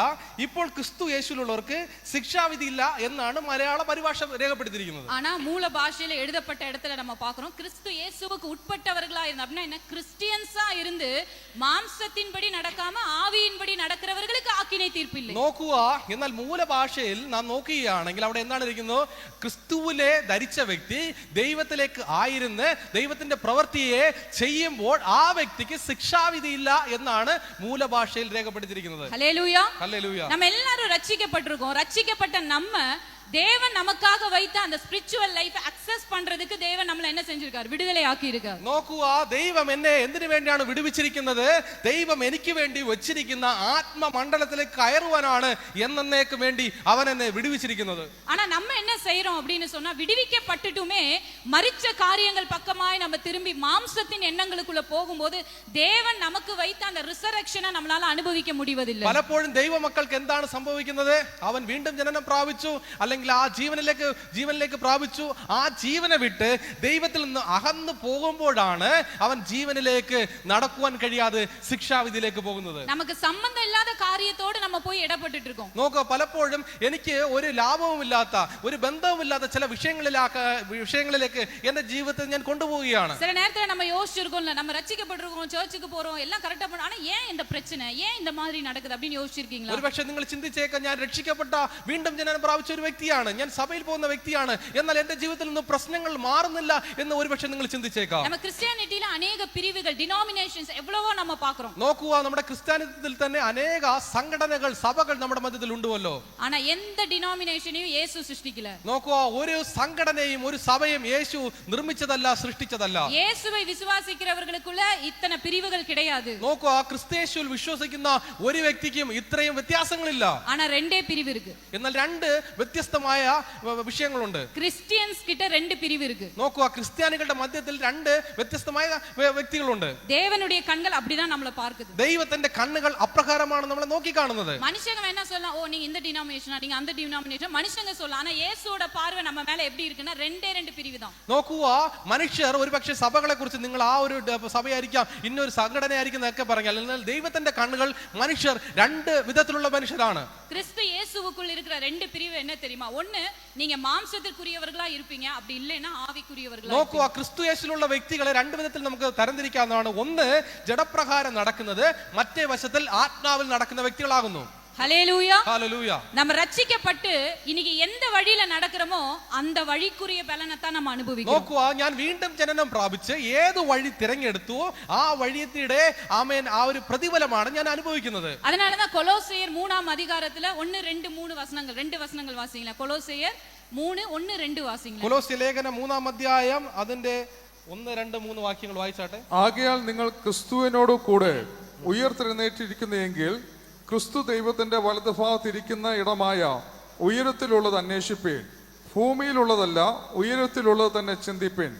ഇപ്പോൾ ക്രിസ്തു യേശുവിലുള്ളവർക്ക് ശിക്ഷാവിധി ഇല്ല എന്നാണ് മലയാള പരിഭാഷ രേഖപ്പെടുത്തിയിരിക്കുന്നത്. ஆனா மூல பாஷையில எழுதப்பட்ட இடத்துல நம்ம பார்க்கிறோம், கிறிஸ்து இயேசுவுக்கு உட்பட்டவர்களா இருந்தா அப்படின்னா என்ன? கிறிஸ்டியன்ஸா இருந்து മാംസത്തിൻപടി നടക്കാമ ആവിയിൻപടി നടക്കുന്നവർക്ക് ആക്കിനെ തീർപ്പില്ല. നോക്കുക, എന്നാൽ മൂലഭാഷയിൽ നാം നോക്കുകയാണെങ്കിൽ അവിടെ എന്താണ് ഇരിക്കുന്നത്? ക്രിസ്തുവിനെ ധരിച്ച വ്യക്തി ദൈവത്തിലേക്ക് ആയിരുന്ന് ദൈവത്തിന്റെ പ്രവൃത്തിയെ ചെയ്യുമ്പോൾ ആ വ്യക്തിക്ക് ശിക്ഷാവിധി ഇല്ല എന്നാണ് മൂലഭാഷയിൽ രേഖപ്പെടുത്തിയിരിക്കുന്നത്. ഹല്ലേലൂയ. ഹല്ലേലൂയ. நம்ம எல்லாரும் ரட்சிக்கப்பட்டிருக்கோம். ரட்சிக்கப்பட்ட நம்ம தேவன் நமக்காக வைத்த அந்த ஸ்பிரிச்சுவல் லைஃப் அக்சஸ் பண்றதுக்கு தேவன் நம்மள என்ன செஞ்சிருக்கார்? விடுதலை ஆக்கி இருக்கார். നോക്കുക, ദൈവം എന്നെ എന്തിനു വേണ്ടിയാണ് വിടുവിച്ചിരിക്കുന്നത്? ദൈവം എനിക്ക് വേണ്ടി വെച്ചിരിക്കുന്ന ആത്മമണ്ഡലത്തിലേക്ക് കയറുവാനാണ് എന്നേക്ക് വേണ്ടി അവൻ എന്നെ വിടുവിച്ചിരിക്കുന്നത്. ஆனா நம்ம என்ன செய்றோம் அப்படின்னு சொன்னா, விடுவிக்கப்பட்டுட்டுமே மரிச்ச காரியங்கள் பக்கமாய் நம்ம திரும்பி மாம்சத்தின் எண்ணங்களுக்குள்ள போகும்போது தேவன் நமக்கு வைத்த அந்த ரிசரக்ஷனை நம்மளால அனுபவிக்க முடிவதில்லை. പലപ്പോഴും ദൈവമക്കൾക്ക് എന്താണ് സംഭവിക്കുന്നത്? അവൻ വീണ്ടും ജനനം പ്രാപിച്ചു, അല്ലെങ്കിൽ ആ ജീവനിലേക്ക് പ്രാപിച്ചു. ആ ജീവനെ വിട്ട് ദൈവത്തിൽ നിന്ന് അകന്നു പോകുമ്പോഴാണ് അവൻ ജീവനിലേക്ക് നടക്കുവാൻ കഴിയാതെ ശിക്ഷാവിധിയിലേക്ക് പോകുന്നത്. നമുക്ക് സംബന്ധം ഇല്ലാത്ത കാര്യത്തോട് நம்ம போய் ഇടപെട്ടിട്ട് இருக்கோம். നോക്കുക, പലപ്പോഴും എനിക്ക് ഒരു ലാഭവുമില്ലാത്ത ഒരു ബന്ധവുമില്ലാത്ത ചില വിഷയങ്ങളിലേക്ക് എന്റെ ജീവിതത്തെ ഞാൻ കൊണ്ടുപോവുകയാണ്. சில நேரத்துல நம்ம யோசிச்சிருக்கோம்ல, நம்ம ரட்சிக்கப்பட்டிருக்கோம், சர்ச்சுக்கு போறோம், எல்லாம் கரெக்டா போறோம், ஆனா ஏன் இந்த பிரச்சனை, ஏன் இந்த மாதிரி நடக்குது அப்படின்னு யோசிச்சிருக்கீங்களா? ഒരുപക്ഷെ നിങ്ങൾ ചിന്തിച്ചേക്കാം, ഞാൻ രക്ഷിക്കപ്പെട്ട വീണ്ടും ജനനം പ്രാപിച്ച ഒരു വ്യക്തിയാണ്, ഞാൻ സഭയിൽ പോകുന്ന വ്യക്തിയാണ്, എന്നാൽ എന്റെ ജീവിതത്തിൽ നിന്ന് പ്രശ്നങ്ങൾ മാറുന്നില്ല എന്ന് ഒരുപക്ഷെ നിങ്ങൾ ചിന്തിച്ചേക്കാം. நம்ம கிறிஸ்டியானிட்டில अनेक பிரிவுகள், டினாமினேஷன்ஸ் எவ்வளவோ நம்ம பார்க்கிறோம். നോക്കുക, നമ്മുടെ ക്രിസ്ത്യാനിത്യത്തിൽ തന്നെ അനേക സംഘടനകൾ, സഭകൾ നമ്മുടെ മധ്യത്തിൽ ഉണ്ടുവല്ലോ. ஆனா எந்த டினாமினேஷனையும் இயேசு சிருஷ்டிக்கல. നോക്കുക, ഒരു സംഘടനയും ഒരു സഭയും യേശു നിർമ്മിച്ചതല്ല, സൃഷ്ടിച്ചതല്ല. இயேசுவை விசுவாசிக்கிறவர்களுக்குள்ள இத்தனை பிரிவுகள் கிடையாது. നോക്കുക, ക്രിസ്തയേശുവിൽ വിശ്വസിക്കുന്ന ഒരു വ്യക്തിക്കും ഇത്രയും വ്യത്യാസങ്ങളില്ല. ஆனா ரெண்டே பிரிவு இருக்கு. എന്നാൽ രണ്ട് വ്യത്യസ്തമായ വിഷയങ്ങളുണ്ട്. கிறிஸ்டியன்ஸ் கிட்ட ரெண்டு பிரிவு இருக்கு. നോക്കുക, ക്രിസ്ത്യാനികളുടെ മധ്യത്തിൽ രണ്ട് വ്യത്യസ്തമായ വ്യക്തികളുണ്ട്. தேவனுடைய கண்கள் அப்படிதான் நம்மள பார்க்குது. ദൈവത്തിന്റെ കണ്ണുകൾ അപ്രകാരമാണ് നമ്മളെ നോക്കി കാണുന്നത്. மனுஷங்க வேணா சொல்லலாம், ஓ நீங்க இந்த டினாமினேஷனா, நீங்க அந்த டினாமினேஷன், மனுஷங்க சொல்லலாம். ஆனா இயேசுவோட பார்வை நம்ம மேல எப்படி இருக்குன்னா ரெண்டே ரெண்டு பிரிவு தான். നോക്കുക, മനുഷ്യർ ഒരുപക്ഷെ സഭകളെ കുറിച്ച് നിങ്ങൾ ആ ഒരു സഭയായിരിക്കാം, ഇന്നൊരു സംഘടനയായിരിക്കും എന്നൊക്കെ പറഞ്ഞാൽ, എന്നാൽ ദൈവത്തിന്റെ കണ്ണുകൾ മനുഷ്യർ രണ്ട് വിധത്തിലുള്ള മനുഷ്യരാണ്. கிறிஸ்து இயேசுவுக்குள் இருக்கிற ரெண்டு பிரிவு என்ன தெரியுமா? ஒன்னு, நீங்க മാംസത്തിற்குரியவர்களா இருப்பீங்க, அப்படி இல்லைன்னா ആവിക്കുரியவர்களா. നോക്കുക, ക്രിസ്തു യേശുവിലുള്ള വ്യക്തികളെ രണ്ട് വിധത്തിൽ നമുക്ക് തരംതിരിക്കാവുന്നതാണ്. ഒന്ന് ജഡപ്രകാരം നടക്കുന്നത്, മറ്റേ വശത്തിൽ ആത്മാവിൽ നടക്കുന്ന വ്യക്തികളാകുന്നു. ஹல்லேலூயா. ഹല്ലേലൂയ. நம்ம ரட்சிக்கப்பட்டு இன்னைக்கு எந்த வழியில நடக்கிறோமோ அந்த வழிக்குரிய பலனை தான் நம்ம அனுபவிக்கிறோம். നോക്കുക, ഞാൻ വീണ്ടും ജനനം പ്രാപിച്ച് ഏത് വഴി തിരഞ്ഞെടുത്തു ആ വഴിയുടെ ആമേൻ ആ ഒരു പ്രതിഫലമാണ് ഞാൻ അനുഭവിക്കുന്നത്. அதனால தான் கொலோசியர் 3ஆம் அதிகாரத்துல 1 2 3 வசனங்கள், ரெண்டு வசனங்கள் வாசிங்களா? கொலோசியர் 3 1 2 வாசிங்களா? കൊലോസ്യ ലേഖനം 3-ാം അധ്യായം അതിന്റെ 1, 2, 3 വാക്യങ്ങൾ വായിച്ചാട്ടെ. ആകയാൽ നിങ്ങൾ ക്രിസ്തുവിനോട് കൂടെ ഉയർത്തെഴുന്നേറ്റിരിക്കുന്നെങ്കിൽ ക്രിസ്തു ദൈവത്തിന്റെ വലതുഭാഗത്തിരിക്കുന്ന ഇടമായ ഉയരത്തിലുള്ളത് അന്വേഷിപ്പീൻ. ഭൂമിയിലുള്ളതല്ല, ഉയരത്തിലുള്ളത് തന്നെ ചിന്തിപ്പീൻ.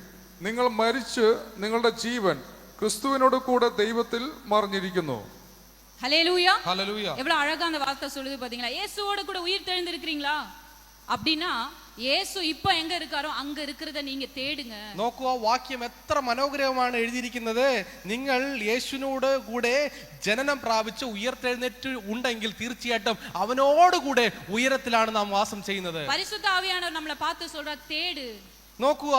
നിങ്ങൾ മരിച്ച് നിങ്ങളുടെ ജീവൻ ക്രിസ്തുവിനോട് കൂടെ ദൈവത്തിൽ മറിഞ്ഞിരിക്കുന്നു. ஹல்லேலூயா. ഹല്ലേലൂയ. எவ்வளவு அழகா அந்த வார்த்தை சொல்லுது பாத்தீங்களா? இயேசுவோட கூட உயிர் தெழுந்திருக்கிறீங்களா அப்படின்னா യേശു ഇപ്പൊ എங்க இருக்காரോ അങ്ക இருக்கிறத நீங்க தேடுங்க. നോക്കൂ, ആ വാക്യം എത്ര മനോഹരമാണ് എഴുതിയിരിക്കുന്നത്. നിങ്ങൾ യേശുവിനോട് കൂടെ ജനനം പ്രാപിച്ച് ഉയർത്തെഴുന്നേറ്റ് ഉണ്ടെങ്കിൽ തീർച്ചയായിട്ടും അവനോട് കൂടെ ഉയരത്തിലാണ് നാം വാസം ചെയ്യുന്നത്. പരിശുദ്ധ ആവിയാനവർ നമ്മളെ பார்த்து சொல்ற தேடு. നോക്കുക,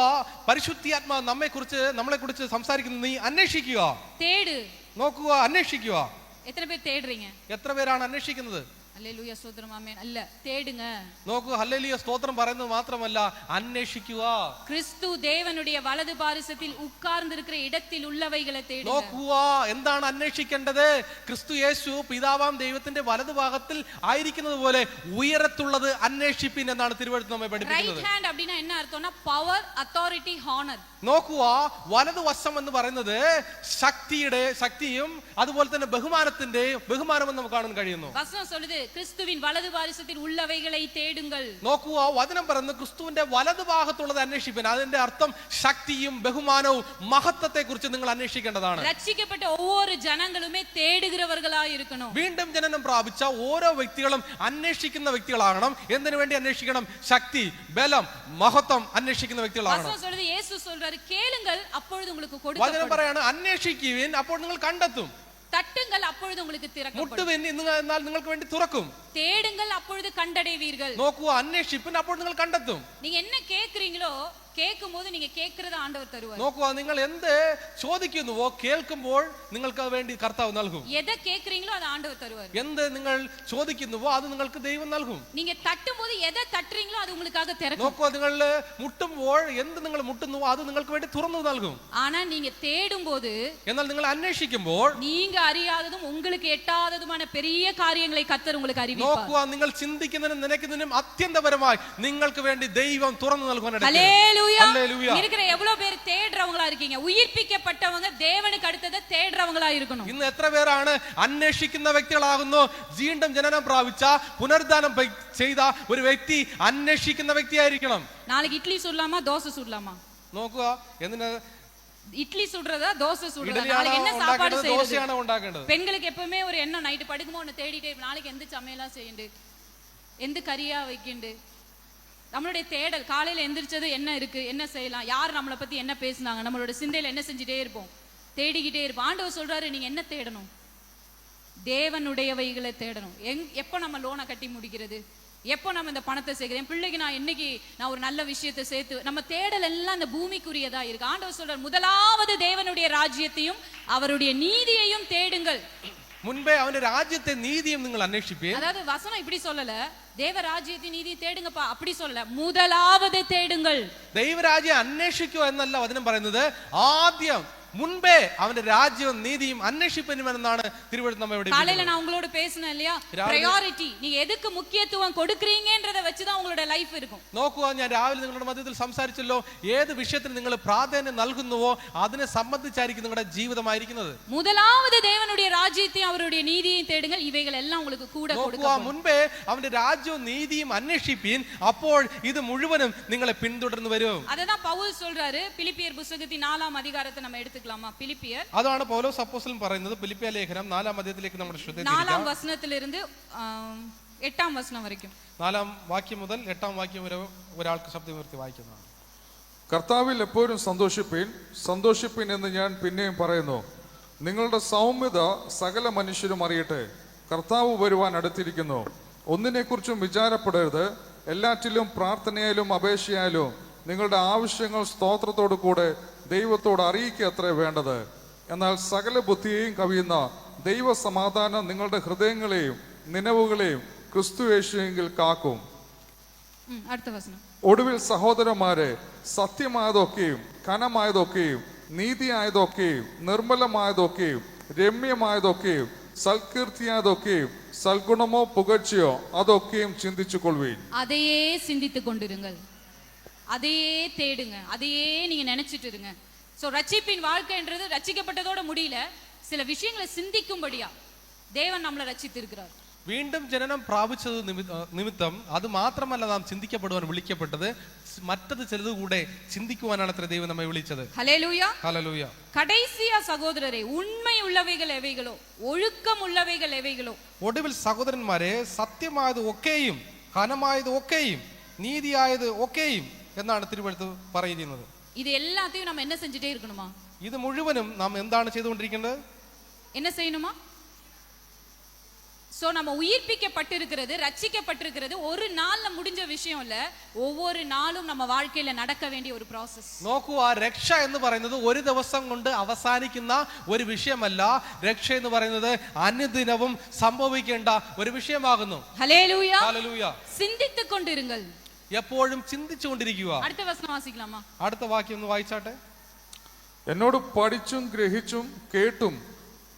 പരിശുദ്ധാത്മാ നമ്മളെ കുറിച്ച് സംസാരിക്കുന്നത്. നീ അന്വേഷിക്കുക, தேடு. നോക്കുക, അന്വേഷിക്കുക. എത്ര പേർ തേടുறீங்க? എത്ര പേരാണ് അന്വേഷിക്കുന്നത്? ഹല്ലേലൂയ, സ്തോത്രം, ആമേൻ. അല്ല, തേടുங்க. നോക്കൂ, ഹല്ലേലൂയ സ്തോത്രം പറയുന്നത് മാത്രമല്ല, അന്വേഷിക്കുക. ക്രിസ്തു ദേവനുடைய വലതു പാർശ്വത്തിൽ ഉட்கார்ந்திருக்கிற இடത്തിൽ உள்ளவைகளை தேடுங்க. നോക്കുക, എന്താണ് അന്വേഷിക്കേണ്ടത്? ക്രിസ്തു യേശു പിതാവാം ദൈവത്തിന്റെ വലതുഭാഗത്തിൽ ആയിരിക്കുന്നത് പോലെ ഉയരത്തുള്ളത് അന്വേഷിപ്പിൻ എന്നാണ് തിരുവചനം നമ്മെ പഠിപ്പിക്കുന്നത്. റൈറ്റ് ഹാൻഡ് அப்படினா என்ன അർത്ഥம்னா പവർ, അതോറിറ്റി, ഹോണർ. നോക്കുക, വലതുവശം എന്ന് പറയുന്നത് ശക്തിയും അതുപോലെ തന്നെ ബഹുമാനമെന്ന് നമുക്ക് കാണാൻ കഴിയുന്നു. വചനം சொல்லுது ക്രിസ്തുവിൻ വലതു പാർശ്വത്തിൽ ഉള്ളവൈകളെ തേടുங்கள். നോക്കുക, വചനം പറയുന്നത് ക്രിസ്തുവിന്റെ വലതുഭാഗത്തുള്ളത് അന്വേഷിപ്പിൻ. അതിന്റെ അർത്ഥം ശക്തിയും ബഹുമാനവും മഹത്വത്തെ കുറിച്ച് നിങ്ങൾ അന്വേഷിക്കേണ്ടതാണ്. രക്ഷിക്കപ്പെട്ട ഓരോ ജനങ്ങളുമേ തേടുகிறவர்களாய் இருக்கணும். വീണ്ടും ജനനം പ്രാപിച്ച ഓരോ വ്യക്തികളും അന്വേഷിക്കുന്ന വ്യക്തികളാകണം. എന്തിനു വേണ്ടി അന്വേഷിക്കണം? ശക്തി, ബലം, മഹത്വം അന്വേഷിക്കുന്ന വ്യക്തികളാകണം. വചനം சொல்லுது, യേശു சொல்றாரு, கேளுங்கள் அப்பொழுது உங்களுக்கு വചനം கொடுக்கப்படும். പറയാണ്, അന്വേഷിക്കുവിൻ അപ്പോൾ നിങ്ങൾ കണ്ടെത്തും. தட்டுங்கள் அப்பொழுது உங்களுக்கு திறக்கப்படும். മുട്ടുവിൻ എന്നാൽ നിങ്ങൾക്ക് വേണ്ടി തുറക്കും. தேடுங்கள் அப்பொழுது கண்டடைவீர்கள். നോക്കുക, അന്വേഷിപ്പിൻ അപ്പോൾ നിങ്ങൾ കണ്ടെത്തും. நீங்க என்ன கேக்குறீங்களோ കേൾക്കുമ്പോൾ நீங்க കേൾക്കുന്നത് ആണ്ടവർ തരുവാർ. നോക്കുക, നിങ്ങൾ എന്ത് ചോദിക്കുന്നുവോ കേൾക്കുമ്പോൾ നിങ്ങൾക്ക് അത് വേണ്ടി കർത്താവ് നൽകും. எதை கேக்குறீங்களோ அது ஆண்டவர் தருவார். എന്ത് നിങ്ങൾ ചോദിക്കുന്നുവോ അത് നിങ്ങൾക്ക് ദൈവം നൽകും. நீங்க தட்டும்போது எதை தட்டுறீங்களோ அது உங்களுக்காக திறக்கும். നോക്കുക, നിങ്ങൾ മുട്ടുമ്പോൾ എന്ത് നിങ്ങൾ മുട്ടുന്നുവോ അത് നിങ്ങൾക്ക് വേണ്ടി തുറന്നു നൽകും. ஆனா நீங்க தேடும்போது, എന്നാൽ നിങ്ങൾ അന്വേഷിക്കുമ്പോൾ, நீங்க அறியாததும் உங்களுக்கு எட்டாததுமான பெரிய காரியங்களை கர்த்தர் உங்களுக்கு அறிவிப்பார். നോക്കുക, നിങ്ങൾ ചിന്തിക്കുന്നതിനും നനയ്ക്കുന്നതിനും അത്യന്തപരമായി നിങ്ങൾക്ക് വേണ്ടി ദൈവം തുറന്നു നൽകുവാനാണ്. ஹல்லேலூயா. இருக்கிற எவ்வளவு பேர் தேடுறவங்களா இருக்கீங்க? ഉയിർപ്പിക്കപ്പെട്ടവங்க ദേവனுக்கு അടുത്തത് തേടുறவங்களா இருக்கணும். ഇന്ന് എത്ര പേരാണ് അന്വേഷിക്കുന്ന വ്യക്തികളാകുന്നു? വീണ്ടും ജനനം പ്രാപിച്ച പുനരുദ്ധാനം ചെയ്ത ഒരു വ്യക്തി അന്വേഷിക്കുന്ന വ്യക്തിയായിരിക്കണം. நாளைக்கு இட்லி சுடலாமா, தோசை சுடலாமா? നോക്കുക, എന്തിനാ இட்லி சுடுறதா, தோசை சுடுறதா? ഇഡലിയാണോ நாளைக்கு என்ன சாப்பாடு ഉണ്ടാക്കേണ്ടത്, செய்யறது? ദോശയാണോ ഉണ്ടാക്കേണ്ടത്? பெண்களுக்கு எப்பவுமே ஒரு எண்ணம், நைட்டு படுக்குமோ ஒன்று தேடிட்டே நாளைக்கு எந்த சமையலா செய்யண்டு, எந்த கறியா வைக்கண்டு. நம்மளுடைய தேடல், காலையில எந்திரிச்சது என்ன இருக்கு, என்ன செய்யலாம், யார் நம்மளை பத்தி என்ன பேசுனாங்க, நம்மளோட சிந்தையில என்ன செஞ்சுட்டே இருப்போம், தேடிக்கிட்டே இருப்போம். ஆண்டவர் சொல்றாரு, நீங்க என்ன தேடணும்? தேவனுடையவைகளை தேடணும். எப்போ நம்ம லோனை கட்டி முடிக்கிறது, எப்போ நம்ம இந்த பணத்தை சேர்க்கிறேன், பிள்ளைக்கு நான் ஒரு நல்ல விஷயத்தை சேர்த்து, நம்ம தேடல் எல்லாம் இந்த பூமிக்குரியதா இருக்கு. ஆண்டவர் சொல்றார், முதலாவது தேவனுடைய ராஜ்யத்தையும் அவருடைய நீதியையும் தேடுங்கள். മുൻപേ അവന്റെ രാജ്യത്തെ നീതിയും നിങ്ങൾ അന്വേഷിപ്പീൻ. அதாவது வசனம் இப்படி சொல்லல, தேவ ராஜ்யத்தை நீதி தேடுங்கப்பா அப்படி சொல்லல, முதலாவது தேடுங்கள். ദൈവരാജ്യം അന്വേഷിക്കുക എന്നല്ല വചനം പറയുന്നത്. ആദ്യം മുൻപേ അവന്റെ രാജ്യവും നീതിയും അന്വേഷിപ്പനുമെന്നാണ് തിരുവചനം നമ്മെ ഇവിടെ. காலையில நான் உங்களோட பேசினேன் இல்லையா, priority, நீங்க எதுக்கு முக்கியத்துவம் கொடுக்கறீங்கன்றத வச்சு தான் உங்களோட லைஃப் இருக்கும். നോക്കുക, ഞാൻ രാവിലെ നിങ്ങളുടെ മധ്യത്തിൽ സംസാരിച്ചല്ലോ, ഏത് വിഷയത്തിന് നിങ്ങൾ പ്രാധാന്യം നൽകുന്നുവോ അതിനെ സംബന്ധിച്ചായിരിക്കും നിങ്ങളുടെ ജീവിതമായിരിക്കുന്നത്. முதலாவது தேவனுடைய ராஜ்யத்தையும் அவருடைய நீதியையும் தேடுங்கள், இவைகள் எல்லாம் உங்களுக்கு கூட கொடுக்கப்படும். മുൻപേ അവന്റെ രാജ്യവും നീതിയും അന്വേഷിപ്പീൻ, അപ്പോൾ ഇത് മുഴുവനും നിങ്ങളെ പിന്തുടർന്നു വരും. அததான் பவுல் சொல்றாரு, பிலிப்பியர் புத்தகத்தின் 4ஆம் அதிகாரத்தை நம்ம எடுத்துக்கலாமா? பிலிப்பியர், അതാണ് പൗലോസ് അപ്പോസ്തലൻ പറയുന്നത്. ഫിലിപ്പിയ ലേഖനം 4-ാം അധ്യായത്തിലേക്ക് നമ്മുടെ ശ്രദ്ധ തിരിക്കാം. 4ആം വചനത്തിലിருந்து 8ആം വചനം വരെയും, 4-ാം വാക്യം മുതൽ 8-ാം വാക്യം വരെ ഒരാൾക്ക് ശബ്ദമുയർത്തി വായിക്കുന്നതാണ്. കർത്താവിൽ എപ്പോഴും സന്തോഷിപ്പിൻ എന്ന് ഞാൻ പിന്നെയും പറയുന്നു. നിങ്ങളുടെ സൗമ്യത സകല മനുഷ്യരും അറിയട്ടെ. കർത്താവ് വരുവാൻ അടുത്തിരിക്കുന്നു. ഒന്നിനെക്കുറിച്ചും വിചാരപ്പെടരുത്. എല്ലാറ്റിലും പ്രാർത്ഥനയായാലും അപേക്ഷയായാലും നിങ്ങളുടെ ആവശ്യങ്ങൾ സ്തോത്രത്തോടു കൂടെ ദൈവത്തോട് അറിയിക്കുക അത്രേ വേണ്ടത്. എന്നാൽ സകല ബുദ്ധിയെയും കവിയുന്ന ദൈവ സമാധാനം നിങ്ങളുടെ ഹൃദയങ്ങളെയും നിലവുകളെയും ക്രിസ്തു യേശുവിൽ കാക്കും. അടുത്ത വചനം, ഒടുവിൽ സഹോദരന്മാരെ, സത്യമായതൊക്കെയും ഘനമായതൊക്കെയും നീതിയായതൊക്കെയും നിർമ്മലമായതൊക്കെയും രമ്യമായതൊക്കെയും സൽകീർത്തിയായതൊക്കെയും സൽഗുണമോ പുകഴ്ചയോ അതൊക്കെയും ചിന്തിച്ചു കൊള്ളുവീൻ. அதையே சிந்தித்து கொண்டிருங்கள், அதையே தேடுங்க, அதையே நீங்க நினைச்சிட்டு இருங்க. சோ ரட்சிப்பின் வாழ்க்கைன்றது ரட்சிக்கப்பட்டதோட முடியல, சில விஷயங்களை சிந்திக்கும்படியா தேவன் நம்மளை ரட்சித்திருக்கிறார். വീണ്ടും ജനനം പ്രാപിച്ചത് നിമിത്തം അത് മാത്രമല്ല നാം ചിന്തിക്കപ്പെടുവാൻ വിളിക്കപ്പെട്ടത്, മറ്റത് ചിലത് കൂടെ ചിന്തിക്കുവാനാണ് അത്ര ദൈവം നമ്മെ വിളിച്ചത്. Hallelujah, hallelujah. കടൈസിയ സഹോദരരെ, ഉണ്മയുള്ളവകൾ എവൈകളോ ഒഴുക്കമുള്ളവകൾ എവൈകളോ. ഒടുവിൽ സഹോദരന്മാരെ, സത്യമായത് ഒക്കെയും ഘനമായത് ഒക്കെയും നീതിയായത് ഒക്കെയും എന്നാണ് തിരുവെഴുത്ത് പറയുന്നത്. ഇത് എല്ലാத்தையும் நம்ம என்ன செஞ்சிட்டே இருக்கணுமா? ഇത് മുഴുവനും നാം എന്താണ് ചെയ്തുകൊണ്ടിരിക്കേണ്ടത്? என்ன செய்யணுமா? சோ நம்ம உயிர்ப்பிக்கப்பட்டிருக்கிறது, ரட்சிக்கப்பட்டிருக்கிறது ஒரு நாள்ல முடிஞ்ச விஷயம் இல்ல, ஒவ்வொரு நாளும் நம்ம வாழ்க்கையில நடக்க வேண்டிய ஒரு പ്രോസസ്. നോക്കൂ, ആ രക്ഷ എന്ന് പറയുന്നത് ഒരു ദിവസം കൊണ്ട് അവസാനിക്കുന്ന ഒരു വിഷയമല്ല. രക്ഷ എന്ന് പറയുന്നത് അനുദിനവും സംഭവിക്കേണ്ട ഒരു വിഷയമാകുന്നു. Hallelujah, hallelujah. ചിന്തിച്ചു കൊണ്ടിരുങ്ങൾ, എപ്പോഴും ചിന്തിച്ചു കൊണ്ടിരിക്കുക. അടുത്ത വചനം വാസിക്കലാമാ? അടുത്ത വാക്യം ഒന്ന് വായിച്ചാട്ടെ. എന്നോട് പഠിച്ചും ഗ്രഹിച്ചും കേട്ടും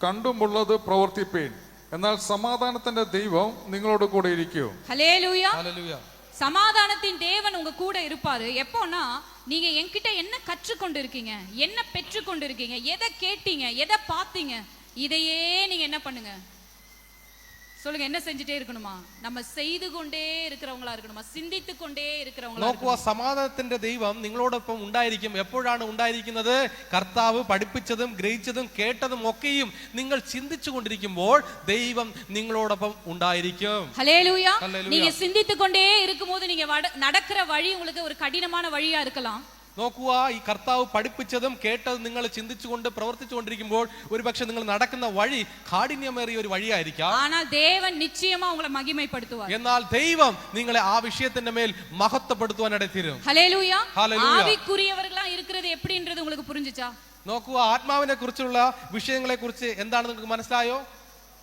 കണ്ടുമുള്ളത് പ്രവർത്തിപ്പേൻ, എന്നാൽ സമാധാനത്തിന്റെ ദൈവം നിങ്ങളോട് കൂടെ ഇരിക്കും. Hallelujah, hallelujah. சமாதானத்தின் தேவன் உங்க கூட இருப்பாரு. எப்போனா நீங்க என்கிட்ட என்ன கற்றுக்கொண்டு இருக்கீங்க, என்ன பெற்றுக்கொண்டு இருக்கீங்க, எதை கேட்டீங்க, எதை பார்த்தீங்க, இதையே நீங்க என்ன பண்ணுங்க சொல்லுங்க. என்ன செஞ்சுட்டே இருக்கணுமா? நம்ம செய்து கொண்டே இருக்கிறவங்களா இருக்கணுமா? சிந்தித்து கொண்டே இருக்கிறவங்களா? നോക്കുക, സമാധാനത്തിന്റെ ദൈവം നിങ്ങളോടൊപ്പം ഉണ്ടായിരിക്കും. എപ്പോഴാണ് ഉണ്ടായിരിക്കുന്നത്? കർത്താവ് പഠിപ്പിച്ചതും ഗ്രഹിച്ചതും കേട്ടതും ഒക്കെയും നിങ്ങൾ ചിന്തിച്ചു കൊണ്ടിരിക്കുമ്പോൾ ദൈവം നിങ്ങളോടൊപ്പം ഉണ്ടായിരിക്കും. ഹല്ലേലൂയ. ഹല്ലേലൂയ. நீங்க சிந்தித்து கொண்டே இருக்கும்போது நீங்க நடக்கிற வழி உங்களுக்கு ஒரு கடினமான வழியா இருக்கலாம். നോക്കുക, ഈ കർത്താവ് പഠിപ്പിച്ചതും കേട്ടതും നിങ്ങൾ ചിന്തിച്ചുകൊണ്ട് പ്രവർത്തിച്ചുകൊണ്ടിരിക്കുമ്പോൾ ഒരുപക്ഷെ നിങ്ങൾ നടക്കുന്ന വഴി കാഠിന്യമേറിയ ഒരു വഴിയായിരിക്കാം. ஆனால் தேவன் நிச்சயமா உங்களை மகிமைப்படுத்துவார். എന്നാൽ ദൈവം നിങ്ങളെ ആ വിഷയത്തിന്റെ മേൽ മഹത്വപ്പെടുത്തുവാൻ ഇടതീരും. ഹല്ലേലൂയ. ഹല്ലേലൂയ. ആവിക്കുரியவர்களா இருக்கிறது எப்படின்றது உங்களுக்கு புரிஞ்சுச்சா? നോക്കുക, ആത്മാവിനെ കുറിച്ചുള്ള വിഷയങ്ങളെ കുറിച്ച് എന്താണ് നിങ്ങൾക്ക് മനസ്സിലായോ?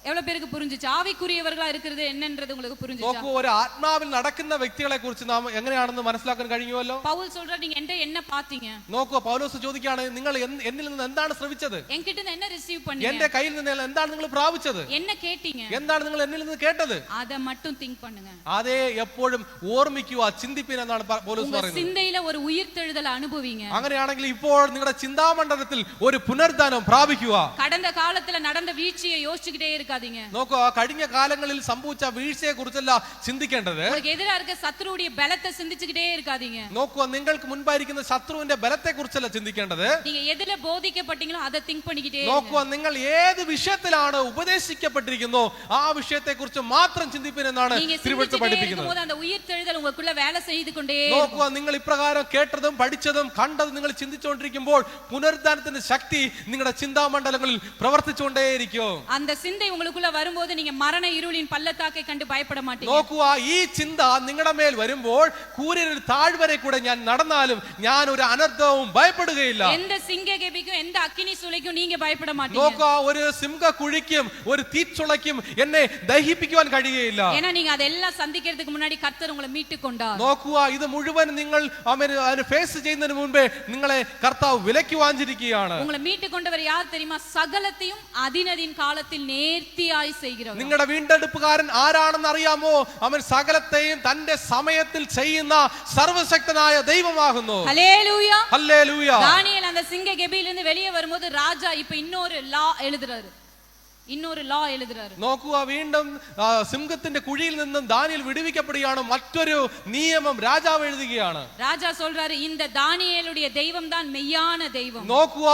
எவ்வளவு பேருக்கு புரிஞ்சுச்சு? ஆவிக்குரியவர்களா இருக்கிறது என்னன்றது உங்களுக்கு புரிஞ்சுச்சா? നോക്കൂ, ഒരു ആത്മാവിൽ നടക്കുന്ന വ്യക്തികളെ കുറിച്ച് നാം എങ്ങനെയാണെന്ന് മനസ്സിലാക്കാൻ കഴിഞ്ഞുവല്ലോ. പൗൽ சொல்றார், நீங்க என்ன பாத்தீங்க? നോക്കൂ, പൗലോസ് ചോദിക്കുകയാണ്, നിങ്ങൾ എന്നിൽ നിന്ന് എന്താണ് ശ്രവിച്ചത്? என்கிட்ட இருந்து என்ன ரிசீவ் பண்ணீங்க? എന്റെ കയ്യിൽ നിന്ന് എന്താണ് നിങ്ങൾ പ്രാപിച്ചത്? என்ன கேட்டீங்க? എന്താണ് നിങ്ങൾ എന്നിൽ നിന്ന് കേട്ടത്? அத மட்டும் திங்க் பண்ணுங்க. അതേ എപ്പോഴും ഓർമ്മിക്കുക, ചിന്തിപ്പിൻ എന്നാണ് പൗലോസ് உங்க പറയുന്നത്. சிந்தையில ஒரு உயிர்த்தெழுதல் அனுபவிங்க. അങ്ങനെയാണെങ്കിൽ ഇപ്പോൾ നിങ്ങളുടെ ചിന്താമണ്ഡലത്തിൽ ഒരു പുനരുദ്ധാനം പ്രാപിക്കുക. கடந்த காலத்துல நடந்த வீழ்ச்சியை யோசிச்சுக்கிட்டே இருக்காதீங்க. നോക്കുക, കഴിഞ്ഞ കാലങ്ങളിൽ സംഭവിച്ച വീഴ്ചയെ കുറിച്ചല്ല ചിന്തിക്കേണ്ടത്. உங்களுக்கு எதிரா இருக்க சத்துருடைய பலத்தை சிந்திச்சுக்கிட்டே இருக்காதீங்க. നോക്കുക, നിങ്ങൾക്ക് മുൻപായിരിക്കുന്ന ശത്രുവിന്റെ ബലത്തെ കുറിച്ചല്ല ചിന്തിക്കേണ്ടത്. நீங்க எதுல போதிக்கப்பட்டீங்களோ அதை திங்க் பண்ணிக்கிட்டே നോക്കുക, നിങ്ങൾ ഏത് വിഷയത്തിലാണ് ഉപദേശിക്കപ്പെട്ടിരിക്കുന്നോ ആ വിഷയത്തെ കുറിച്ച് മാത്രം ചിന്തിപ്പിൻ എന്നാണ് തിരുവെഴുത്ത് പഠിപ്പിക്കുന്നത്. அந்த உயிர்த்தெழுதல் உங்களுக்குள்ள வேலை செய்து கொண்டே. നോക്കുക, നിങ്ങൾ ഇപ്രകാരം കേട്ടതും പഠിച്ചതും കണ്ടതും നിങ്ങൾ ചിന്തിച്ചുകൊണ്ടിരിക്കുമ്പോൾ പുനരുദ്ധാനത്തിന്റെ ശക്തി നിങ്ങളുടെ ചിന്താമണ്ഡലങ്ങളിൽ പ്രവർത്തിച്ചുകൊണ്ടേയിരിക്കും. அந்த சிந்தை உங்களுக்குள்ள வரும்போது நீங்க மரண இருளின் பள்ளத்தாக்கை கண்டு பயப்பட மாட்டீங்க. നോക്കുക, ഈ ചിന്ത നിങ്ങളുടെ മേൽ വരുമ്പോൾ കൂരിരുൾ താഴ്വരെ കൂടെ ഞാൻ നടന്നാലും ഞാൻ ഒരു അനർത്ഥവും ഭയപ്പെടുകയില്ല. எந்த சிங்ககேபிக்கும் எந்த அக்கினி சூளைக்கும் நீங்க பயப்பட மாட்டீங்க. നോക്കുക, ഒരു സിംഹക്കുഴിക്കും ഒരു തീച്ചുളയ്ക്കും എന്നെ ദഹിപ്പിക്കുവാൻ കഴിയുകയില്ല. ஏன்னா நீங்க அதெல்லாம் சந்திக்கிறதுக்கு முன்னாடி கர்த்தர் உங்களை மீட்டு கொண்டார். നോക്കുക, ഇത് മുഴുവൻ നിങ്ങൾ അതിനെ ഫേസ് ചെയ്യുന്നതിന് മുൻപേ നിങ്ങളെ കർത്താവ് വിലയ്ക്ക് വാങ്ങിച്ചിരിക്കുകയാണ്. உங்களை மீட்டு கொண்டவர் யார் தெரியுமா? சகலத்தையும் அதினதின் காலத்தில் நேர்த்தியாய் செய்கிறவர். നിങ്ങളുടെ വീണ്ടെടുപ്പുകാരൻ ആരാണെന്ന് അറിയാമോ? അവൻ സകലത്തെയും തന്റെ സമയത്തിൽ ചെയ്യുന്ന സർവശക്തനായ ദൈവമാകുന്നു. Hallelujah, hallelujah. ദാനിയേൽ அந்த சிங்க கெபியிலிருந்து வெளியே வரும்போது ராஜா இப்ப இன்னொரு லா எழுதுறாரு. നോക്കുക, വീണ്ടും സിംഹത്തിന്റെ കുഴിയിൽ നിന്നും ദാനിയേൽ വിടുവിക്കപ്പെടുകയാണ്. മറ്റൊരു നിയമം രാജാവ് എഴുതുകയാണ്. രാജാ சொல்றாரு, இந்த தானியேலுடைய தெய்வம் தான் மெய்யான தெய்வம். നോക്കുക,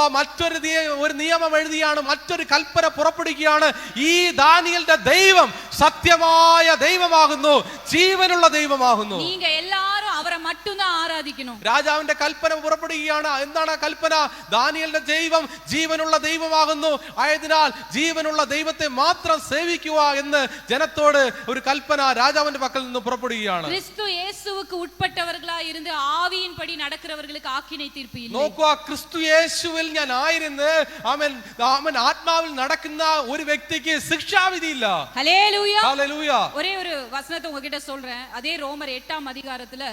ഒരു നിയമം എഴുതുകയാണ്, മറ്റൊരു കൽപ്പന പുറപ്പെടുവിക്കുകയാണ്. ഈ ദാനിയേലിന്റെ ദൈവം സത്യമായ ദൈവമാകുന്നു, ജീവനുള്ള ദൈവമാകുന്നു. நீங்க எல்லாரும் அவரை மட்டும்தான் ஆராதிக்கணும். രാജാവിന്റെ കൽപ്പന പുറപ്പെടുകയാണ്. എന്താണ് ആ കൽപ്പന? ദാനിയേലിന്റെ ദൈവം ജീവനുള്ള ദൈവമാകുന്നു. ആയതിനാൽ ജീവനുള്ള ദൈവത്തെ മാത്രം സേവിക്കുക എന്ന് ജനത്തോട് ഒരു കൽപ്പന രാജാവിന്റെ പക്കൽ നിന്ന് പുറപ്പെടുകയാണ്. ക്രിസ്തു യേശുവുക്ക് ഉൾപ്പെട്ടവர்களாய் இருந்து ஆவியின்படி நடக்கிறவர்களுக்கு ஆக்கினை தீர்ப்பு இல்லை. നോക്കുക, ക്രിസ്തു യേശുവിൽ ഞാൻ ആയിരുന്നു അവൻ ആത്മാവിൽ നടക്കുന്ന ഒരു വ്യക്തിക്ക് ശിക്ഷാവിധി ഇല്ല. Hallelujah, hallelujah. ஒரே ஒரு வசனத்தை உங்ககிட்ட சொல்றேன். அதே ரோமர் 8ஆம் அதிகாரத்துல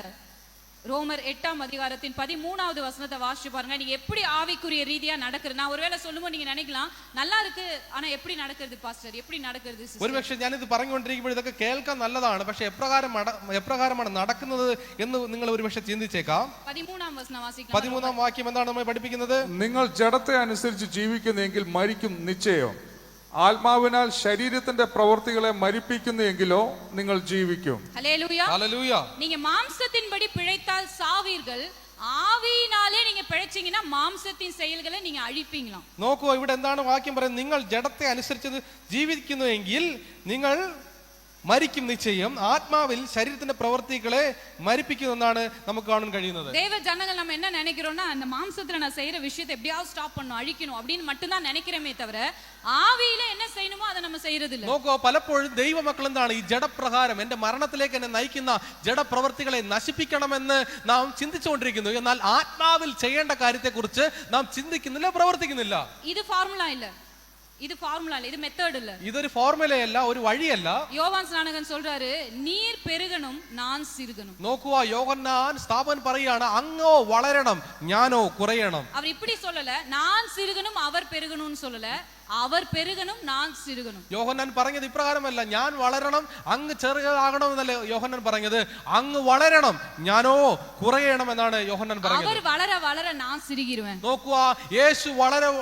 ரோமர் 8ஆம் அதிகாரத்தின் 13வது வசனத்தை வாசிச்சு பாருங்க. நீங்க எப்படி ஆவிக்குரிய ரீதியா நடக்கிறது. நான் ஒருவேளை சொல்லும்போது நீங்க நினைக்கலாம் நல்லா இருக்கு, ஆனா எப்படி நடக்கிறது பாஸ்டர், எப்படி നടக்கிறது സിസ്റ്റർ? ഒരുപക്ഷെ ഞാനിത് പറഞ്ഞുകൊണ്ടിരിക്കുമ്പോൾ ഇതൊക്കെ കേൾക്കാൻ നല്ലതാണ്, പക്ഷെ എപ്രകാരമാണ് നടക്കുന്നത് എന്ന് നിങ്ങൾ ഒരുപക്ഷെ ചിന്തിച്ചേക്കാം. 13ആം വചനം വാസിക്കാം. 13ആം വാക്യം എന്താണ് നമ്മെ പഠിപ്പിക്കുന്നത്? നിങ്ങൾ ജഡത്തെ അനുസരിച്ച് ജീവിക്കുന്നെങ്കിൽ മരിക്കും നിശ്ചയം. ആത്മാവിനാൽ ശരീരത്തിന്റെ പ്രവൃത്തികളെ മരിപ്പിക്കുന്നെങ്കിലോ നിങ്ങൾ ജീവിക്കും. ഹല്ലേലൂയ. ഹല്ലേലൂയ. நீங்க மாம்சத்தின்படி பிழைத்தால் சாவீர்கள், ആവിയിനാലേ நீங்க പിഴച്ചீங்கன்னா മാംസത്തിൻ செயல்களை நீங்க അഴിப்பீங்களாம். നോക്കൂ, ഇവിടെ എന്താണ് വാക്യം പറയുന്നത്? നിങ്ങൾ ജഡത്തെ അനുസരിച്ച് ജീവിക്കുന്നുവെങ്കിൽ നിങ്ങൾ മരിക്കും നിശ്ചയം, ആത്മാവിൽ ശരീരത്തിന്റെ പ്രവൃത്തികളെ മരിപ്പിക്കുമെന്നാണ് നമുക്ക് കാണാൻ കഴിയുന്നത്. தேவ ஜனங்கள் நம்ம என்ன நினைக்கிறோம்னா அந்த மாம்சத்துல நான் செய்யற விஷயத்தை எப்படியாவது ஸ்டாப் பண்ணணும், அழிக்கணும் அப்படின்னு மட்டும் தான் நினைக்கிறோமே தவிர ആവിയില என்ன செய்யணுமோ அதை நம்ம செய்யறது இல்ல. നോക്കൂ, പലപ്പോഴും ദൈവമക്കൾ എന്താണ് ഈ ജഡപ്രകാരം എന്റെ മരണത്തിലേക്ക് എന്നെ നയിക്കുന്ന ജഡപ്രവൃത്തികളെ നശിപ്പിക്കണമെന്ന് നാം ചിന്തിച്ചുകൊണ്ടിരിക്കുന്നു. എന്നാൽ ആത്മാവിൽ ചെയ്യേണ്ട കാര്യത്തെക്കുറിച്ച് നാം ചിന്തിക്കുന്നില്ല, പ്രവർത്തിക്കുന്നില്ല. ഇത് ഫോർമുല ഇല്ല, இது ஃபார்முலா இல்ல, இது மெத்தட் இல்ல, ഇതൊരു ഫോർമുലയല്ല, ഒരു വഴിയല്ല. யோவான் ஸ்நானகன் சொல்றாரு நீர் பெருகணும் நான் சிறுகணும். നോക്കുക, യോഹന്നാൻ സ്ഥാപകൻ പറയാണ് അങ്ങോ വളരണം ഞാനോ കുറയണം. அவர் இப்படி சொல்லல, நான் சிறுகணும் அவர் பெருகணும்னு சொல்லல, അവർ പെരുകണം ഞാൻ സിരുകണം. യോഹന്നാൻ പറഞ്ഞത് ഇപ്രകാരമല്ല, ഞാൻ വളരണം അങ്ങ് ചെറുതാകണം എന്നല്ല യോഹന്നാൻ പറഞ്ഞത്, അങ്ങ് വളരണം ഞാനോ കുറയണം എന്നാണ് യോഹന്നാൻ പറഞ്ഞത്. അവർ വളര വളര ഞാൻ സിരുകിരുവേൻ. നോക്കുക, യേശു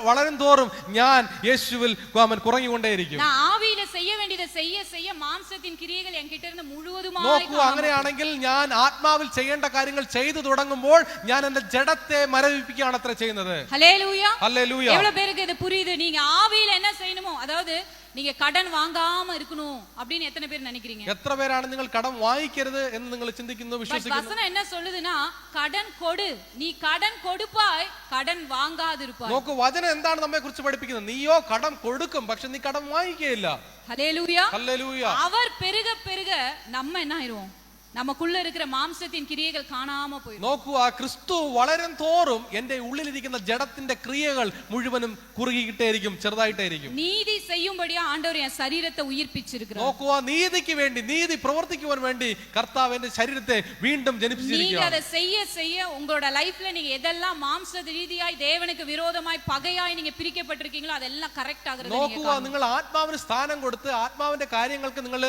വളരും തോറും ഞാൻ യേശുവിൽ കുറഞ്ഞുകൊണ്ടേയിരിക്കും. ഞാൻ ആവിയില செய்ய வேண்டியதை செய்ய செய்ய മാംസത്തിൻ ക്രിയകൾ എൻകിட்ட ഇരുന്ന് മുഴുവതുമായി. നോക്കുക, അങ്ങനെയാണെങ്കിൽ ഞാൻ ആത്മാവിൽ ചെയ്യേണ്ട കാര്യങ്ങൾ ചെയ്തു തുടങ്ങുമ്പോൾ ഞാൻ എന്റെ ജഡത്തെ മരവിപ്പിക്കുകയാണ് അത്ര ചെയ്യുന്നത്. ഹല്ലേലൂയ. ഹല്ലേലൂയ. എவ்வளவு பேருக்கு இது புரியுது? நீங்க ஆவியில என்ன செய்யணுமோ, அதாவது நீங்க கடன் வாங்காம இருக்கணும் அப்படின்னு எத்தனை பேர் நினைக்கிறீங்க? എത്ര പേരാണ് നിങ്ങൾ കടം വാങ്ങിക്കരുത് എന്ന് നിങ്ങൾ ചിന്തിക്കുന്നു, വിശ്വസിക്കുന്നു? വചനം என்ன சொல்லுதுன்னா കടൻ കൊടു, നീ കടൻ കൊടുപ്പായ് കടൻ വാങ്ങാതിരുപ്പായ്. നോക്കൂ, വചനം എന്താണ് നമ്മെ കുറിച്ച് പഠിപ്പിക്കുന്നത്? നീയോ കടം കൊടുക്കും, പക്ഷെ നീ കടം വാങ്ങിക്കുകയില്ല. ഹല്ലേലൂയ. ഹല്ലേലൂയ. അവർ പെരുക പെരുക നമ്മ என்ன ആയിரும், நமக்குள்ள இருக்கிற மாம்சத்தின் கிரியைகள் காணாம போயிடும். നോക്കുക, ക്രിസ്തു വളരും തോറും എന്റെ ഉള്ളിലിരിക്കുന്ന ജഡത്തിന്റെ ക്രിയകൾ മുഴുവനും കുറുകിയിട്ടേയിരിക്കും, ചെറുതായിട്ടേയിരിക്കും. നീതി ചെയ്യുമ്പടിയാ ആണ്ടവർ എൻ ശരീരത്തെ ഉയിർപ്പിച്ചിരിക്കുന്നു. നോക്കുക, നീതിക്ക് വേണ്ടി, നീതി പ്രവർത്തിക്കുവാൻ വേണ്ടി കർത്താവ് എന്റെ ശരീരത്തെ വീണ്ടും ജനിപ്പിച്ചിരിക്കുകയാണ്. நீங்க அதை செய்ய செய்ய உங்களோட லைஃப்ல நீங்க எதெல்லாம் மாம்ச ரீதியாய் தேவனுக்கு விரோதமாய் பகையாய் நீங்க பிரிக்கப்பட்டிருக்கீங்களோ அதெல்லாம் கரெக்ட் ஆகுறது. നോക്കുക, നിങ്ങൾ ആത്മാവിന് സ്ഥാനം കൊടുത്ത് ആത്മാവിന്റെ കാര്യങ്ങൾക്ക് നിങ്ങൾ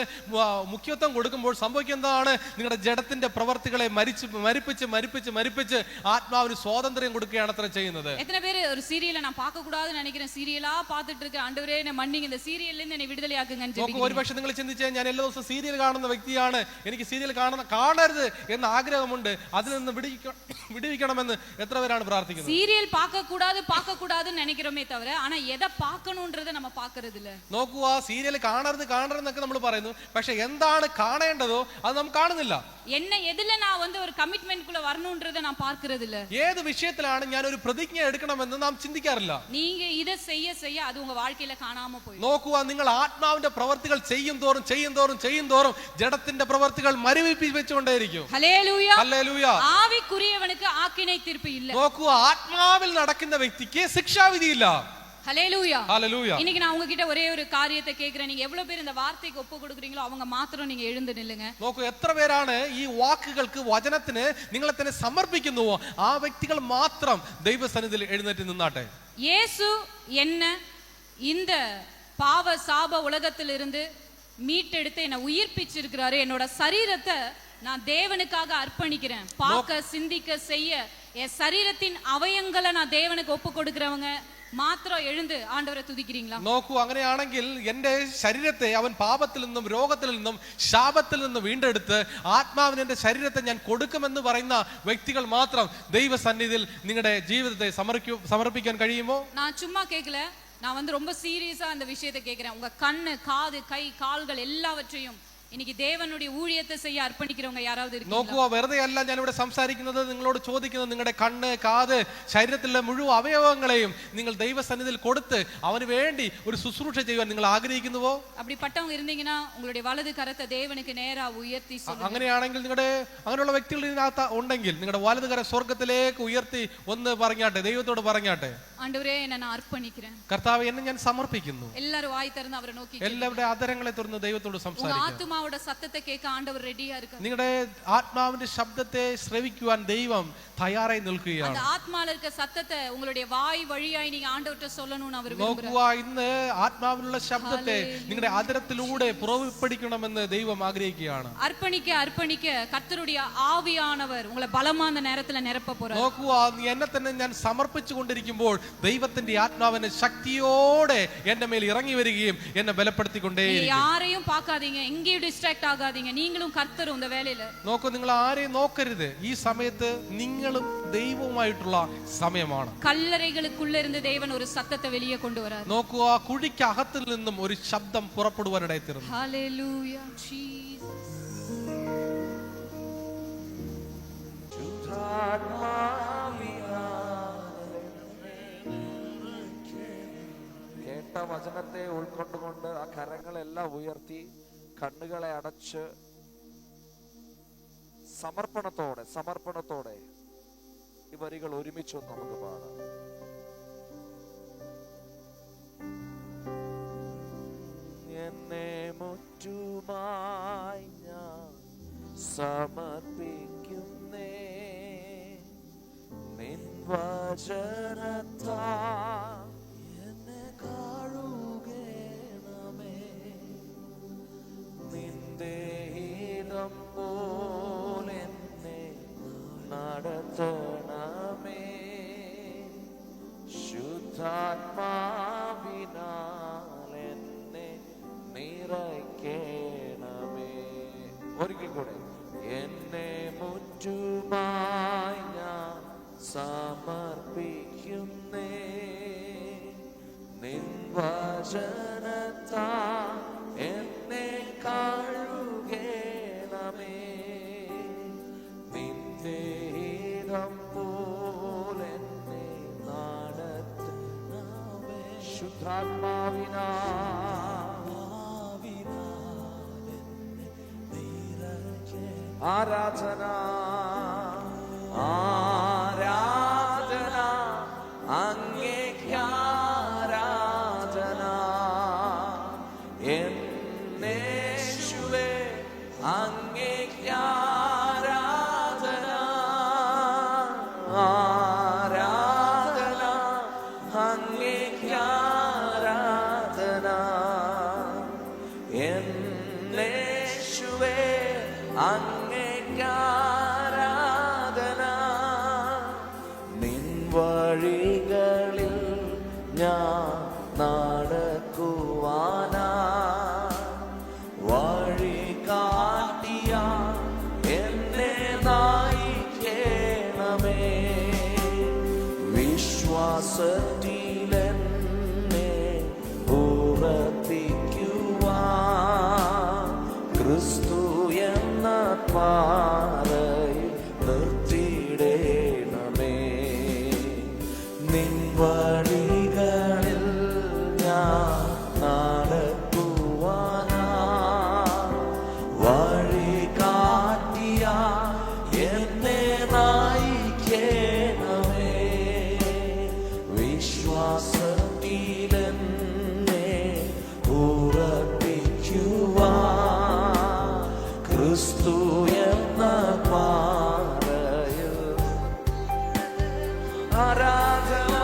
മുഖ്യത്വം കൊടുക്കുമ്പോൾ സംഭവിക്കുന്നതാണ് നിങ്ങളുടെ ജഡത്തിന്റെ പ്രവർത്തികളെ മരിപ്പിച്ച് ആത്മാവിന് സ്വാതന്ത്ര്യം കൊടുക്കുകയാണ് അത്ര ചെയ്യുന്നത്. എത്ര പേര് ഒരു സീരിയൽ ഞാൻ பார்க்க கூடாதுன்னு நினைக்கிறேன், சீரியலா பார்த்துட்டு இருக்க, ஆண்டவரே என்னை மன்னிங்க, இந்த சீரியல்ல இருந்து என்னை விடுதலையாக்குங்கன்னு നോക്കൂ, ஜெபிக்கிறேன். ഒരുപക്ഷെ നിങ്ങൾ ചിന്തിച്ചാൽ ഞാൻ എല്ലാ ദിവസവും സീരിയൽ കാണുന്ന വ്യക്തിയാണ്, എനിക്ക് സീരിയൽ കാണരുത് എന്ന ആഗ്രഹമുണ്ട്, അതിൽ നിന്ന് വിടുവിക്കണമെന്ന് എത്ര പേരാണ് പ്രാർത്ഥിക്കുന്നത്? സീരിയൽ பார்க்க கூடாதுன்னு நினைக்கிறோமே தவிர ஆனா எதை பார்க்கணும்ன்றதை நம்ம பார்க்கிறது இல்ல. നോക്കുക, സീരിയൽ കാണരുതെന്നൊക്കെ നമ്മൾ പറയുന്നു, പക്ഷെ എന്താണ് കാണേണ്ടതോ അത് നാം കാണുന്നില്ല. என்ன எதுல நான் ஒரு கமிட்மென்ட்குள்ள வரணும்ன்றதை நான் பார்க்கிறது இல்ல. ഏത് വിഷയത്തിലാണ് ഞാൻ ഒരു പ്രതിജ്ഞ എടുക്കണമെന്ന് നാം ചിന്തിക്കാറില്ല. நீங்க இத செய்ய செய்ய அது உங்க வாழ்க்கையில காணாம போயிடும். നോക്കുക, നിങ്ങൾ ആത്മാവിന്റെ പ്രവർത്തികൾ ചെയ്യും തോറും ജഡത്തിന്റെ പ്രവർത്തികൾ മരവിപ്പിച്ചുകൊണ്ടേയിരിക്കും. ഹല്ലേലൂയ. ഹല്ലേലൂയ. ആവിക്കുரியവனுக்கு ആക്കിனை തീർപ്പ് ഇല്ല. നോക്കുക, ആത്മാവിൽ നടക്കുന്ന വ്യക്തിക്ക് ശിക്ഷാവിധിയില്ല. ஹல்லேலூயா. ஹல்லேலூயா. இன்னைக்கு நான் உங்ககிட்ட ஒரே ஒரு காரியத்தை கேக்குறேன், நீங்க எவ்வளவு பேர் இந்த வார்த்தைக்கு ஒப்பு கொடுக்குறீங்களோ அவங்க மாத்திரம் நீங்க எழுந்து நில்லுங்க. നോക്കൂ, എത്ര പേരാണ് ഈ വാക്കുകൾക്ക്, വചനത്തിന് നിങ്ങളെ തന്നെ സമർപ്പിക്കുന്നുവോ ആ വ്യക്തികൾ മാത്രം ദൈവസന്നിധിയിൽ എഴുന്നേറ്റ് നിന്നാട്ടെ. இயேசு என்ன இந்த பாவ சாப உலகத்திலிருந்து மீட்டெடுத்து என்னை உயிர்ப்பிச்சிருக்கிறாரு, என்னோட சரீரத்தை நான் தேவனுக்காக அர்ப்பணிக்கிறேன், பார்க்க சிந்திக்க செய்ய என் சரீரத்தின் அவயங்களை நான் தேவனுக்கு ஒப்பு கொடுக்கிறவங்க മാത്രം എഴുந்து ആണ്ടവരെ തുതിக்கிறீங்களா? നോക്കൂ, അങ്ങനെയാണെങ്കിൽ എന്റെ ശരീരത്തെ അവൻ പാപത്തിൽ നിന്നും രോഗത്തിൽ നിന്നും ശാപത്തിൽ നിന്നും വീണ്ടെടുത്ത് ആത്മാവിന് എന്റെ ശരീരത്തെ ഞാൻ കൊടുക്കുമെന്ന് പറയുന്ന വ്യക്തികൾ മാത്രം ദൈവസന്നിധിയിൽ നിങ്ങളുടെ ജീവിതത്തെ സമർപ്പിക്കാൻ കഴിയുമോ? ഞാൻ ചുമ്മാ കേൾക്കല, நான் ரொம்ப சீரியஸா அந்த விஷயத்தை கேட்கிறேன். உங்க கண்ணு, காது, கை, கால்கள் எல்லாவற்றையும் இன்னைக்கு தேவனுடைய ஊழியத்தை செய்ய அர்ப்பணிக்கிறவங்க யாராவது இருக்கீங்களா? നോക്കുക, വെറുതെ അല്ല ഞാൻ ഇവിടെ സംസാരിക്കുന്നത്, നിങ്ങളോട് ചോദിക്കുന്നത്, നിങ്ങളുടെ കണ്ണ്, കാത്, ശരീരത്തിലെ മുഴുവൻ അവയവങ്ങളെയും നിങ്ങൾ ദൈവസന്നിധിയിൽ കൊടുത്ത് അവന് വേണ്ടി ഒരു ശുശ്രൂഷ ചെയ്യുവാൻ നിങ്ങൾ ആഗ്രഹിക്കുന്നുവോ? அப்படிப்பட்டவங்க இருந்தீங்கன்னா உங்களுடைய வலது கரத்தை தேவனுக்கு நேரா உயர்த்தி சொல்லுங்க. അങ്ങനെയാണെങ്കിൽ അങ്ങനെയുള്ള വ്യക്തികൾ ഇതിനകത്ത് ഉണ്ടെങ്കിൽ നിങ്ങളുടെ വലത് കരം സ്വർഗ്ഗത്തിലേക്ക് ഉയർത്തി ഒന്ന് പറഞ്ഞാട്ടെ, ദൈവത്തോട് പറഞ്ഞാട്ടെ, ஆண்டவரே என்னை நான் அர்ப்பணிக்கிறேன், കർത്താവേ എന്നെ ഞാൻ സമർപ്പിക്കുന്നു. எல்லாரும் வாய் திறந்து அவரை நோக்கி എല്ലാവരുടെ ആദരങ്ങളെ തുറന്ന് ദൈവത്തോട് സംസാരിക്കുക. ആത്മാவோட சத்தத்தை கேட்க ஆண்டவர் ரெடியா இருக்கார். നിങ്ങളുടെ ആത്മാവിന്റെ ശബ്ദത്തെ ശ്രവിക്കുവാൻ ദൈവം തയ്യാറായി നിൽക്കുകയാണ്. அந்த ആത്മാവിൽ இருக்க சத்தத்தை உங்களுடைய வாய் வழியாய் நீங்க ஆண்டவர்ட்ட சொல்லணும்னு அவர் നോക്കുക, விரும்புகிறார். ഇന്ന് ആത്മാവിലുള്ള ശബ്ദത്തെ നിങ്ങളുടെ അതിരത്തിലൂടെ പുറപ്പെടുവിക്കണമെന്ന് ദൈവം ആഗ്രഹിക്കുകയാണ്. அர்ப்பணிக்க அர்ப்பணிக்க கர்த்தருடைய ஆவியானவர் உங்களை பலமா அந்த நேரத்துல நிரப்ப போறார். നോക്കുക, എന്നെ തന്നെ ഞാൻ സമർപ്പിച്ചു കൊണ്ടിരിക്കുമ്പോൾ ദൈവത്തിന്റെ ആത്മാവിന്റെ ശക്തിയോടെ എന്റെ മേൽ ഇറങ്ങി വരികയും എന്നെ ബലപ്പെടുത്തിക്കൊണ്ടേയിരിക്കും. யாரையும் பார்க்காதீங்க, எங்கேயும் டிஸ்ட்ராக்ட் ஆகாதீங்க. நீங்களும் கர்த்தரும் இந்த வேளையில നോക്കൂ, നിങ്ങൾ ആരെയും നോക്കരുത്. ഈ സമയത്ത് നിങ്ങളും ദൈവവുമായിട്ടുള്ള സമയമാണ്. கல்லறைகளுக்குள்ள இருந்து தேவன் ஒரு சத்தத்தை வெளியே கொண்டு வரார். നോക്കൂ, ആ കുഴിക്കകത്തിൽ നിന്നും ഒരു ശബ്ദം പുറപ്പെടുവാനിടയിൽ തീർന്നു. Hallelujah Jesus. കേട്ട വചനത്തെ ഉൾക്കൊണ്ടുകൊണ്ട് ആ കരങ്ങളെല്ലാം ഉയർത്തി കണ്ണുകളെ അടച്ച് സമർപ്പണത്തോടെ ഈ വരികൾ ഒരുമിച്ചൊന്ന് നമുക്ക് പാടാം. എന്നെ മുറ്റുമായി ഞാൻ സമർപ്പിക്കുന്നേ, നിൻ വചനത്താൽ എന്നെ കഴുകണമേ, നിന്റെ ഹിതം പോലെ എന്നെ നടത്തണമേ, ശുദ്ധാത്മാവിനാൽ എന്നെ നിറയ്ക്കണമേ. ഒരിക്കൽ കൂടെ, എന്നെ മുറ്റുമായി ഞാൻ സമർപ്പിക്കുന്നേ, നിൻ വചനത്താൽ എന്നെ കഴുകണമേ, നിന്റെ ഹിതം പോലെ എന്നെ നടത്തണമേ, ശുദ്ധാത്മാവിനാൽ ആരാധന ആരാധന അങ്ങേക്കാരാധന, എന്നേശുവേ അങ്ങേക്കാരാധന, ആരാധന അങ്ങേക്കാരാധന, എന്നേശുവേ അങ്ങേക്കാരാധന, നിൻ വഴികളിൽ ഞാൻ നടക്കുവാനാ വഴി കാട്ടിയ എന്നെ നയിക്കണമേ, വിശ്വാസത്തിലെന്നെ ഉറപ്പിക്കുവാൻ ക്രിസ്തു എന്ന പാറയിൽ നിർത്തിയിടണമേ, നിൻ വഴികളിൽ ഞാൻ നടക്കുവാനാ വഴി കാട്ടിയ എന്നെ നയിക്കണമേ, വിശ്വാസത്തിലെന്നെ ഉറപ്പിക്കുവാൻ ക്രിസ്തു എന്ന പാറയിൽ ആരാധന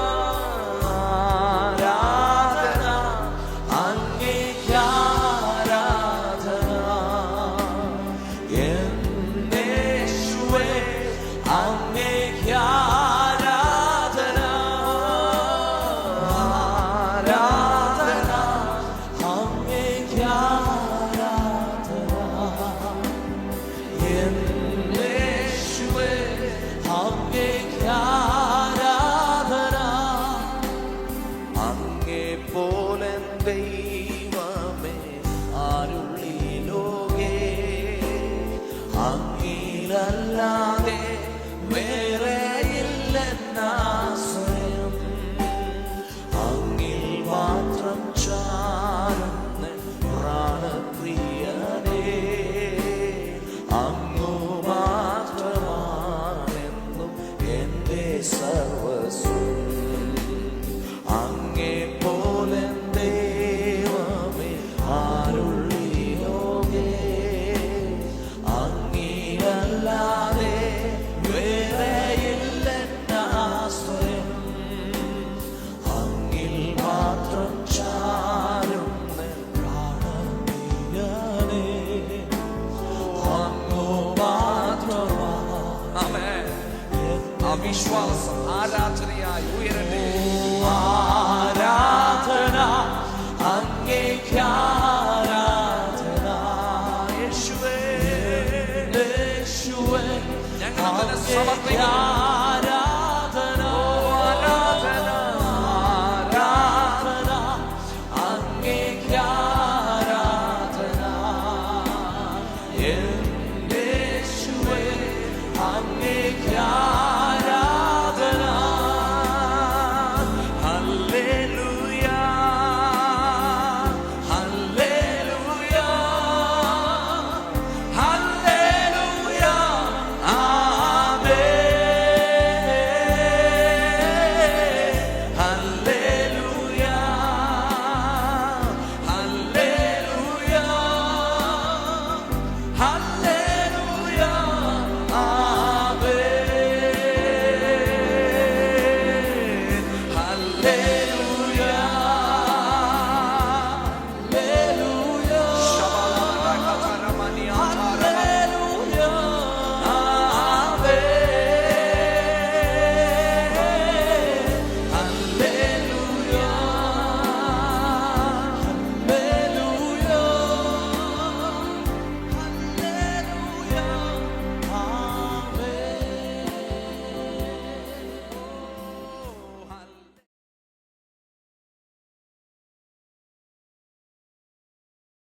ആരാധനയായി ഉയരട്ടെ.